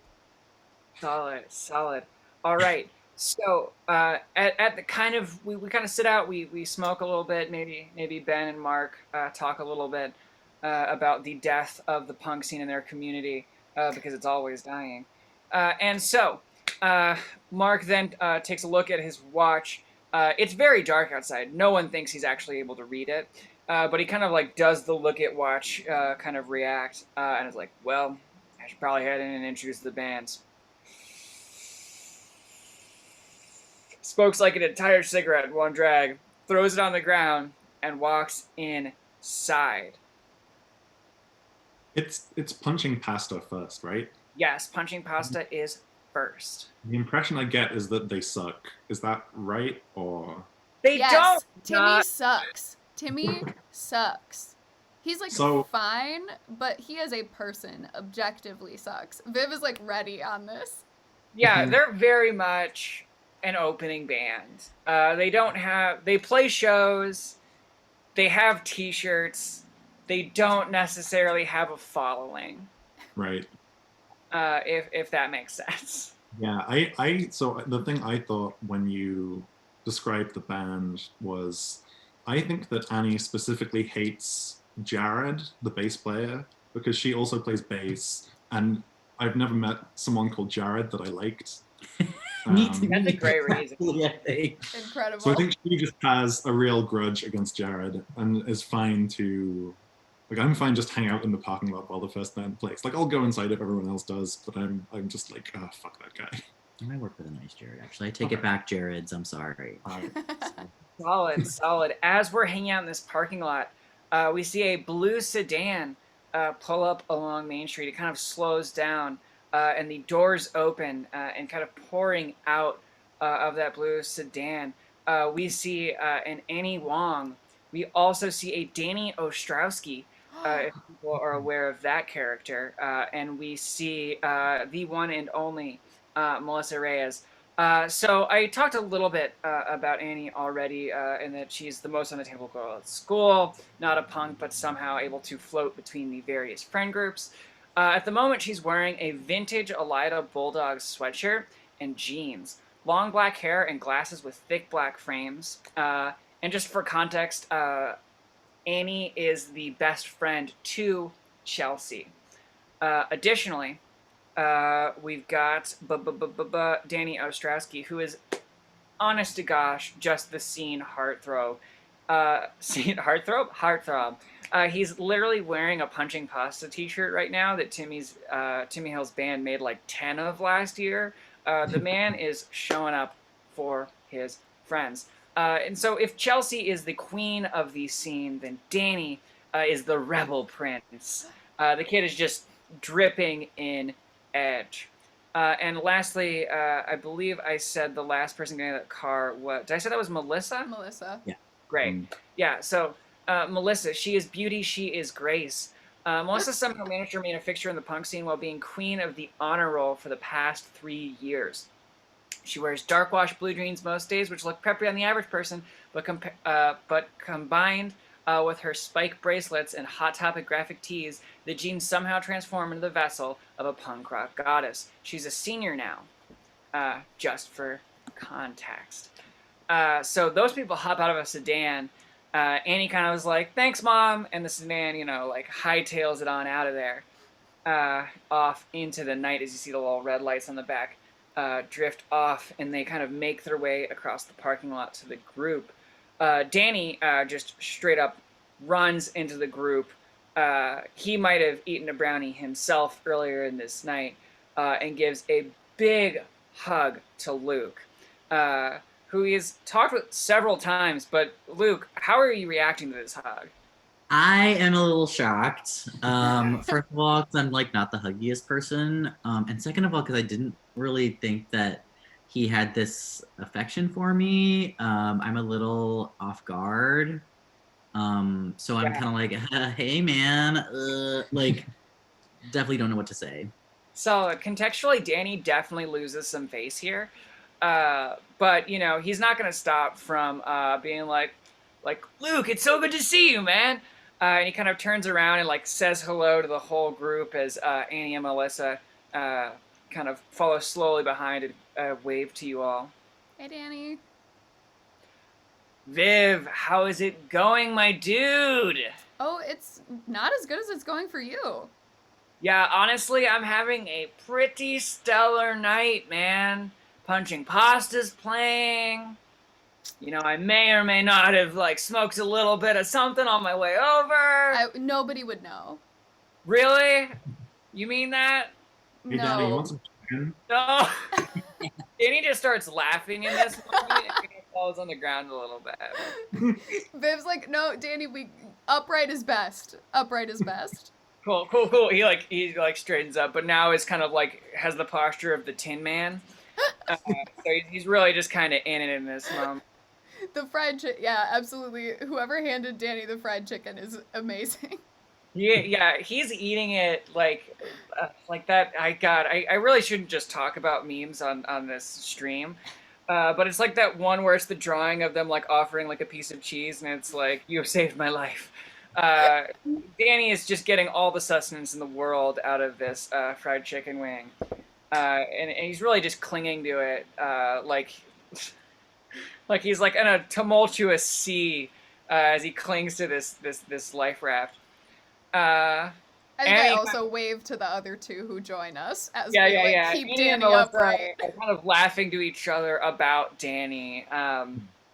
Solid. All right. So at the kind of we kind of sit out, we smoke a little bit, maybe Ben and Mark talk a little bit about the death of the punk scene in their community, because it's always dying. And so Mark then takes a look at his watch. It's very dark outside. No one thinks he's actually able to read it, but he kind of does the look at watch kind of react, and is like, well, I should probably head in and introduce the bands. smokes like an entire cigarette in one drag, throws it on the ground, and walks inside. It's punching pasta first, right? Yes, punching pasta is first. The impression I get is that they suck. Is that right? Or They Yes, don't Timmy not. sucks. Timmy sucks. He's like So- fine, but he as a person objectively sucks. Viv is like ready on this. Yeah, Mhm. they're very much an opening band. They play shows, they have t-shirts, they don't necessarily have a following, right. if that makes sense. Yeah, so the thing I thought when you described the band was I think that Annie specifically hates Jared, the bass player, because she also plays bass, and I've never met someone called Jared that I liked. Me too. That's a great reason. Yeah, they- Incredible. So I think she just has a real grudge against Jared and is fine to, like, I'm fine just hang out in the parking lot while the first band plays. Like, I'll go inside if everyone else does, but I'm just like, oh, fuck that guy. I work with a nice Jared, actually. I take it back, Jared's. I'm sorry. Solid. As we're hanging out in this parking lot, we see a blue sedan pull up along Main Street. It kind of slows down, and the doors open, and kind of pouring out of that blue sedan, we see an Annie Wong. We also see a Danny Ostrowski, if people are aware of that character, and we see the one and only Melissa Reyes. So I talked a little bit about Annie already, and that she's the most on the table girl at school, not a punk, but somehow able to float between the various friend groups. At the moment, she's wearing a vintage Elida Bulldogs sweatshirt and jeans, long black hair, and glasses with thick black frames. And just for context, Annie is the best friend to Chelsea. Additionally, we've got Danny Ostrowski, who is, honest to gosh, just the scene heartthrob. Heartthrob. He's literally wearing a Punching Pasta t-shirt right now that Timmy Hill's band made like 10 of last year. The man is showing up for his friends. And so if Chelsea is the queen of the scene, then Danny is the rebel prince. The kid is just dripping in edge. And lastly, I believe I said the last person getting that car. What did I say? That was Melissa. Melissa. Great. Yeah. So Melissa, she is beauty. She is grace. Melissa somehow managed to remain a fixture in the punk scene while being queen of the honor roll for the past 3 years. She wears dark wash blue jeans most days, which look preppy on the average person, but combined with her spike bracelets and Hot Topic graphic tees, the jeans somehow transform into the vessel of a punk rock goddess. She's a senior now, just for context. So those people hop out of a sedan. Annie kind of was like, "Thanks, Mom," and the sedan, like hightails it on out of there, off into the night as you see the little red lights on the back drift off, and they kind of make their way across the parking lot to the group. Danny just straight up runs into the group. He might have eaten a brownie himself earlier in this night, and gives a big hug to Luke, who he's talked with several times. But Luke, how are you reacting to this hug? I am a little shocked. First of all, because I'm like not the huggiest person, and second of all, because I didn't really think that he had this affection for me. I'm a little off guard. So I'm kind of like, hey man, like definitely don't know what to say. So contextually, Danny definitely loses some face here, but he's not gonna stop from being like Luke, it's so good to see you, man. And he kind of turns around and like says hello to the whole group as Annie and Melissa kind of follow slowly behind and wave to you all. Hey, Danny. Viv, how is it going, my dude? Oh, it's not as good as it's going for you. Yeah, honestly, I'm having a pretty stellar night, man. Punching Pasta's playing. I may or may not have smoked a little bit of something on my way over. Nobody would know. Really? You mean that? Hey, Danny, you No. want some chicken? No. Danny just starts laughing in this moment and falls on the ground a little bit. Viv's like, no, Danny, upright is best. Upright is best. Cool. He straightens up, but now is kind of like has the posture of the Tin Man. So he's really just kind of in it in this moment. The fried chicken, yeah, absolutely. Whoever handed Danny the fried chicken is amazing. Yeah, he's eating it like that. I really shouldn't just talk about memes on this stream. But it's like that one where it's the drawing of them like offering like a piece of cheese, and it's like, you have saved my life. Danny is just getting all the sustenance in the world out of this fried chicken wing, and he's really just clinging to it, like he's like in a tumultuous sea as he clings to this life raft. I think I Annie also wave to the other two who join us as we yeah. keep Annie Danny and Melissa upright. are kind of laughing to each other about Danny.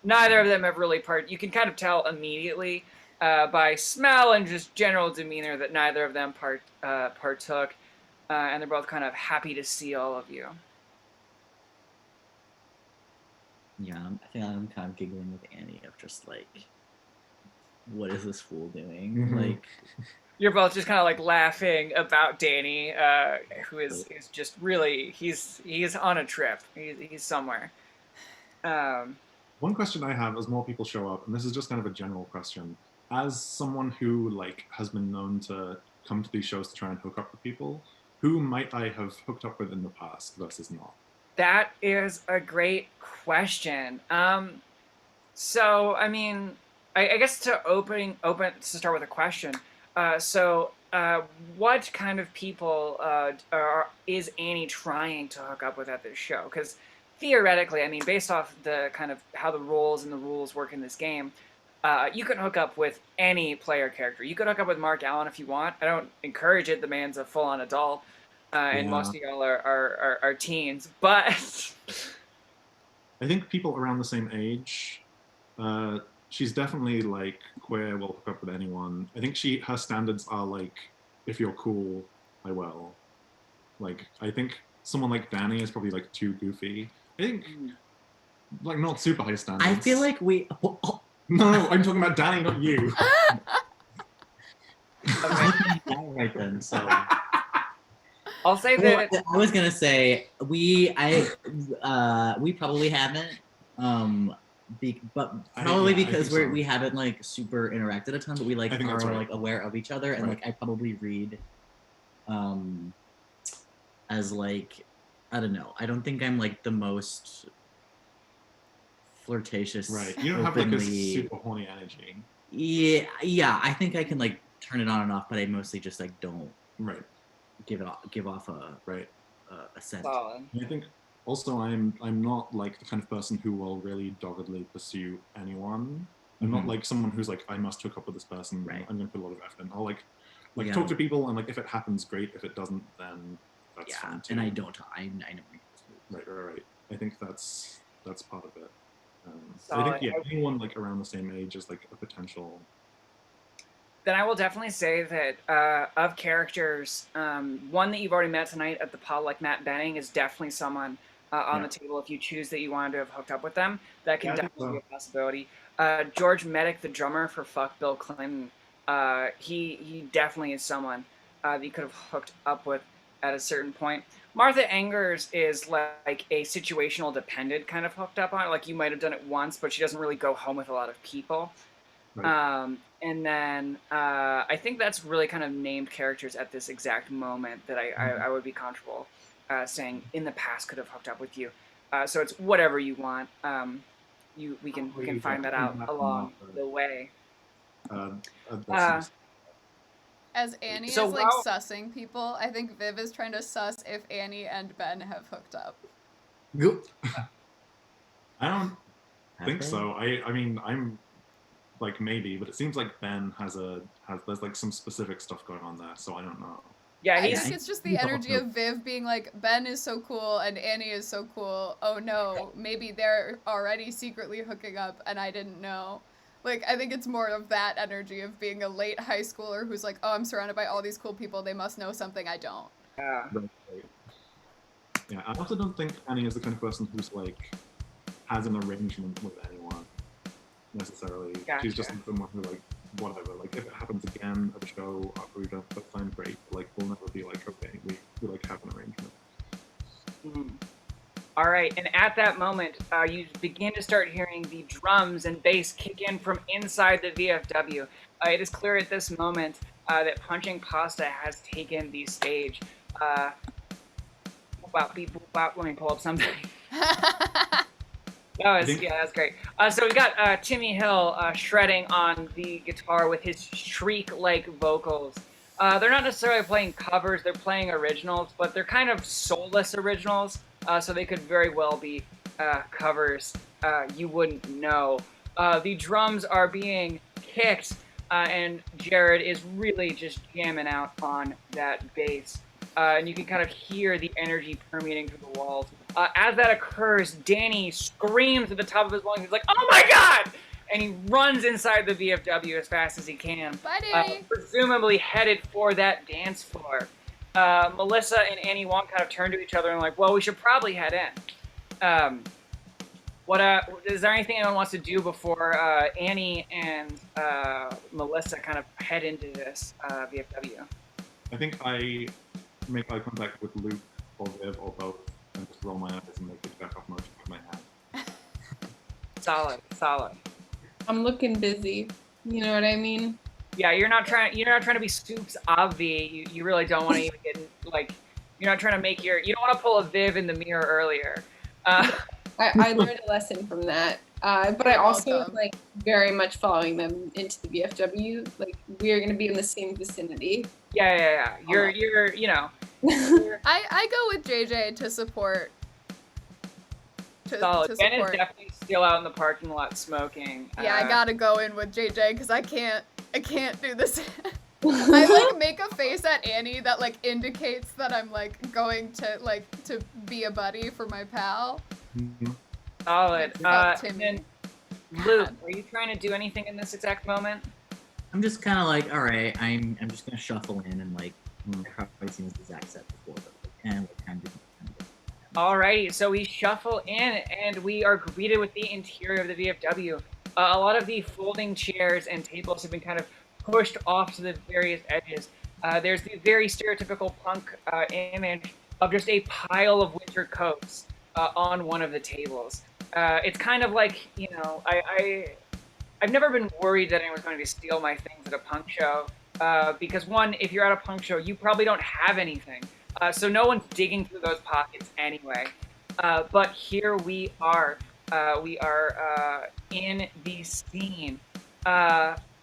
Neither of them have really you can kind of tell immediately by smell and just general demeanor that neither of them partook, and they're both kind of happy to see all of you. Yeah, I think I'm kind of giggling with Annie of just like, what is this fool doing? Like, you're both just kind of like laughing about Danny, who is just really he's on a trip. He's somewhere. One question I have as more people show up, and this is just kind of a general question, as someone who like has been known to come to these shows to try and hook up with people, who might I have hooked up with in the past versus not? That is a great question. So I mean, I guess to start with a question. What kind of people is Annie trying to hook up with at this show? Because theoretically, I mean, based off the kind of how the roles and the rules work in this game, you can hook up with any player character. You could hook up with Mark Allen if you want. I don't encourage it. The man's a full-on adult. And most of y'all are teens, but I think people around the same age. She's definitely like queer, will hook up with anyone. I think her standards are like, if you're cool, I will. Like, I think someone like Danny is probably like too goofy. I think like not super high standards. I feel like No, I'm talking about Danny, not you. Right then, so. I'll say that I was gonna say we probably haven't, but probably because we haven't like super interacted a ton, but we like are like aware of each other, and like I probably read, as like, I don't know. I don't think I'm like the most flirtatious. Right, you don't have like a super horny energy. Yeah. I think I can like turn it on and off, but I mostly just like don't. Right. Give off a scent. Solid. I think also I'm not like the kind of person who will really doggedly pursue anyone. I'm not like someone who's like, I must hook up with this person. Right. I'm gonna put a lot of effort in. I'll like talk to people, and like if it happens, great. If it doesn't, then that's fine too. And I don't. I know. Right. I think that's part of it. I think anyone like around the same age is like a potential. Then I will definitely say that of characters, one that you've already met tonight at the pod, like Matt Benning, is definitely someone on the table if you choose that you wanted to have hooked up with them. That can definitely be a possibility. George Medic, the drummer for Fuck Bill Clinton, he definitely is someone that you could have hooked up with at a certain point. Martha Engers is like a situational dependent kind of hooked up on it. Like you might have done it once, but she doesn't really go home with a lot of people. Right. And then I think that's really kind of named characters at this exact moment that I would be comfortable saying in the past could have hooked up with you. So it's whatever you want. We can find that out along the way. As Annie is like sussing people, I think Viv is trying to suss if Annie and Ben have hooked up. I don't think so. I mean, I'm like maybe, but it seems like Ben has there's like some specific stuff going on there, so I don't know. Yeah, I think it's just the energy of Viv being like, Ben is so cool and Annie is so cool. Oh no, maybe they're already secretly hooking up and I didn't know. Like, I think it's more of that energy of being a late high schooler who's like, oh, I'm surrounded by all these cool people. They must know something I don't. Yeah. Yeah, I also don't think Annie is the kind of person who's like has an arrangement with anyone necessarily. Gotcha. She's just someone who like whatever. Like if it happens again at the show after we've done it, that's fine, great. But, like we'll never be like okay, we like have an arrangement. Mhm. All right, and at that moment, you begin to start hearing the drums and bass kick in from inside the VFW. It is clear at this moment that Punching Pasta has taken the stage. Let me pull up something. That was great. So we got Timmy Hill shredding on the guitar with his shriek-like vocals. They're not necessarily playing covers, they're playing originals, but they're kind of soulless originals, so they could very well be covers you wouldn't know. The drums are being kicked, and Jared is really just jamming out on that bass. And you can kind of hear the energy permeating through the walls. As that occurs, Danny screams at the top of his lungs. He's like, "Oh my God!" And he runs inside the VFW as fast as he can. Bye, Danny. Presumably headed for that dance floor. Melissa and Annie Wong kind of turn to each other and like, well, we should probably head in. Is there anything anyone wants to do before Annie and Melissa kind of head into this VFW? I think I make eye contact with Luke or Viv or both and just roll my eyes and make the back off motion with my hand. Solid. I'm looking busy. You know what I mean? Yeah, you're not trying to be Scoops Obvi. You really don't want to even get like. You're not trying to make you don't want to pull a Viv in the mirror earlier. I learned a lesson from that. But I also welcome. like very much following them into the VFW. Like we're gonna be in the same vicinity. Yeah. You're I go with JJ to support. Solid. Ben is definitely still out in the parking lot smoking. Yeah, I gotta go in with JJ because I can't do this. I like make a face at Annie that like indicates that I'm like going to be a buddy for my pal. Mm-hmm. Solid. Fuck And Timmy. then Luke, are you trying to do anything in this exact moment? I'm just kind of like, all right, I'm just gonna shuffle in and like, I've probably seen this exact set before, but like, and like kind of. Alrighty, so we shuffle in and we are greeted with the interior of the VFW. A lot of the folding chairs and tables have been kind of pushed off to the various edges. There's the very stereotypical punk image of just a pile of winter coats on one of the tables. It's kind of like, I've never been worried that anyone's going to steal my things at a punk show. Because one, if you're at a punk show, you probably don't have anything. So no one's digging through those pockets anyway. But here we are. We are in the scene.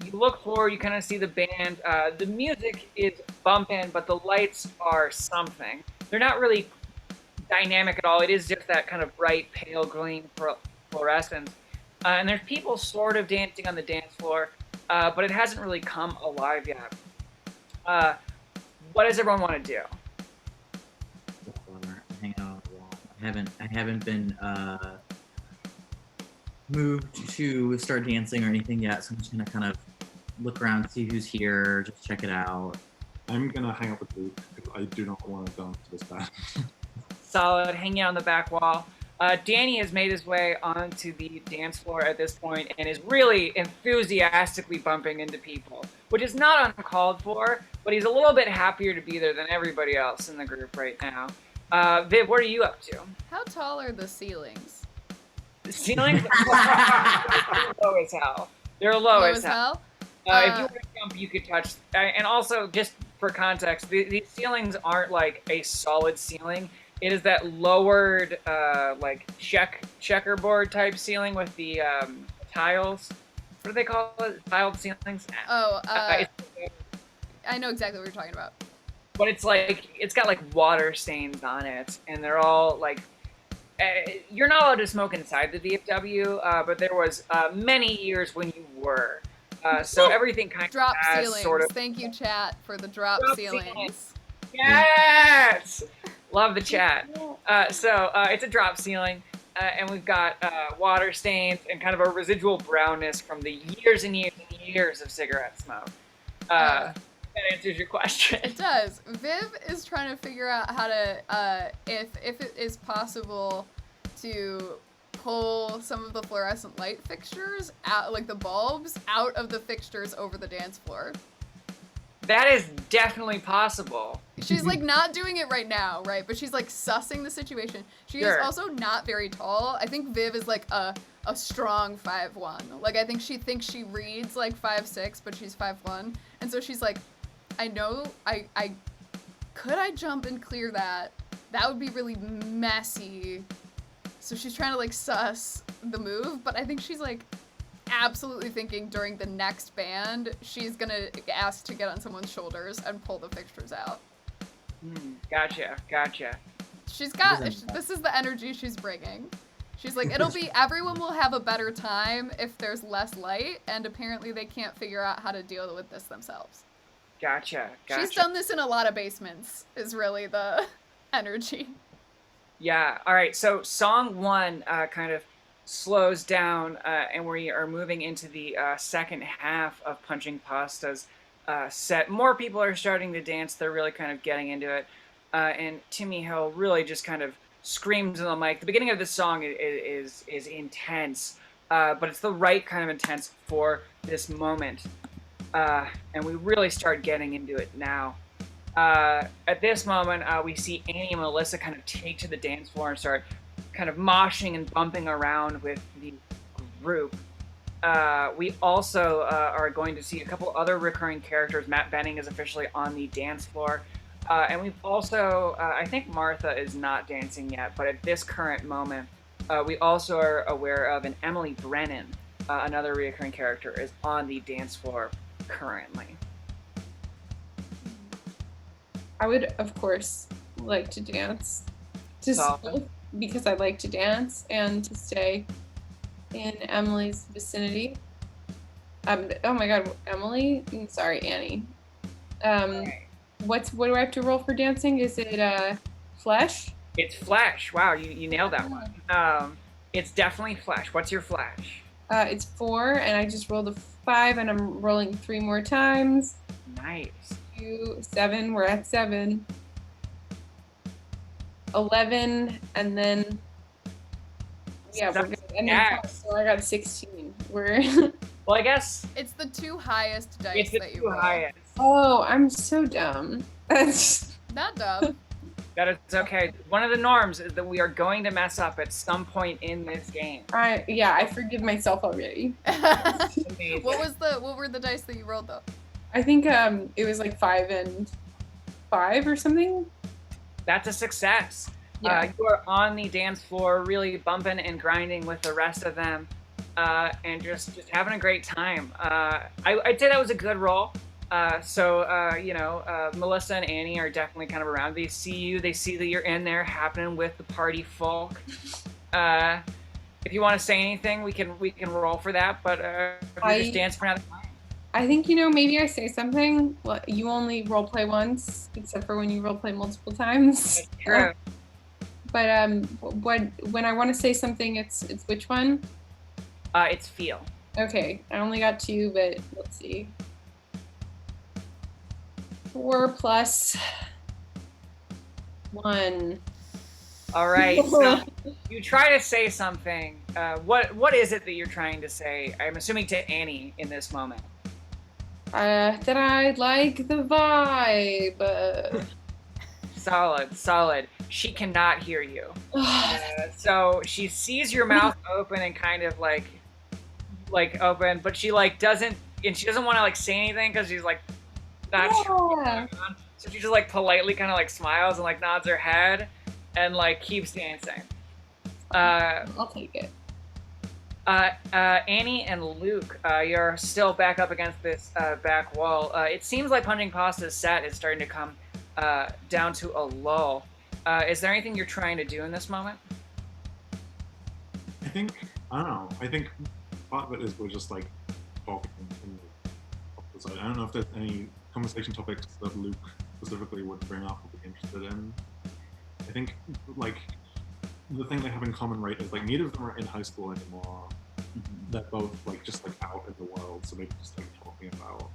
You look forward, you kind of see the band. The music is bumping, but the lights are something. They're not really dynamic at all. It is just that kind of bright, pale green fluorescence. And there's people sort of dancing on the dance floor, but it hasn't really come alive yet. What does everyone want to do? Hang out on the wall. I haven't been moved to start dancing or anything yet, so I'm just gonna kind of look around, see who's here, just check it out. I'm gonna hang out with Luke because I do not want to dance to this band. Solid, hanging out on the back wall. Danny has made his way onto the dance floor at this point and is really enthusiastically bumping into people, which is not uncalled for, but he's a little bit happier to be there than everybody else in the group right now. Viv, what are you up to? How tall are the ceilings? The ceilings are low as hell. They're low as hell. If you were to jump, you could touch. And also, just for context, these ceilings aren't like a solid ceiling. It is that lowered, like checkerboard type ceiling with the tiles. What do they call it? Tiled ceilings. I know exactly what you're talking about. But it's got like water stains on it, and they're all like. You're not allowed to smoke inside the VFW, but there was many years when you were. So everything kind Drop of has ceilings. sort of. Thank you, chat, for the drop ceilings. Yes! Love the chat. So it's a drop ceiling, and we've got water stains and kind of a residual brownness from the years and years and years of cigarette smoke. that answers your question. It does. Viv is trying to figure out how to, if it is possible to pull some of the fluorescent light fixtures out, like the bulbs, out of the fixtures over the dance floor. That is definitely possible. She's like not doing it right now, right? But she's like sussing the situation. She is also not very tall. I think Viv is like a strong 5'1". Like I think she thinks she reads like 5'6", but she's 5'1". And so she's like, I know I could I jump and clear that? That would be really messy. So she's trying to like suss the move, but I think she's like absolutely thinking during the next band she's gonna ask to get on someone's shoulders and pull the fixtures out. Gotcha. She's got this is the energy she's bringing. She's like, it'll be everyone will have a better time if there's less light, and apparently they can't figure out how to deal with this themselves. Gotcha. She's done this in a lot of basements is really the energy. Yeah. All right. So song 1 kind of slows down, and we are moving into the second half of Punching Pasta's set. More people are starting to dance. They're really kind of getting into it. And Timmy Hill really just kind of screams in the mic. The beginning of this song is intense, but it's the right kind of intense for this moment. And we really start getting into it now. At this moment, we see Annie and Melissa kind of take to the dance floor and start kind of moshing and bumping around with the group. We also are going to see a couple other recurring characters. Matt Benning is officially on the dance floor. And we've also, I think Martha is not dancing yet, but at this current moment, we also are aware of an Emily Brennan, another recurring character, is on the dance floor currently. I would, of course, like to dance. Just because I like to dance and to stay in Emily's vicinity. Oh my god, Emily? Sorry, Annie. What do I have to roll for dancing? Is it flesh? It's flesh. Wow, you nailed that one. It's definitely flesh. What's your flesh? It's 4, and I just rolled a 5, and I'm rolling 3 more times. Nice. 2, 7. We're at 7. 11, and then we're good. And then so I got 16. We're well, I guess it's the 2 highest dice it's the that you 2 roll. highest. Oh, I'm so dumb. Not dumb. That is okay. One of the norms is that we are going to mess up at some point in this game. I forgive myself already. What were the dice that you rolled though? I think it was like 5 and 5 or something. That's a success. Yeah. You are on the dance floor, really bumping and grinding with the rest of them, and just having a great time. I'd say that was a good roll. Melissa and Annie are definitely kind of around. They see you. They see that you're in there, happening with the party folk. If you want to say anything, we can roll for that. But we just dance for another time. I think, maybe I say something. Well, you only roleplay once, except for when you roleplay multiple times. That's true. But when I want to say something, it's which one? It's feel. Okay, I only got 2, but let's see. 4 plus 1. All right. So you try to say something. What is it that you're trying to say? I'm assuming to Annie in this moment. That I like the vibe. Solid. She cannot hear you. So she sees your mouth open and kind of like open, but she doesn't want to say anything because she's not sure what's going on. So she just politely kind of smiles and nods her head and keeps dancing. I'll take it. Annie and Luke, you're still back up against this back wall. It seems like Punching Pasta's set is starting to come down to a lull. Is there anything you're trying to do in this moment? I don't know. I think part of it is we're just talking. I don't know if there's any conversation topics that Luke specifically would bring up or be interested in. I think the thing they have in common, right, is neither of them are in high school anymore. They're both just out in the world, so maybe just talking about.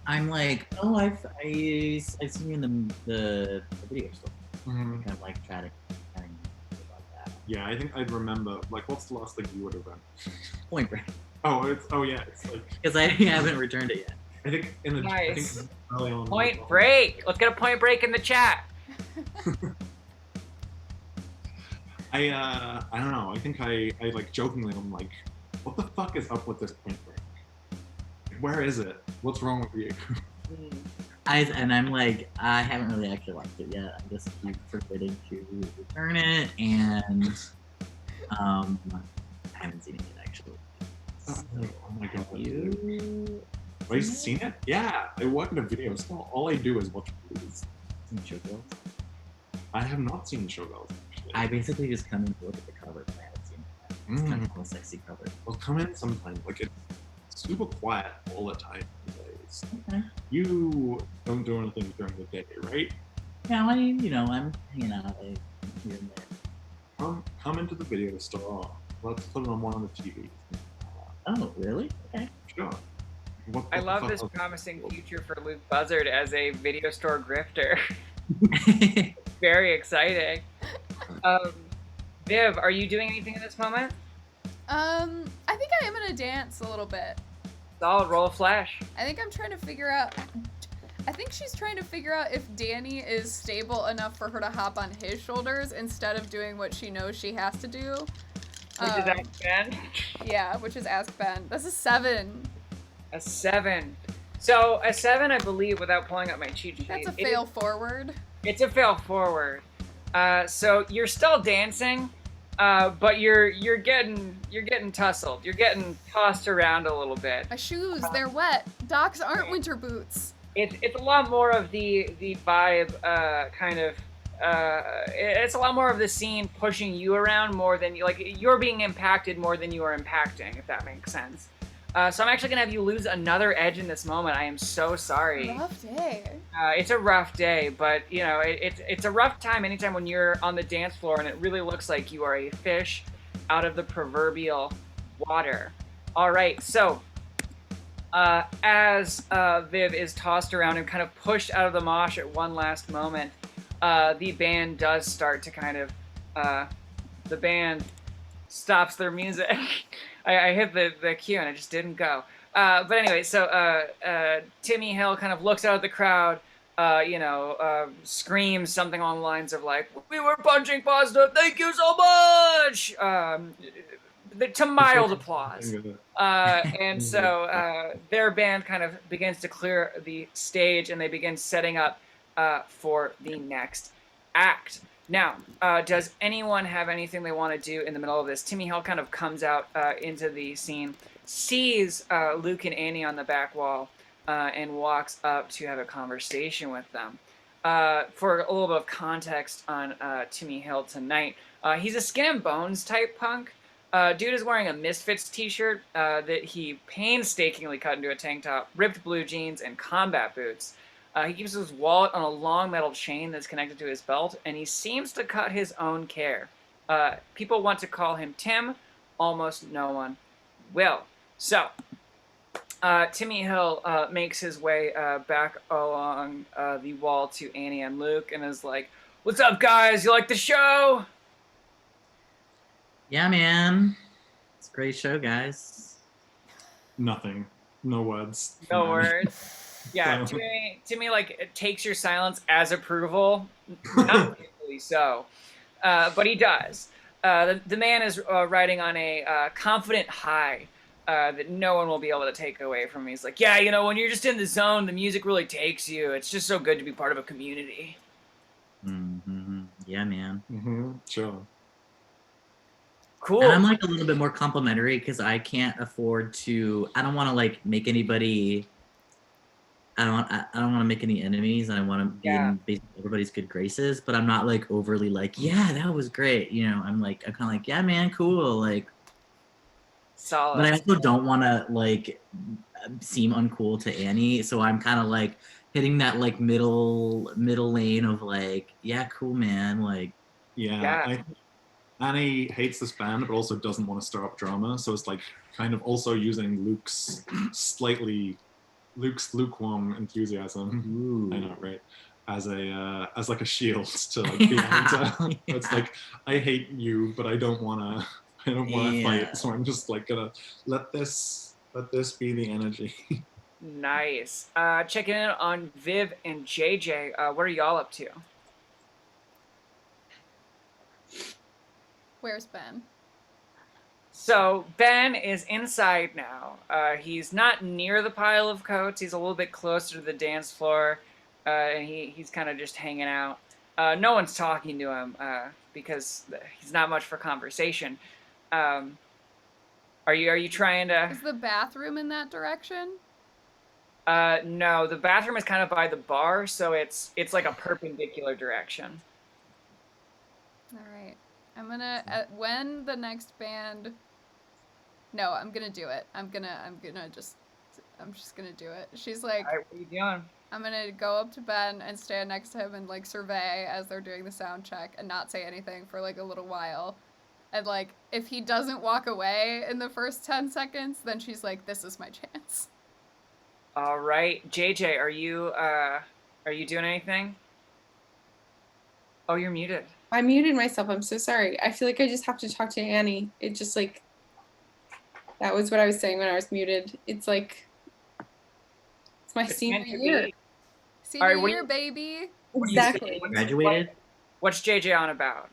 I'm like, oh, I've seen you in the video store. Mhm. Kind of like chatting about that. Yeah, I think I'd remember. Like, what's the last thing you would have done? Point Break, Oh yeah, it's like because I haven't returned it yet. I think in the I Nice. think early on. Point Break. Let's get a Point Break in the chat. I don't know. I think I like jokingly I'm like, what the fuck is up with this Point Break? Where is it? What's wrong with you? I'm like, I haven't really actually watched it yet. I just keep forgetting to return it, and I haven't seen it yet actually. Oh my god. You Have you seen it? Yeah, I work in a video store. All I do is watch movies. seen Showgirls? I have not seen Showgirls. Actually. I basically just come in to look at the cover, but I haven't seen it. It's kind of a sexy cover. Well, come in sometime. Like it's super quiet all the time these days. Okay. You don't do anything during the day, right? Yeah, I mean, I'm hanging out like here and there. Come into the video store. Let's put it on one of the TVs. Oh, really? Okay. Sure. I love this promising future for Luke Buzzard as a video store grifter. Very exciting. Viv, are you doing anything in this moment? I think I am gonna dance a little bit. Solid, roll flash. I think I'm trying to figure out. I think she's trying to figure out if Danny is stable enough for her to hop on his shoulders instead of doing what she knows she has to do. Which is Ask Ben. Yeah, which is Ask Ben. That's a 7. A 7. So a 7, I believe, without pulling up my cheat sheet. That's a fail forward. It's a fail forward. So you're still dancing, but you're getting tussled. You're getting tossed around a little bit. My shoes, they're wet. Docs aren't winter boots. It's a lot more of the vibe, kind of. It's a lot more of the scene pushing you around more than you're being impacted more than you are impacting, if that makes sense. So I'm actually gonna have you lose another edge in this moment. I am so sorry. Rough day. It's a rough day, but it's a rough time anytime when you're on the dance floor and it really looks like you are a fish out of the proverbial water. All right, so as Viv is tossed around and kind of pushed out of the mosh at one last moment, the band does start to kind of the band stops their music. I hit the cue and it just didn't go. But anyway, so Timmy Hill kind of looks out at the crowd, screams something along the lines of like, "We were punching positive, thank you so much!" To mild applause. And so their band kind of begins to clear the stage and they begin setting up for the next act. Now, does anyone have anything they want to do in the middle of this? Timmy Hill kind of comes out into the scene, sees Luke and Annie on the back wall, and walks up to have a conversation with them. For a little bit of context on Timmy Hill tonight, he's a skin and bones type punk. Dude is wearing a Misfits t-shirt that he painstakingly cut into a tank top, ripped blue jeans, and combat boots. He keeps his wallet on a long metal chain that's connected to his belt, and he seems to cut his own care. People want to call him Tim. Almost no one will. So, Timmy Hill makes his way back along the wall to Annie and Luke and is like, "What's up, guys? You like the show?" Yeah, man. It's a great show, guys. Nothing. No words. No words. Yeah, Timmy takes your silence as approval. Not really so. But he does. The man is riding on a confident high that no one will be able to take away from him. He's like, yeah, when you're just in the zone, the music really takes you. It's just so good to be part of a community. Mm-hmm. Yeah, man. Mm-hmm. Sure. Cool. And I'm like a little bit more complimentary because I can't afford to. I don't want to like make anybody. I don't want to make any enemies, and I want to be in basically everybody's good graces. But I'm not like overly like, yeah, that was great. I'm kind of like, yeah, man, cool, like. Solid. But I also don't want to like seem uncool to Annie, so I'm kind of like hitting that like middle lane of like, yeah, cool, man, like. Yeah. Annie hates this band, but also doesn't want to stir up drama, so it's like kind of also using Luke's slightly Luke's lukewarm enthusiasm. Ooh. I know, right? As like a shield to like the editor. It's like, I hate you, but I don't wanna Yeah. fight. So I'm just like gonna let this be the energy. Nice. Checking in on Viv and JJ. What are y'all up to? Where's Ben? So Ben is inside now. He's not near the pile of coats. He's a little bit closer to the dance floor, and he's kind of just hanging out. No one's talking to him because he's not much for conversation. Are you trying to? Is the bathroom in that direction? No, the bathroom is kind of by the bar, so it's like a perpendicular direction. All right. I'm gonna when the next band. No, I'm gonna do it. I'm just gonna do it. She's like, All right, what are you doing? I'm gonna go up to Ben and stand next to him and like survey as they're doing the sound check and not say anything for like a little while. And like, if he doesn't walk away in the first 10 seconds, then she's like, this is my chance. All right, JJ, are you doing anything? Oh, you're muted. I muted myself. I'm so sorry. I feel like I just have to talk to Annie. It just like, that was what I was saying when I was muted. It's like, it's my senior year. Senior All right, year, baby. Exactly. Graduated? What's JJ on about?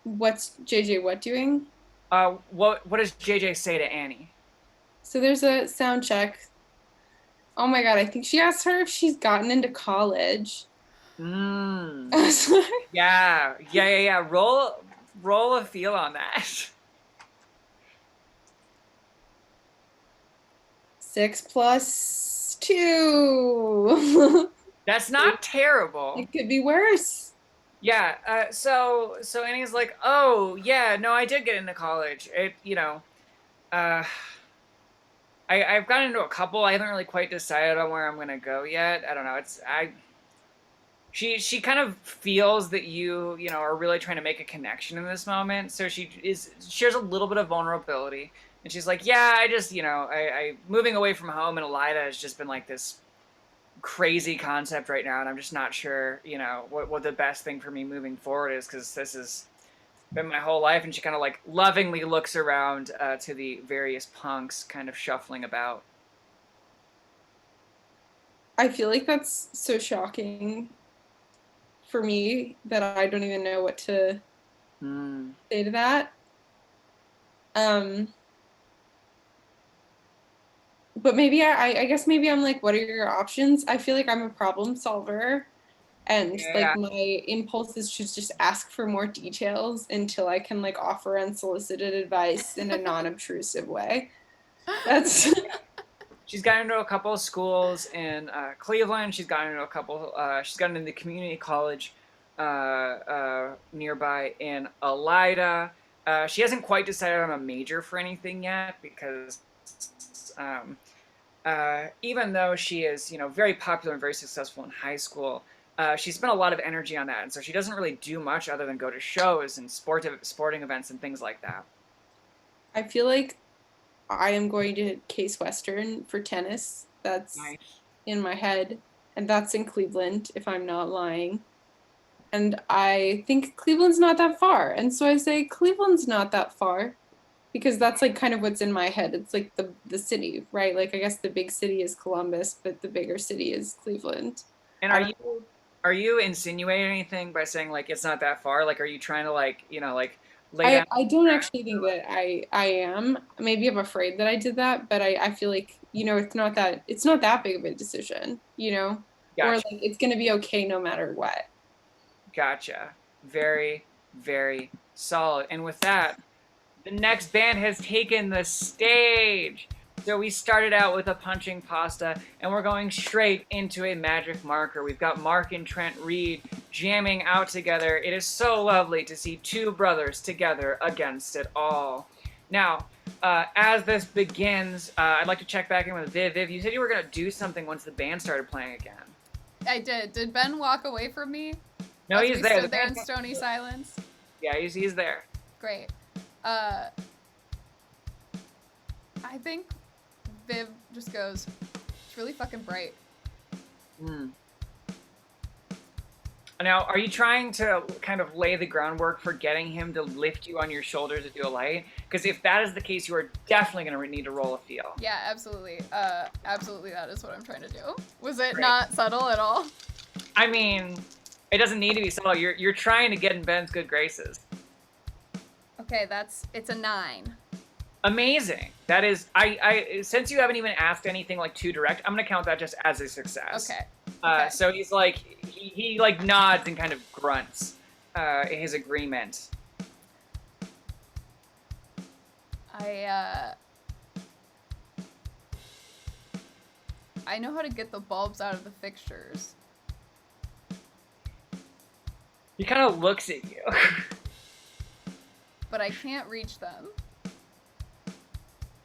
What's JJ what doing? What does JJ say to Annie? So there's a sound check. Oh my god, I think she asked her if she's gotten into college. Yeah. Roll a feel on that. 6 + 2. That's not terrible. It could be worse. Yeah. So Annie's like, oh yeah, no, I did get into college. I've gotten into a couple. I haven't really quite decided on where I'm gonna go yet. I don't know. She kind of feels that you are really trying to make a connection in this moment. So she shares a little bit of vulnerability, and she's like, yeah, I just I moving away from home in Elida has just been like this crazy concept right now, and I'm just not sure what the best thing for me moving forward is, because this has been my whole life. And she kind of like lovingly looks around to the various punks kind of shuffling about. I feel like that's so shocking for me that I don't even know what to say to that. But maybe I guess maybe I'm like, what are your options? I feel like I'm a problem solver, and like my impulse is to just ask for more details until I can like offer unsolicited advice in a non-obtrusive way. That's She's gotten into a couple of schools in Cleveland. She's gotten into she's gotten into the community college nearby in Elida. She hasn't quite decided on a major for anything yet, because even though she is, very popular and very successful in high school, she spent a lot of energy on that, and so she doesn't really do much other than go to shows and sporting events and things like that. I feel like I am going to Case Western for tennis. That's nice. In my head, and that's in Cleveland, if I'm not lying. And I think Cleveland's not that far, and so I say Cleveland's not that far, because that's like kind of what's in my head. It's like the city, right? Like I guess the big city is Columbus, but the bigger city is Cleveland. And are you insinuating anything by saying like it's not that far? Like, are you trying to like lay down? I don't actually think that I am. Maybe I'm afraid that I did that, but I feel like it's not that big of a decision, Gotcha. Or like it's gonna be okay no matter what. Gotcha. Very, very solid. And with that, the next band has taken the stage. So we started out with a punching pasta, and we're going straight into a magic marker. We've got Mark and Trent Reed jamming out together. It is so lovely to see two brothers together against it all. Now, as this begins, I'd like to check back in with Viv. Viv, you said you were going to do something once the band started playing again. I did. Did Ben walk away from me? No, he's there. Stood there in stony silence? Yeah, he's there. Great. I think Viv just goes, it's really fucking bright. Hmm. Now, are you trying to kind of lay the groundwork for getting him to lift you on your shoulders to do a light? Because if that is the case, you are definitely going to need to roll a feel. Yeah, absolutely. Absolutely that is what I'm trying to do. Was it Great. not subtle at all? I mean, it doesn't need to be subtle. You're trying to get in Ben's good graces. Okay, it's a 9. Amazing. That is, I since you haven't even asked anything like too direct, I'm gonna count that just as a success. Okay. So he's like, he like nods and kind of grunts his agreement. I know how to get the bulbs out of the fixtures. He kind of looks at you. But I can't reach them.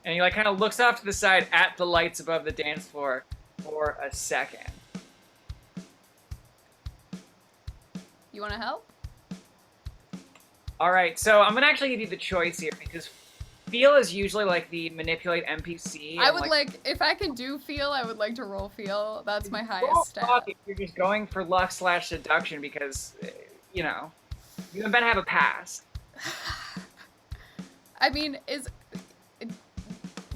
And he like kind of looks off to the side at the lights above the dance floor for a second. You want to help? All right, so I'm gonna actually give you the choice here because feel is usually like the manipulate NPC. I would like, if I can do feel, I would like to roll feel. That's my highest stat. If you're just going for luck / seduction because, you know, you and Ben have a pass. I mean,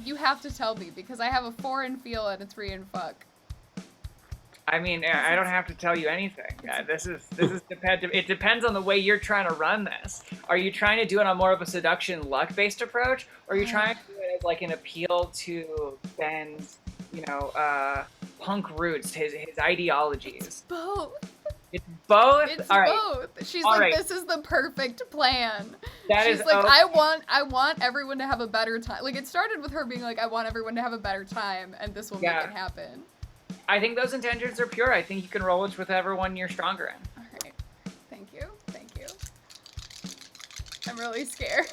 you have to tell me because I have a 4 in feel and a 3 in fuck. I mean, I don't have to tell you anything. This is dependent. It depends on the way you're trying to run this. Are you trying to do it on more of a seduction luck-based approach, or are you trying to do it as like an appeal to Ben's, you know, punk roots, his ideologies? Both. It's both. It's all right. both. She's All like, right. this is the perfect plan. That She's is like, okay. I want everyone to have a better time. Like, it started with her being like, I want everyone to have a better time, and this will make it happen. I think those intentions are pure. I think you can roll it with whichever one you're stronger in. All right. Thank you. Thank you. I'm really scared.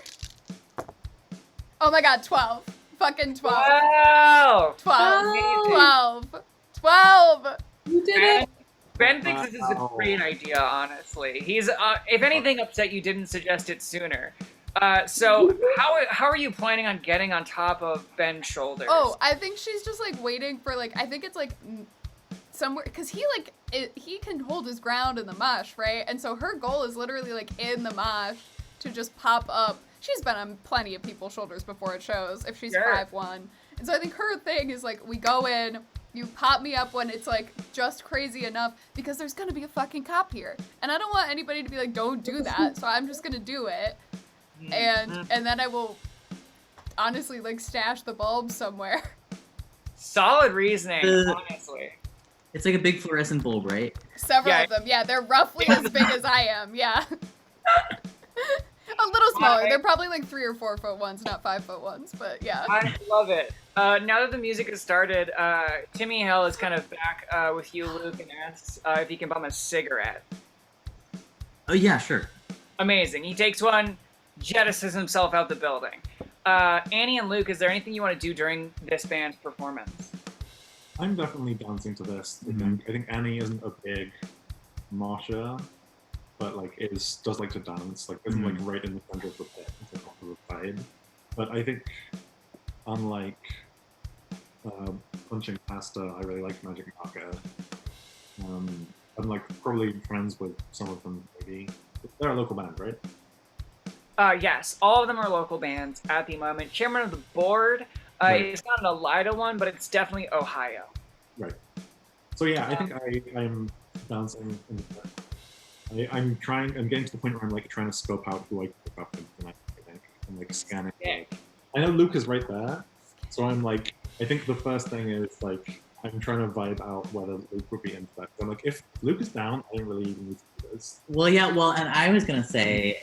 Oh my god, 12. Fucking 12. Wow! 12. 12. You did it. Ben thinks this is a great idea, honestly. He's, if anything, upset you didn't suggest it sooner. So how are you planning on getting on top of Ben's shoulders? Oh, I think she's just like waiting for like, I think it's like somewhere, because he can hold his ground in the mosh, right? And so her goal is literally like in the mosh to just pop up. She's been on plenty of people's shoulders before it shows if she's 5'1". And so I think her thing is like, we go in, you pop me up when it's like just crazy enough because there's gonna be a fucking cop here. And I don't want anybody to be like, don't do that. So I'm just gonna do it. And then I will honestly like stash the bulb somewhere. Solid reasoning, honestly. It's like a big fluorescent bulb, right? Several of them, yeah. They're roughly as big as I am, yeah. A little smaller. They're probably like 3 or 4 foot ones, not 5 foot ones, but yeah. I love it. Now that the music has started, Timmy Hill is kind of back with you, Luke, and asks if he can bum a cigarette. Oh yeah, sure. Amazing. He takes one, jettisons himself out the building. Annie and Luke, is there anything you want to do during this band's performance? I'm definitely dancing to this. I think Annie isn't a big mosher, but like does like to dance. Like isn't like right in the center of the pit, it's like off to the side. But I think unlike punching pasta, I really like Magic Maka. I'm like probably friends with some of them. Maybe they're a local band, right? Yes, all of them are local bands at the moment. Chairman of the board is not an Elida one, but it's definitely Ohio. Right. So yeah, I think I'm dancing in the pit. I'm getting to the point where I'm like trying to scope out who I can pick up tonight. I think I'm like scanning. I know Luke is right there, so I'm like, I think the first thing is like I'm trying to vibe out whether Luke would be into that. So I'm like, if Luke is down, I don't really even need to do this. Well, yeah. Well, and I was gonna say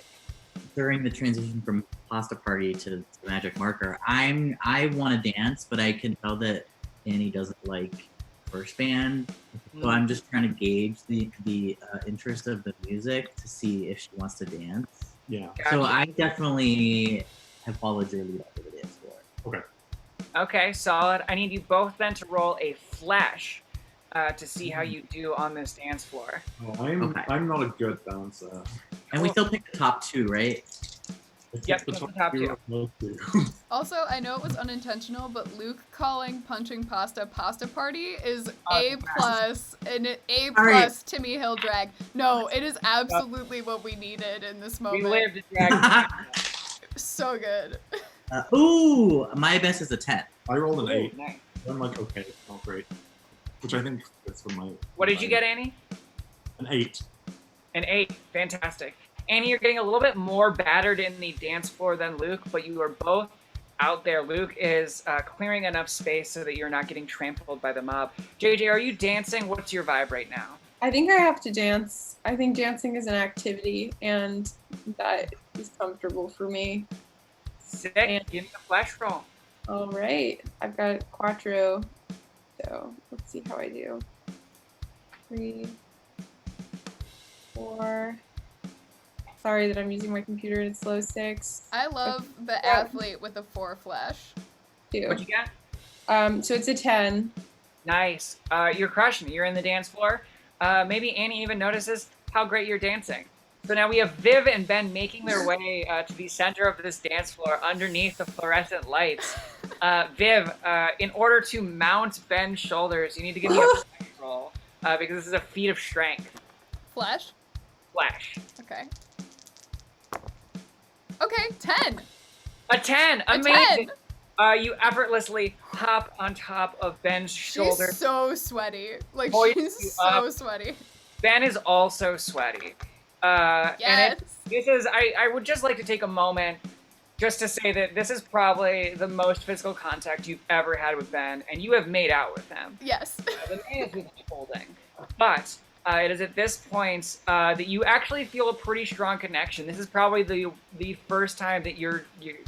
during the transition from Pasta Party to Magic Marker, I want to dance, but I can tell that Annie doesn't like first band. So I'm just trying to gauge the interest of the music to see if she wants to dance. Yeah. So I definitely have followed your lead up to the dance floor. Okay. Okay, solid. I need you both then to roll a flash to see how you do on this dance floor. Oh, I'm not a good dancer. And we still pick the top 2, right? Yep, it's the top two. Also, I know it was unintentional, but Luke calling punching pasta pasta party is Oh, A plus and A All right. plus Timmy Hill drag. No, it is absolutely what we needed in this We moment. lived to drag. So good. Ooh, my best is a 10. I rolled an 8. Nice. I'm like, okay, not great. Which I think fits for my. What did you get, Annie? An 8. An 8. Fantastic. Annie, you're getting a little bit more battered in the dance floor than Luke, but you are both out there. Luke is clearing enough space so that you're not getting trampled by the mob. JJ, are you dancing? What's your vibe right now? I think I have to dance. I think dancing is an activity, and that is comfortable for me. Sick. And- Give me a flash roll. All right, I've got Quattro, so let's see how I do. 3, 4. Sorry that I'm using my computer and it's slow. 6, I love the athlete with a 4 flash. 2. What'd you get? So it's a 10. Nice. You're crushing it. You're in the dance floor. Maybe Annie even notices how great you're dancing. So now we have Viv and Ben making their way to the center of this dance floor underneath the fluorescent lights. Viv, in order to mount Ben's shoulders, you need to give me a flash roll because this is a feat of strength. Flash? Flash. Okay. Okay, 10. A 10. A Amazing. 10. You effortlessly hop on top of Ben's shoulder. She's so sweaty. Like, Hoist you she's so up. sweaty. Ben is also sweaty. And Yes. this is, I would just like to take a moment just to say that this is probably the most physical contact you've ever had with Ben, and you have made out with him. Yes. The man is withholding. But it is at this point that you actually feel a pretty strong connection. This is probably the first time that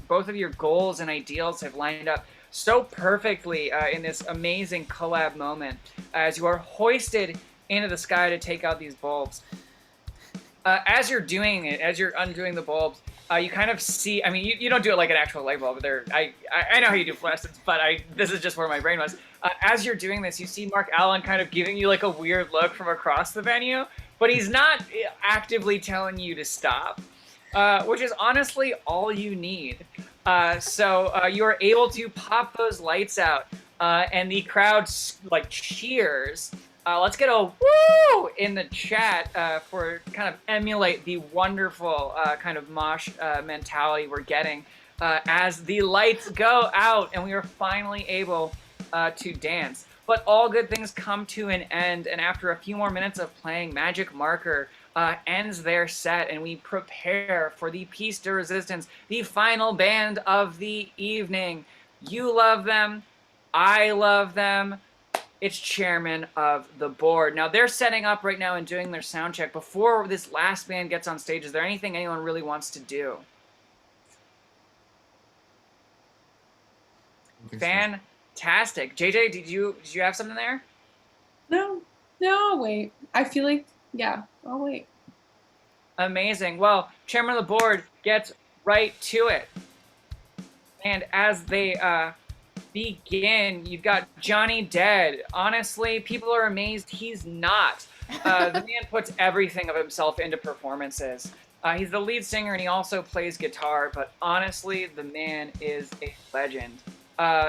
both of your goals and ideals have lined up so perfectly in this amazing collab moment as you are hoisted into the sky to take out these bulbs. As you're doing it, as you're undoing the bulbs, you kind of see, I mean, you don't do it like an actual light bulb. I know how you do fluorescence, but this is just where my brain was. As you're doing this, you see Mark Allen kind of giving you like a weird look from across the venue, but he's not actively telling you to stop, which is honestly all you need. So you are able to pop those lights out, and the crowd like cheers. Let's get a woo in the chat for kind of emulate the wonderful kind of mosh mentality we're getting as the lights go out and we are finally able to dance. But all good things come to an end, and after a few more minutes of playing, Magic Marker ends their set, and we prepare for the piece de resistance, the final band of the evening. You love them. I love them. It's chairman of the board. Now, they're setting up right now and doing their sound check. Before this last band gets on stage, is there anything anyone really wants to do? Fantastic. JJ, did you have something there? No, I'll wait. I feel like, yeah, I'll wait. Amazing. Well, chairman of the board gets right to it. And as they begin, you've got Johnny dead. Honestly, people are amazed he's not. The man puts everything of himself into performances. He's the lead singer and he also plays guitar, but honestly, the man is a legend.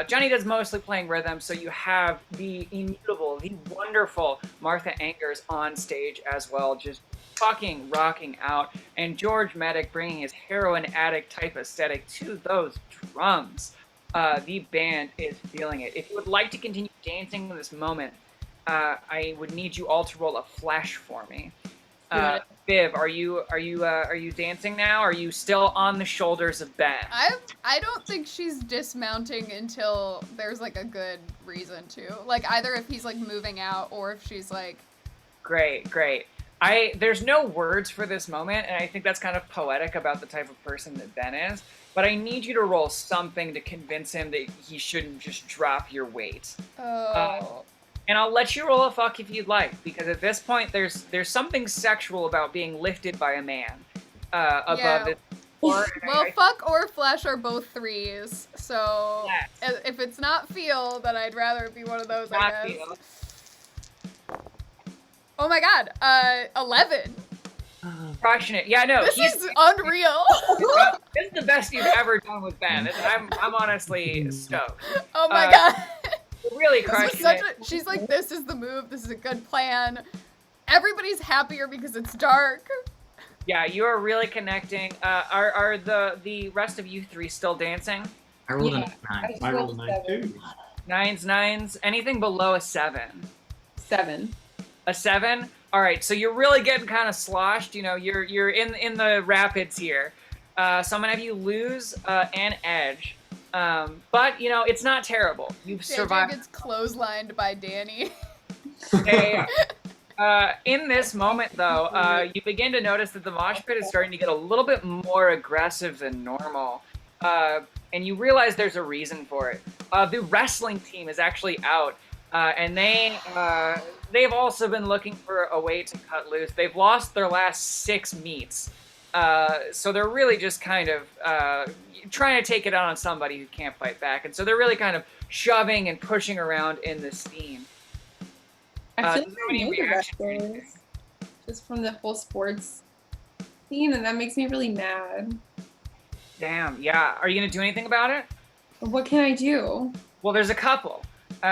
Johnny does mostly playing rhythm, so you have the immutable, the wonderful Martha Angers on stage as well, just fucking rocking out, and George Medic bringing his heroin addict type aesthetic to those drums. The band is feeling it. If you would like to continue dancing in this moment, I would need you all to roll a flash for me. Viv, are you dancing now? Are you still on the shoulders of Ben? I don't think she's dismounting until there's like a good reason to. Like either if he's like moving out or if she's like. Great. There's no words for this moment, and I think that's kind of poetic about the type of person that Ben is. But I need you to roll something to convince him that he shouldn't just drop your weight. Oh. And I'll let you roll a fuck if you'd like, because at this point there's something sexual about being lifted by a man above this. Well, fuck or flash are both 3s, so yes. If it's not feel, then I'd rather it be one of those, Not I guess. feel. Oh my god, 11. Crushing it. Yeah, no, This he's is unreal. this is the best you've ever done with Ben. I'm honestly stoked. Oh my god. Really This crushing was such it. she's like, this is the move. This is a good plan. Everybody's happier because it's dark. Yeah, you are really connecting. Are the rest of you three still dancing? I rolled Yeah. a 9. I rolled a 9 too. Nines. Anything below a 7? 7. A 7? All right, so you're really getting kind of sloshed. You know, you're in the rapids here. So I'm gonna have you lose an edge. But you know, it's not terrible. You've JJ survived. gets clotheslined by Danny. Hey, in this moment, though, you begin to notice that the mosh pit is starting to get a little bit more aggressive than normal. And you realize there's a reason for it. The wrestling team is actually out, and they've also been looking for a way to cut loose. They've lost their last 6 meets, so they're really just kind of trying to take it out on somebody who can't fight back. And so they're really kind of shoving and pushing around in this scene. I feel does like I anybody know the reaction to wrestlers just from the whole sports scene, and that makes me really mad. Damn, yeah. Are you going to do anything about it? What can I do? Well, there's a couple.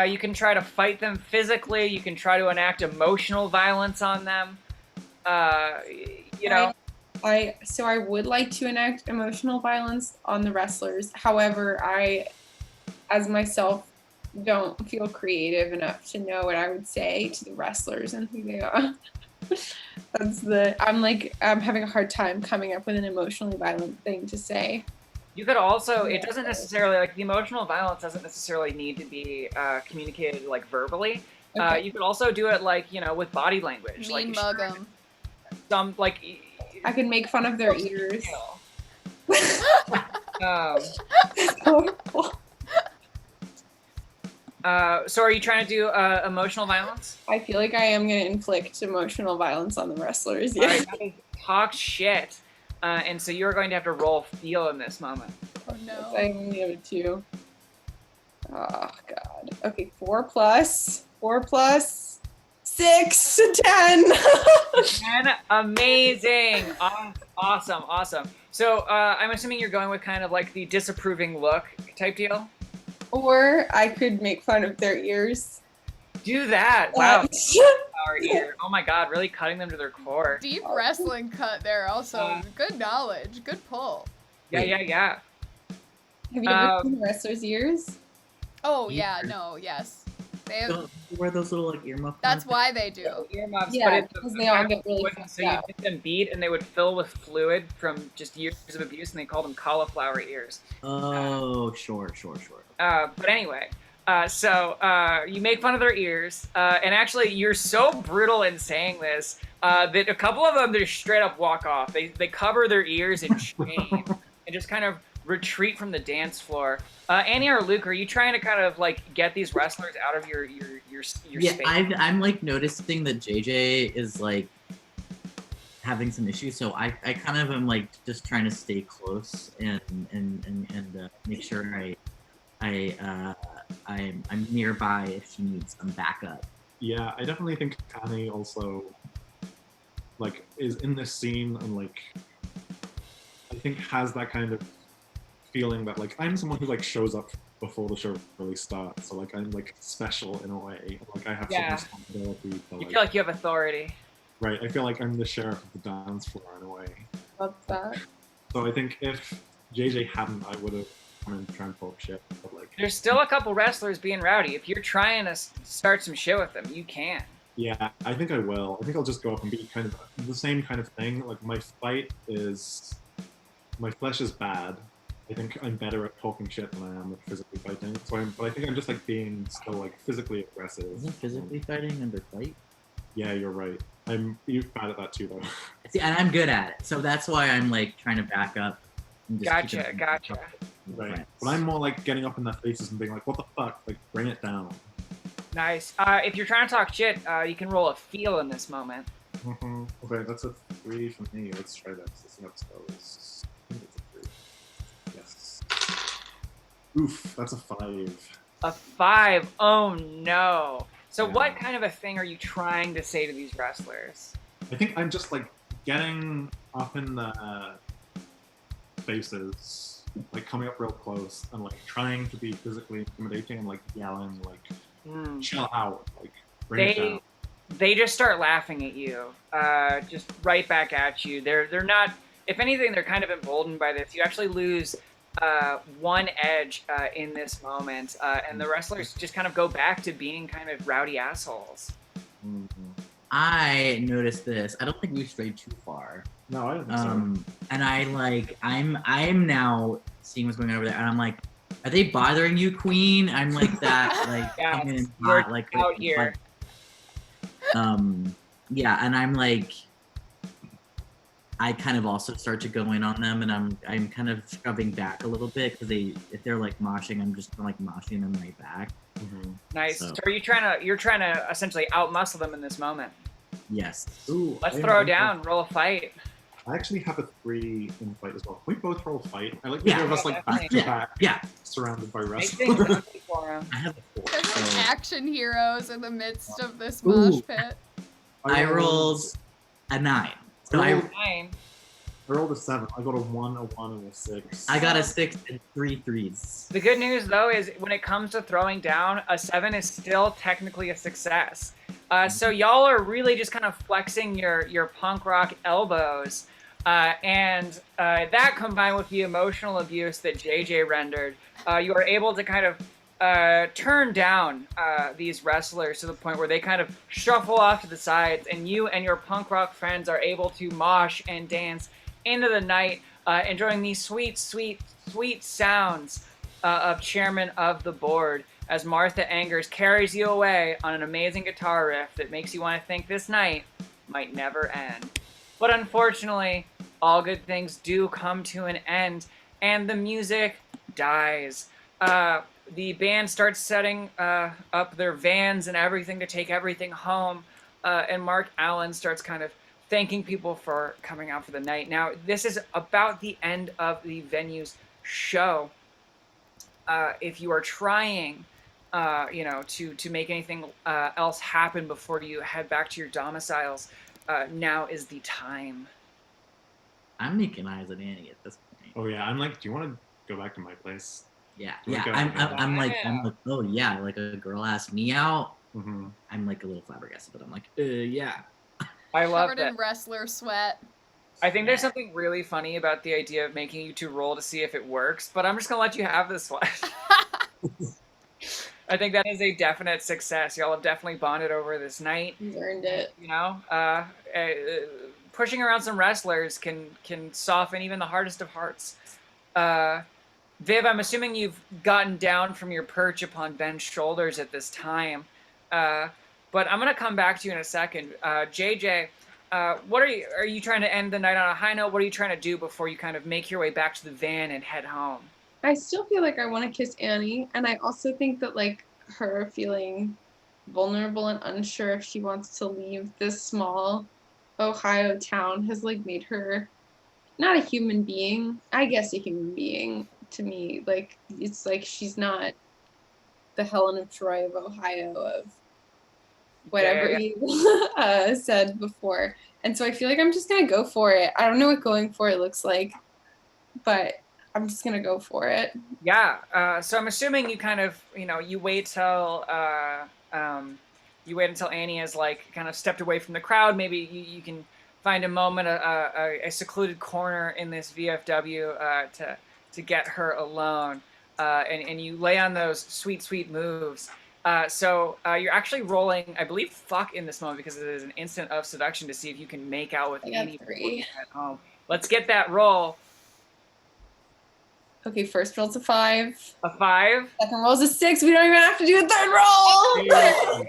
You can try to fight them physically. You can try to enact emotional violence on them. You know. I would like to enact emotional violence on the wrestlers. However, I, as myself, don't feel creative enough to know what I would say to the wrestlers and who they are. I'm having a hard time coming up with an emotionally violent thing to say. You could also, it doesn't necessarily, like, the emotional violence doesn't necessarily need to be communicated, like, verbally. Okay. You could also do it, like, you know, with body language. Mean mug 'em. Some, like... I could make fun of their ears. So are you trying to do emotional violence? I feel like I am going to inflict emotional violence on the wrestlers. All Yeah. right, that is talk shit. And so you're going to have to roll feel in this moment. Oh no. I only have a 2. Oh god. Okay, 4 plus 6, 10. 10, amazing. Awesome. So I'm assuming you're going with kind of like the disapproving look type deal? Or I could make fun of their ears. Do that. Wow. Our ear. Oh my god, really cutting them to their core. Deep wrestling cut there also. Good knowledge. Good pull. Yeah. Have you ever seen wrestlers' ears? Oh yeah, no, yes. They have, Don't you wear those little like earmuffs? that's why they do. Earmuffs, Yeah, but because they all get really fucked so you up. get them beat and they would fill with fluid from just years of abuse and they called them cauliflower ears. Oh, sure. But anyway, so you make fun of their ears, and actually you're so brutal in saying this that a couple of them just straight up walk off. They cover their ears in shame and just kind of retreat from the dance floor. Annie or Luke, are you trying to kind of like get these wrestlers out of your Yeah, space? I'm like noticing that JJ is like having some issues, so I kind of am like just trying to stay close and make sure I'm nearby if she needs some backup. Yeah, I definitely think Annie also like is in this scene and like I think has that kind of feeling that like I'm someone who like shows up before the show really starts, so like I'm like special in a way, like I have Yeah. some responsibility to, You like, feel like you have authority. right, I feel like I'm the sheriff of the dance floor in a way. Love that. So I think if JJ hadn't, I would have come and try and talk shit, but like There's still a couple wrestlers being rowdy. If you're trying to start some shit with them, you can. yeah, I think I will. I think I'll just go up and be kind of the same kind of thing. Like my flesh is bad. I think I'm better at talking shit than I am at physically fighting. But I think I'm just like being still like physically aggressive. Isn't physically fighting under fight? Yeah, you're right. You're bad at that too, though. See, and I'm good at it, so that's why I'm like trying to back up. And just keep it- Gotcha. Right. But I'm more like getting up in their faces and being like, "What the fuck? Like, bring it down." Nice. If you're trying to talk shit, you can roll a feel in this moment. Okay, that's a 3 for me. Let's try this. Let's see how this goes. I think it's a 3. Yes. Oof, that's a 5. A 5. Oh no. So Yeah. what kind of a thing are you trying to say to these wrestlers? I think I'm just like getting up in the faces, like coming up real close and like trying to be physically intimidating and like yelling, like chill out, like bring it down. They just start laughing at you, just right back at you. They're not. If anything, they're kind of emboldened by this. You actually lose one edge in this moment, and the wrestlers just kind of go back to being kind of rowdy assholes. I noticed this. I don't think we strayed too far. No, I don't think so. And I'm now seeing what's going on over there, and I'm like, are they bothering you, Queen? I'm like that, like Yeah, coming in you're hot, like out here. Yeah, and I'm like, I kind of also start to go in on them, and I'm kind of shoving back a little bit because if they're like moshing, I'm just like moshing them right back. Nice. So are you you're trying to essentially outmuscle them in this moment? yes. Ooh, Let's throw down, roll a fight. I actually have a 3 in the fight as well. Can we both roll fight? I like Yeah. the of us like back to back, Yeah. surrounded by Make things wrestlers. easy for 'em. I have a 4. Because we're So action heroes in the midst of this Ooh. mosh pit. I rolled a 9. So I 9. I rolled a 7. I got a 1, a 1, and a 6. got a 6 and 3 3s. The good news, though, is when it comes to throwing down, a 7 is still technically a success. So y'all are really just kind of flexing your punk rock elbows. And that combined with the emotional abuse that JJ rendered, you are able to kind of turn down these wrestlers to the point where they kind of shuffle off to the sides, and you and your punk rock friends are able to mosh and dance into the night, enjoying these sweet, sweet, sweet sounds of Chairman of the Board as Martha Angers carries you away on an amazing guitar riff that makes you want to think this night might never end. But unfortunately, all good things do come to an end, and the music dies. The band starts setting up their vans and everything to take everything home, and Mark Allen starts kind of thanking people for coming out for the night. Now, this is about the end of the venue's show. If you are trying, to make anything else happen before you head back to your domiciles, now is the time. I'm making eyes at Annie at this point. Oh yeah, I'm like, do you want to go back to my place? Yeah, Do we yeah. go- I'm like, oh yeah, like a girl asked me out. Mm-hmm. I'm like a little flabbergasted, but I'm like, yeah. I love Covered that. in wrestler sweat. I think there's something really funny about the idea of making you two roll to see if it works, but I'm just gonna let you have this one. I think that is a definite success. Y'all have definitely bonded over this night. He's earned it. You know, pushing around some wrestlers can soften even the hardest of hearts. Viv, I'm assuming you've gotten down from your perch upon Ben's shoulders at this time, but I'm gonna come back to you in a second. JJ, what are you trying to end the night on a high note? What are you trying to do before you kind of make your way back to the van and head home? I still feel like I want to kiss Annie, and I also think that like her feeling vulnerable and unsure if she wants to leave this small Ohio town has like made her not a human being. I guess a human being to me. Like it's like she's not the Helen of Troy of Ohio of whatever you said before. And so I feel like I'm just gonna go for it. I don't know what going for it looks like, but I'm just gonna go for it. Yeah. So I'm assuming you kind of, you wait till Annie has like kind of stepped away from the crowd. Maybe you can find a moment, a secluded corner in this VFW to get her alone, and you lay on those sweet, sweet moves. So you're actually rolling, I believe, fuck in this moment because it is an instant of seduction to see if you can make out with I got Annie before 3. you head home. Let's get that roll. Okay, first roll's a 5. A 5. Second roll's a 6. We don't even have to do a third roll.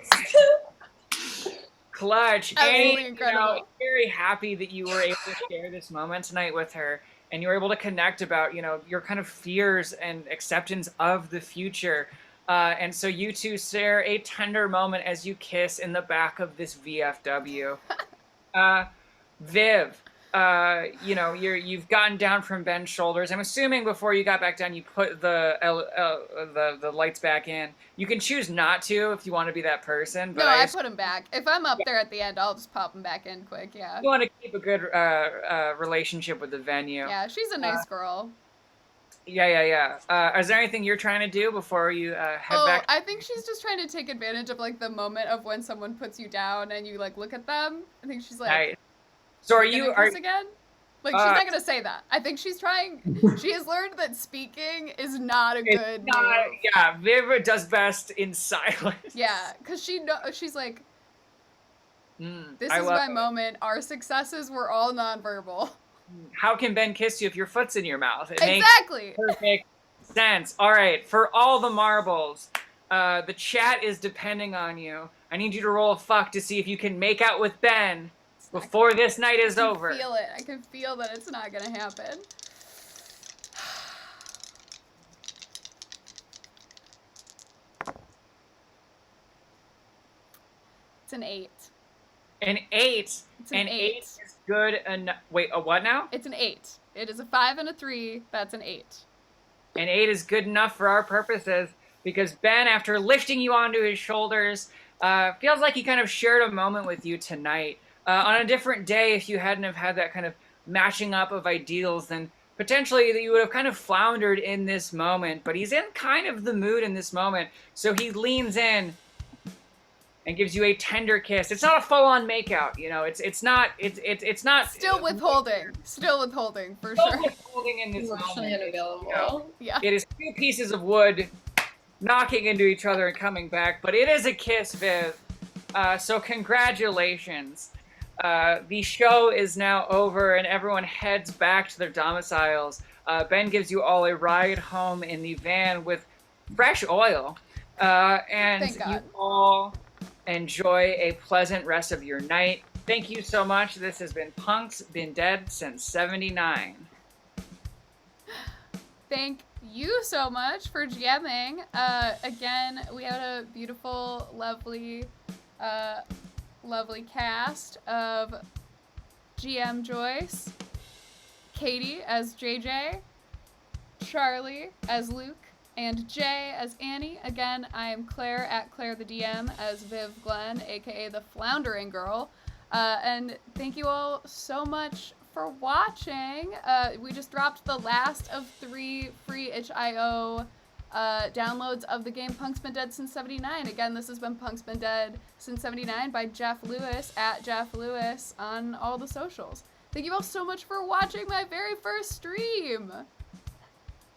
Clutch. Absolutely Annie, incredible. very happy that you were able to share this moment tonight with her, and you were able to connect about, your kind of fears and acceptance of the future. And so you two share a tender moment as you kiss in the back of this VFW. Viv, you know, you've gotten down from Ben's shoulders. I'm assuming before you got back down, you put the lights back in. You can choose not to if you want to be that person. But No, I put them back. If I'm up there at the end, I'll just pop them back in quick. Yeah. you want to keep a good relationship with the venue. Yeah, she's a nice girl. Yeah. Is there anything you're trying to do before you head back? I think she's just trying to take advantage of like the moment of when someone puts you down and you like look at them. I think she's like, Nice. So are "You you gonna kiss again?" Like she's not gonna say that. I think she's trying. She has learned that speaking is not a good move. Yeah, Viv does best in silence. Yeah, because she's like, this I is love my it. moment. Our successes were all nonverbal. How can Ben kiss you if your foot's in your mouth? It Exactly. makes perfect sense. All right, for all the marbles, the chat is depending on you. I need you to roll a fuck to see if you can make out with Ben before this night is over. I can feel it. I can feel that it's not gonna happen. It's an 8. An 8. It's an 8. Is good enough. Wait, a what now? It's an 8. It is a 5 and a 3. That's an 8. An 8 is good enough for our purposes because Ben, after lifting you onto his shoulders, feels like he kind of shared a moment with you tonight. On a different day, if you hadn't have had that kind of matching up of ideals, then potentially you would have kind of floundered in this moment. But he's in kind of the mood in this moment, so he leans in and gives you a tender kiss. It's not a full-on makeout, you know. It's not. Still withholding for Still sure. withholding in this Emotionally moment. unavailable. You know? Yeah. It is 2 pieces of wood knocking into each other and coming back, but it is a kiss, Viv. So congratulations. The show is now over and everyone heads back to their domiciles. Ben gives you all a ride home in the van with fresh oil. And Thank God. you all enjoy a pleasant rest of your night. Thank you so much. This has been Punk's Been Dead Since 79. Thank you so much for GMing. Again, we had a beautiful, lovely cast of GM Joyce, Katie as JJ, Charlie as Luke, and Jay as Annie. Again, I am Claire at Claire the DM as Viv Glenn, aka the Floundering Girl. And thank you all so much for watching. We just dropped the last of 3 free itch.io downloads of the game Punk's Been Dead Since 79. Again, this has been Punk's Been Dead Since 79 by Jeff Lewis at Jeff Lewis on all the socials. Thank you all so much for watching my very first stream.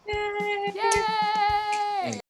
Yay!